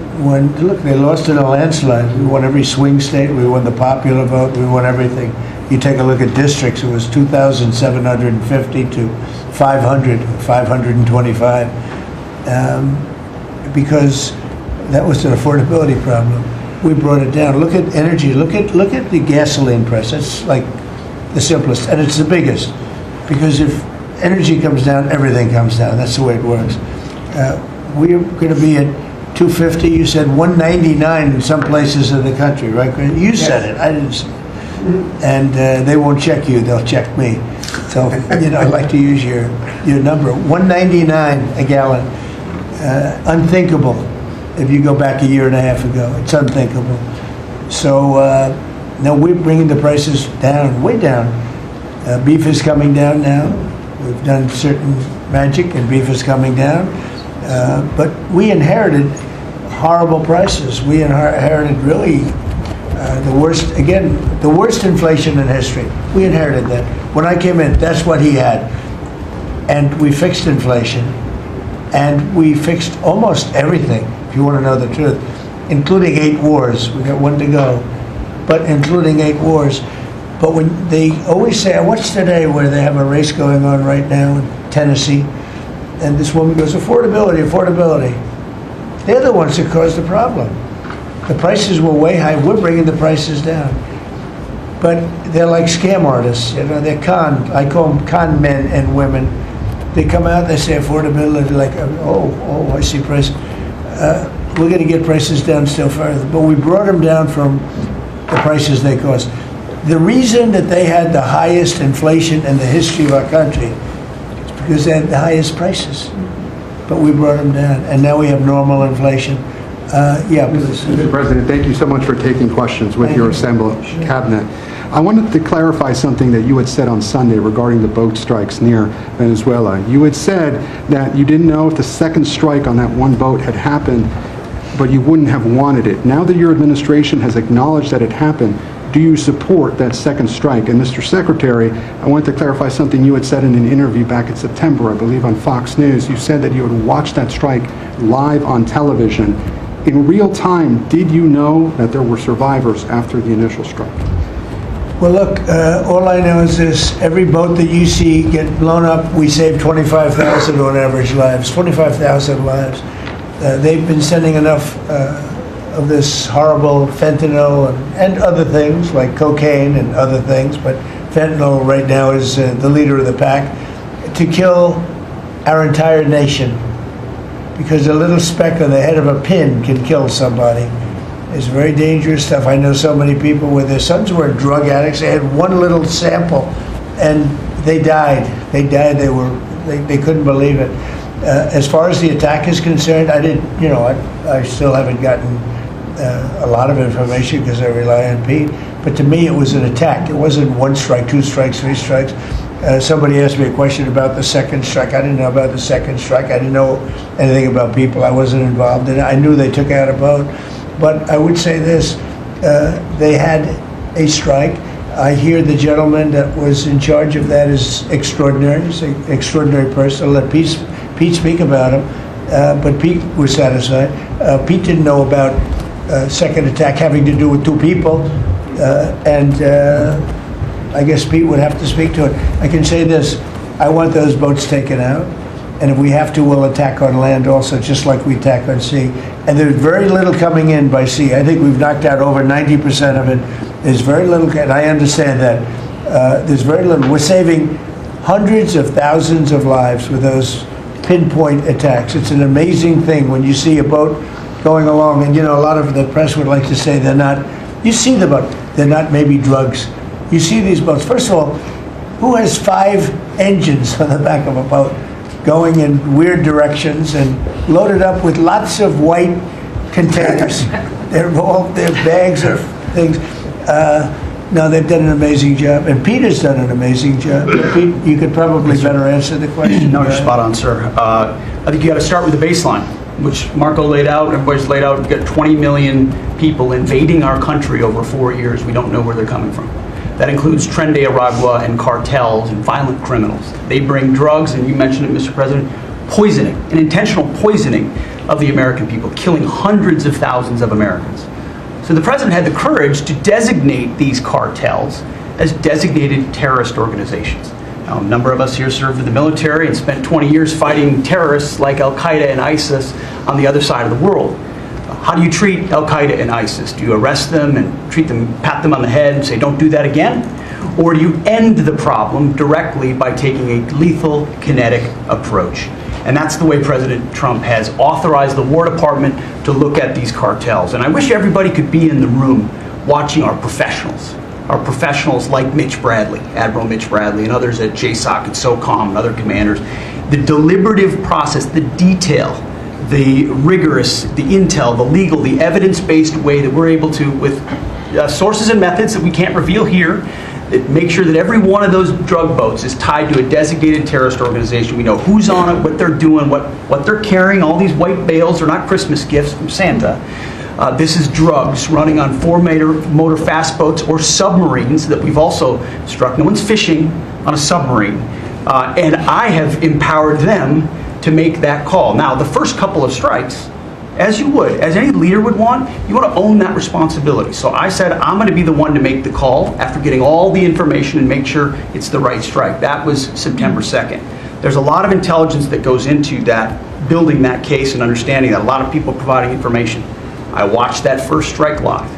They lost in a landslide. We won every swing state. We won the popular vote. We won everything. You take a look at districts. It was 2,750 to 525. Because that was an affordability problem. We brought it down. Look at energy. Look at the gasoline price. That's like the simplest, and it's the biggest. Because if energy comes down, everything comes down. That's the way it works. We're going to be at 250. You said 199 in some places in the country, right? You said it. I didn't say it. And they won't check you. They'll check me. So I'd like to use your number. 199 a gallon. Unthinkable if you go back a year and a half ago. It's unthinkable. So now we're bringing the prices down, way down. Beef is coming down now. We've done certain magic and beef is coming down. But we inherited horrible prices. We inherited really the worst inflation in history. We inherited that. When I came in, that's what he had. And we fixed inflation. And we fixed almost everything, if you want to know the truth, including 8 wars. We got 1 to go, but including 8 wars. But when they always say, I watched today where they have a race going on right now in Tennessee, And this woman goes, affordability, affordability. They're the ones that caused the problem. The prices were way high. We're bringing the prices down. But they're like scam artists. You know, they're I call them con men and women. They come out, they say affordability, like, oh, I see price. We're going to get prices down still further. But we brought them down from the prices they cost. The reason that they had the highest inflation in the history of our country is because they had the highest prices. But we brought them down, and now we have normal inflation. Yeah, please. Mr. President, thank you so much for taking questions with your assembled cabinet. I wanted to clarify something that you had said on Sunday regarding the boat strikes near Venezuela. You had said that you didn't know if the second strike on that one boat had happened, but you wouldn't have wanted it. Now that your administration has acknowledged that it happened, do you support that second strike? And Mr. Secretary, I wanted to clarify something you had said in an interview back in September, I believe on Fox News. You said that you had watched that strike live on television. In real time, did you know that there were survivors after the initial strike? Well, look, all I know is this. Every boat that you see get blown up, we save 25,000 on average lives, 25,000 lives. They've been sending enough of this horrible fentanyl and other things like cocaine and other things, but fentanyl right now is the leader of the pack, to kill our entire nation. Because a little speck on the head of a pin can kill somebody. It's very dangerous stuff. I know so many people where their sons were drug addicts. They had one little sample, and they died. They died. They couldn't believe it. As far as the attack is concerned, I still haven't gotten a lot of information because I rely on Pete. But to me, it was an attack. It wasn't one strike, two strikes, three strikes. Somebody asked me a question about the second strike. I didn't know about the second strike. I didn't know anything about people. I wasn't involved in it. I knew they took out a boat. But I would say this, they had a strike. I hear the gentleman that was in charge of that is extraordinary. He's an extraordinary person. I'll let Pete speak about him. But Pete was satisfied. Pete didn't know about second attack having to do with two people. I guess Pete would have to speak to it. I can say this, I want those boats taken out. And if we have to, we'll attack on land also, just like we attack on sea. And there's very little coming in by sea. I think we've knocked out over 90% of it. There's very little, and I understand that. There's very little. We're saving hundreds of thousands of lives with those pinpoint attacks. It's an amazing thing when you see a boat going along, and a lot of the press would like to say they're not, you see the boat, they're not maybe drugs. You see these boats. First of all, who has 5 engines on the back of a boat? Going in weird directions and loaded up with lots of white containers. They're bags of things. No, they've done an amazing job. And Peter's done an amazing job. Pete, you could probably better answer the question. No, you're spot on, sir. I think you got to start with the baseline, which Marco laid out, everybody's laid out. We've got 20 million people invading our country over 4 years. We don't know where they're coming from. That includes Tren de Aragua and cartels and violent criminals. They bring drugs, and you mentioned it, Mr. President, poisoning, an intentional poisoning of the American people, killing hundreds of thousands of Americans. So the president had the courage to designate these cartels as designated terrorist organizations. Now, a number of us here served in the military and spent 20 years fighting terrorists like Al-Qaeda and ISIS on the other side of the world. How do you treat Al-Qaeda and ISIS? Do you arrest them and treat them, pat them on the head and say, don't do that again? Or do you end the problem directly by taking a lethal, kinetic approach? And that's the way President Trump has authorized the War Department to look at these cartels. And I wish everybody could be in the room watching our professionals like Mitch Bradley, Admiral Mitch Bradley, and others at JSOC and SOCOM and other commanders. The deliberative process, the detail, the rigorous, the intel, the legal, the evidence-based way that we're able to, with sources and methods that we can't reveal here, that make sure that every one of those drug boats is tied to a designated terrorist organization. We know who's on it, what they're doing, what they're carrying. All these white bales are not Christmas gifts from Santa. This is drugs running on 4-motor fast boats or submarines that we've also struck. No one's fishing on a submarine. And I have empowered them to make that call. Now, the first couple of strikes, as any leader would want, you want to own that responsibility. So I said, I'm going to be the one to make the call after getting all the information and make sure it's the right strike. That was September 2nd. There's a lot of intelligence that goes into that, building that case and understanding that, a lot of people providing information. I watched that first strike live.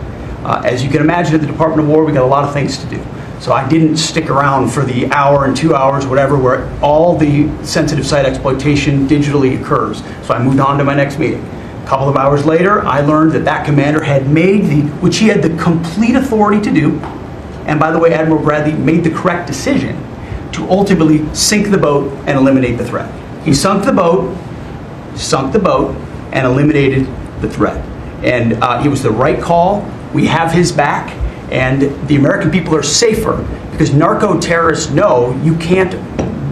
As you can imagine, at the Department of War, we got a lot of things to do. So I didn't stick around for the hour and 2 hours, whatever, where all the sensitive site exploitation digitally occurs. So I moved on to my next meeting. A couple of hours later, I learned that that commander had made which he had the complete authority to do, and by the way, Admiral Bradley made the correct decision to ultimately sink the boat and eliminate the threat. He sunk the boat, and eliminated the threat. And it was the right call. We have his back. And the American people are safer because narco-terrorists know you can't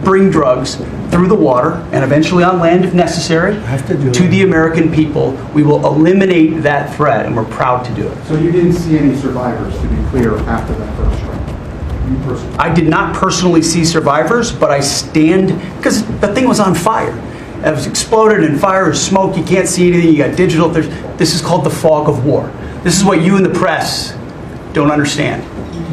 bring drugs through the water and eventually on land if necessary to the American people. We will eliminate that threat, and we're proud to do it. So you didn't see any survivors, to be clear, after that first strike? You personally? I did not personally see survivors, but I stand, because the thing was on fire. It was exploded and fire and smoke. You can't see anything. You got digital. This is called the fog of war. This is what you in the press don't understand.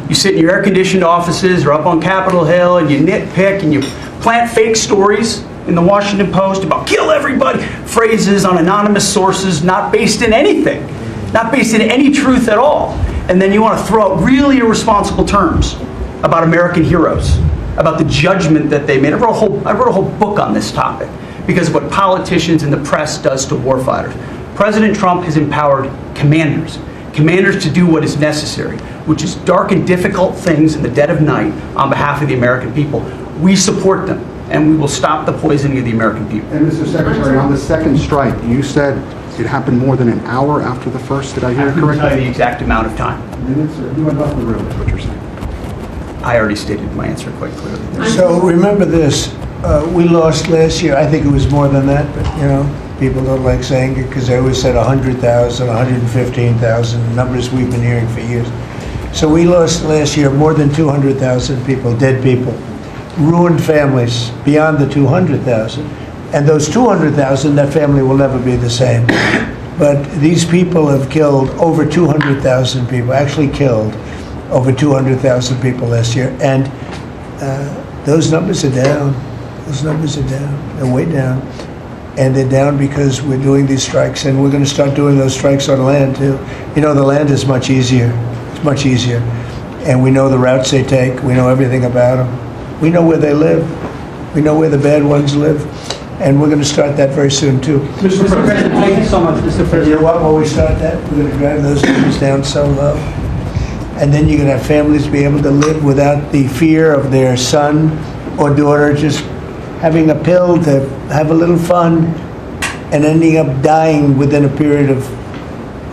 You sit in your air-conditioned offices or up on Capitol Hill and you nitpick and you plant fake stories in the Washington Post about kill everybody, phrases on anonymous sources not based in anything, not based in any truth at all. And then you want to throw out really irresponsible terms about American heroes, about the judgment that they made. I wrote a whole book on this topic because of what politicians and the press does to warfighters. President Trump has empowered commanders to do what is necessary, which is dark and difficult things in the dead of night on behalf of the American people. We support them, and we will stop the poisoning of the American people. And Mr. Secretary, on the second strike, you said it happened more than an hour after the first. Did I hear it correctly? I couldn't tell you the exact amount of time. Minutes, or you went off the road, is what you're saying. I already stated my answer quite clearly. So remember this, we lost last year, I think it was more than that, but people don't like saying it because they always said 100,000, 115,000, numbers we've been hearing for years. So we lost last year more than 200,000 people, dead people, ruined families beyond the 200,000. And those 200,000, that family will never be the same. But these people have killed over 200,000 people, actually killed over 200,000 people last year. And those numbers are down. Those numbers are down. They're way down. And they're down because we're doing these strikes, and we're going to start doing those strikes on land too. The land is much easier. It's much easier. And we know the routes they take. We know everything about them. We know where they live. We know where the bad ones live. And we're going to start that very soon too. Mr. President, thank you so much, Mr. President. You know what, when we start that, we're going to drive those numbers down so low. And then you're going to have families be able to live without the fear of their son or daughter just having a pill to have a little fun and ending up dying within a period of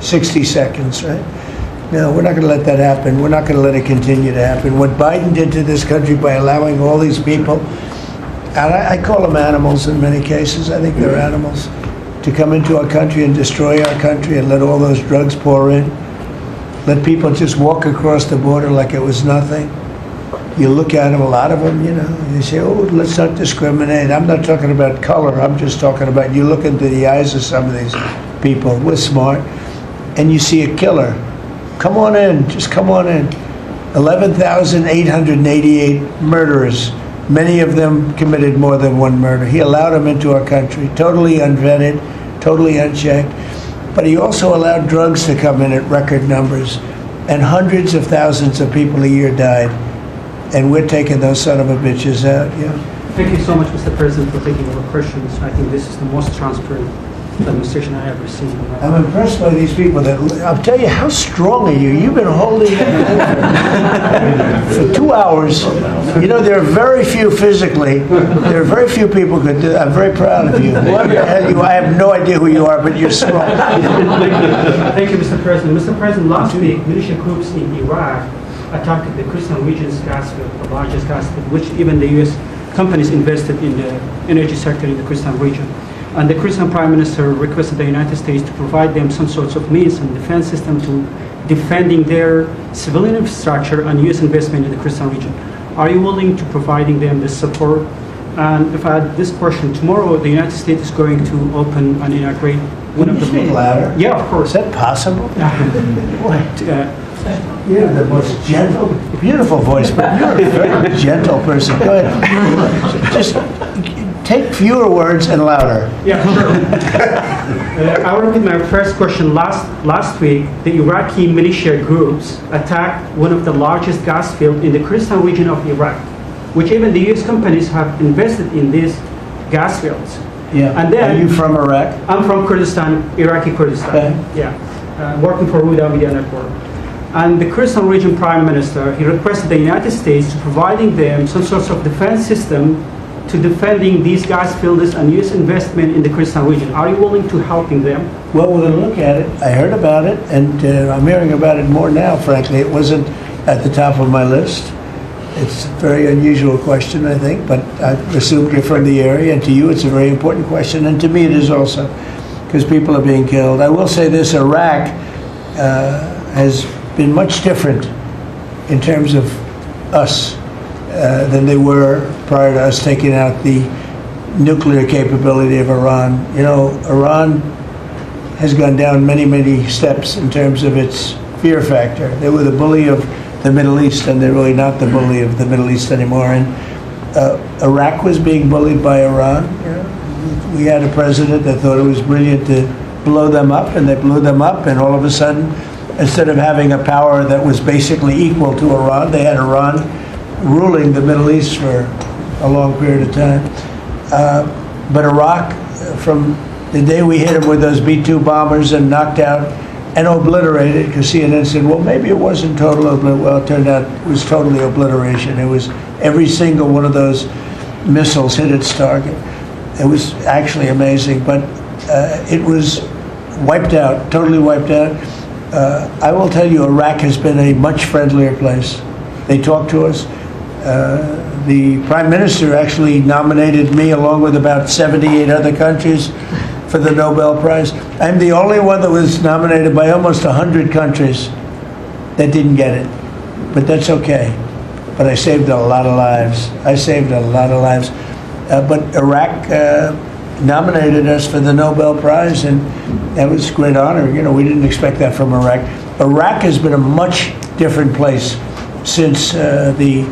60 seconds, right? No, we're not going to let that happen. We're not going to let it continue to happen. What Biden did to this country by allowing all these people, and I call them animals in many cases, I think they're animals, to come into our country and destroy our country and let all those drugs pour in. Let people just walk across the border like it was nothing. You look at them, a lot of them, you say, oh, let's not discriminate. I'm not talking about color. I'm just talking about, you look into the eyes of some of these people, we're smart, and you see a killer. Come on in, just come on in. 11,888 murderers. Many of them committed more than one murder. He allowed them into our country, totally unvetted, totally unchecked. But he also allowed drugs to come in at record numbers, and hundreds of thousands of people a year died. And we're taking those son of a bitches out, Thank you so much, Mr. President, for taking our questions. I think this is the most transparent administration I have ever seen. I'm impressed by these people. I'll tell you, how strong are you? You've been holding it for 2 hours. There are very few physically. There are very few people who could do that. I'm very proud of you. Whoever the hell you are, I have no idea who you are, but you're strong. Thank you, Mr. President. Mr. President, last week, militia groups in Iraq attacked the Christian region's gas field, the largest gas field, which even the U.S. companies invested in the energy sector in the Christian region. And the Christian Prime Minister requested the United States to provide them some sorts of means and defense system to defending their civilian infrastructure and U.S. investment in the Christian region. Are you willing to providing them this support? And if I had this question, tomorrow the United States is going to open and inaugurate one of the main louder. Yeah, of course. Is that possible? You're the most gentle, beautiful voice, but you're a very gentle person. Go ahead. Just take fewer words and louder. Yeah, sure. I will repeat my first question. Last week, the Iraqi militia groups attacked one of the largest gas fields in the Kurdistan region of Iraq, which even the U.S. companies have invested in these gas fields. Yeah. And then, are you from Iraq? I'm from Kurdistan, Iraqi Kurdistan. Okay. Yeah, working for Huda Media Network. And the Kurdistan region prime minister, he requested the United States to providing them some sort of defense system to defending these gas fields and U.S. investment in the Kurdistan region. Are you willing to helping them? Well, we're going to look at it. I heard about it, and I'm hearing about it more now, frankly. It wasn't at the top of my list. It's a very unusual question, I think, but I assumed you're from the area, and to you it's a very important question, and to me it is also, because people are being killed. I will say this, Iraq has been much different in terms of us than they were prior to us taking out the nuclear capability of Iran. You know, Iran has gone down many, many steps in terms of its fear factor. They were the bully of the Middle East, and they're really not the bully of the Middle East anymore. And Iraq was being bullied by Iran. You know, we had a president that thought it was brilliant to blow them up, and they blew them up, and all of a sudden, instead of having a power that was basically equal to Iran, they had Iran ruling the Middle East for a long period of time. But Iraq, from the day we hit them with those B-2 bombers and knocked out and obliterated, because CNN said, well, maybe it wasn't total obliteration. Well, it turned out it was totally obliteration. It was every single one of those missiles hit its target. It was actually amazing, but it was wiped out, totally wiped out. I will tell you, Iraq has been a much friendlier place. They talk to us. The Prime Minister actually nominated me along with about 78 other countries for the Nobel Prize. I'm the only one that was nominated by almost 100 countries that didn't get it. But that's okay. But I saved a lot of lives. I saved a lot of lives. But Iraq nominated us for the Nobel Prize, and that was a great honor. You know, we didn't expect that from Iraq. Iraq has been a much different place since the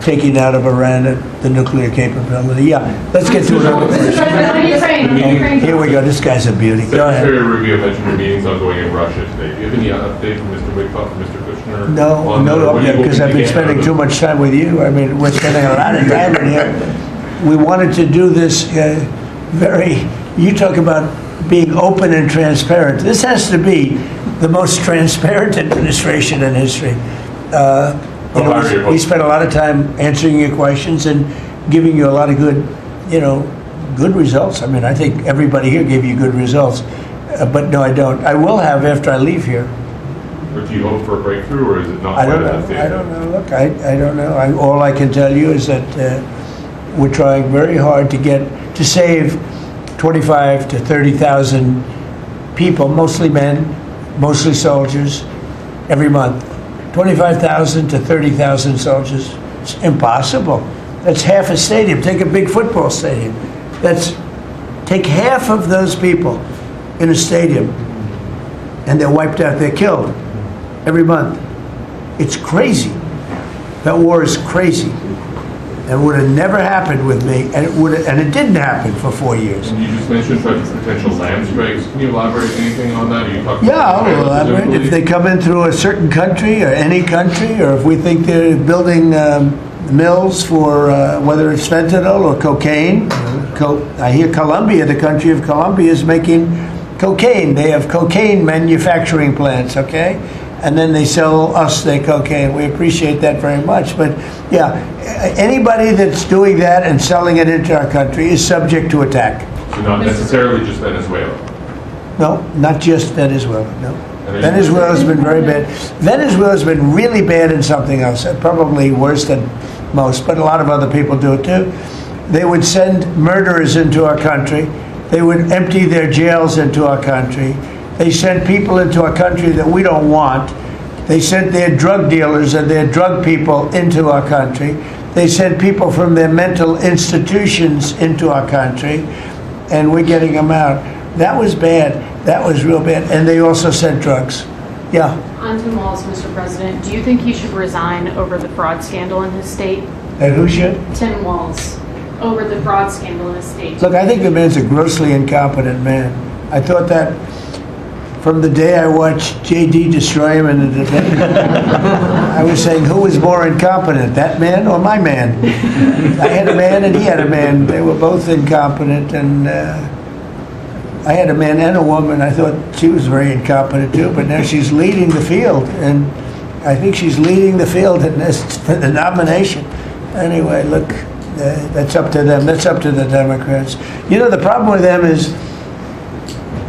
taking out of Iran the nuclear capability. Yeah, let's get to another question. Here we go. This guy's a beauty. Go ahead. Secretary Rubio mentioned your meetings ongoing in Russia today. Do you have any update from Mr. Witkoff and Mr. Kushner? No, because I've been spending too much time with you. I mean, we're spending a lot of time in here. We wanted to do this you talk about being open and transparent. This has to be the most transparent administration in history. We spent a lot of time answering your questions and giving you a lot of good results. I mean, I think everybody here gave you good results. But no, I don't. I will have after I leave here. But do you hope for a breakthrough, or is it not I quite don't at know. that stage? I don't know. Look, I don't know. All I can tell you is that we're trying very hard to save 25 to 30,000 people, mostly men, mostly soldiers, every month. 25,000 to 30,000 soldiers. It's impossible. That's half a stadium. Take a big football stadium. Take half of those people in a stadium, and they're wiped out. They're killed every month. It's crazy. That war is crazy. It would have never happened with me, and it didn't happen for 4 years. And you just mentioned potential land strikes. Can you elaborate anything on that? Are you talking Yeah, I'll elaborate. If they come in through a certain country or any country, or if we think they're building mills for whether it's fentanyl or cocaine. I hear Colombia, the country of Colombia, is making cocaine. They have cocaine manufacturing plants, okay? And then they sell us their cocaine. We appreciate that very much. But yeah, anybody that's doing that and selling it into our country is subject to attack. So not necessarily just Venezuela? No, not just Venezuela, no. Venezuela's been very bad. Venezuela's been really bad in something else, probably worse than most, but a lot of other people do it too. They would send murderers into our country. They would empty their jails into our country. They sent people into our country that we don't want. They sent their drug dealers and their drug people into our country. They sent people from their mental institutions into our country, and we're getting them out. That was bad. That was real bad. And they also sent drugs. Yeah. On Tim Walz, Mr. President, do you think he should resign over the fraud scandal in his state? And who should? Tim Walz. over the fraud scandal in the state? Look, I think the man's a grossly incompetent man. I thought that from the day I watched J.D. destroy him in the debate. I was saying, who was more incompetent, that man or my man? I had a man and he had a man. They were both incompetent, and I had a man and a woman. I thought she was very incompetent too, but now she's leading the field, and I think she's leading the field in this, for the nomination. Anyway, look, that's up to them. That's up to the Democrats. You know, the problem with them is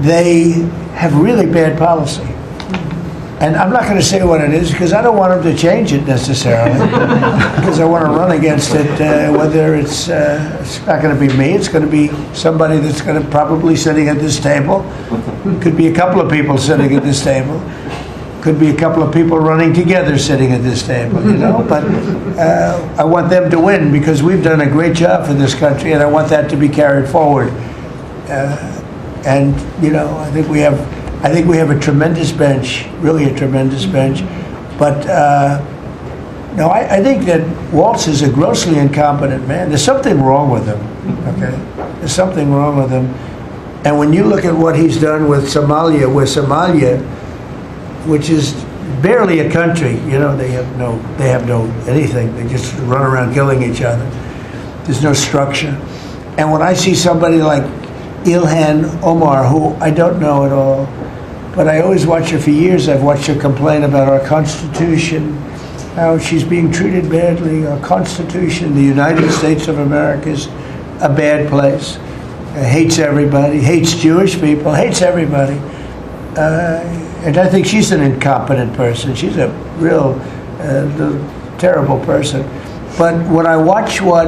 they have really bad policy. And I'm not going to say what it is because I don't want them to change it necessarily. Because I want to run against it, whether it's not going to be me, it's going to be somebody that's going to probably sitting at this table. Could be a couple of people sitting at this table. Could be a couple of people running together sitting at this table, you know. But I want them to win because we've done a great job for this country, and I want that to be carried forward. And you know, I think we have a tremendous bench, really a tremendous bench. But no, I think that Waltz is a grossly incompetent man. There's something wrong with him. Okay, there's something wrong with him. And when you look at what he's done with Somalia, which is barely a country, you know, they have no anything. They just run around killing each other. There's no structure. And when I see somebody like Ilhan Omar, who I don't know at all, but I always watch her for years. I've watched her complain about our Constitution, how she's being treated badly. Our Constitution, the United States of America, is a bad place. Hates everybody, hates Jewish people, hates everybody. And I think she's an incompetent person. She's a real terrible person. But when I watch what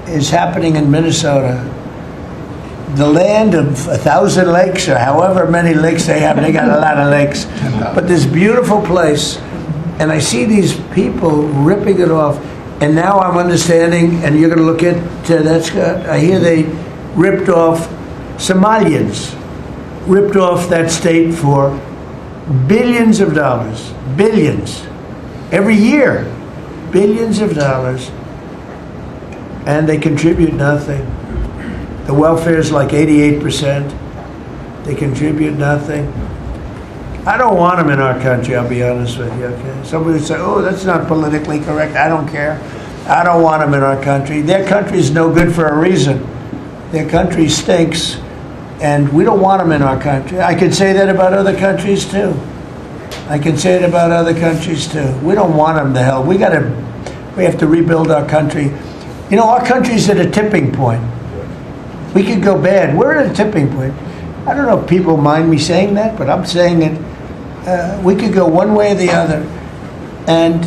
is happening in Minnesota, the land of 1,000 lakes, or however many lakes they have, they got a lot of lakes, but this beautiful place, and I see these people ripping it off, and now I'm understanding, and you're going to look at that, Scott, I hear they ripped off, Somalians ripped off that state for billions of dollars, billions, every year, billions of dollars, and they contribute nothing. The welfare is like 88%. They contribute nothing. I don't want them in our country, I'll be honest with you, okay? Somebody would say, oh, that's not politically correct. I don't care. I don't want them in our country. Their country is no good for a reason. Their country stinks, and we don't want them in our country. I could say that about other countries, too. I can say it about other countries, too. We don't want them to hell. We have to rebuild our country. You know, our country's at a tipping point. We could go bad. We're at a tipping point. I don't know if people mind me saying that, but I'm saying it. We could go one way or the other. And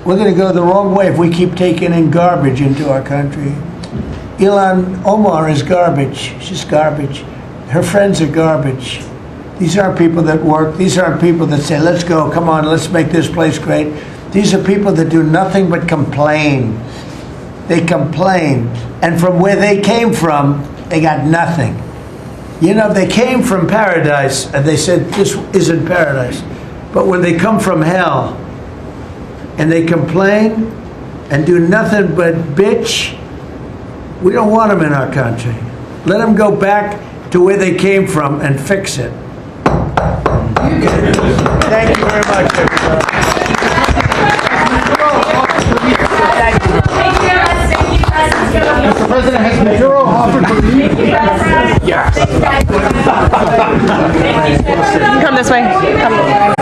we're going to go the wrong way if we keep taking in garbage into our country. Ilhan Omar is garbage. She's garbage. Her friends are garbage. These aren't people that work. These aren't people that say, let's go, come on, let's make this place great. These are people that do nothing but complain. They complain. And from where they came from, they got nothing. You know, they came from paradise, and they said, this isn't paradise. But when they come from hell, and they complain, and do nothing but bitch, we don't want them in our country. Let them go back to where they came from and fix it. Thank you very much, everybody. Mr. President, has Maduro offered to leave? Yes. Come this way. Come.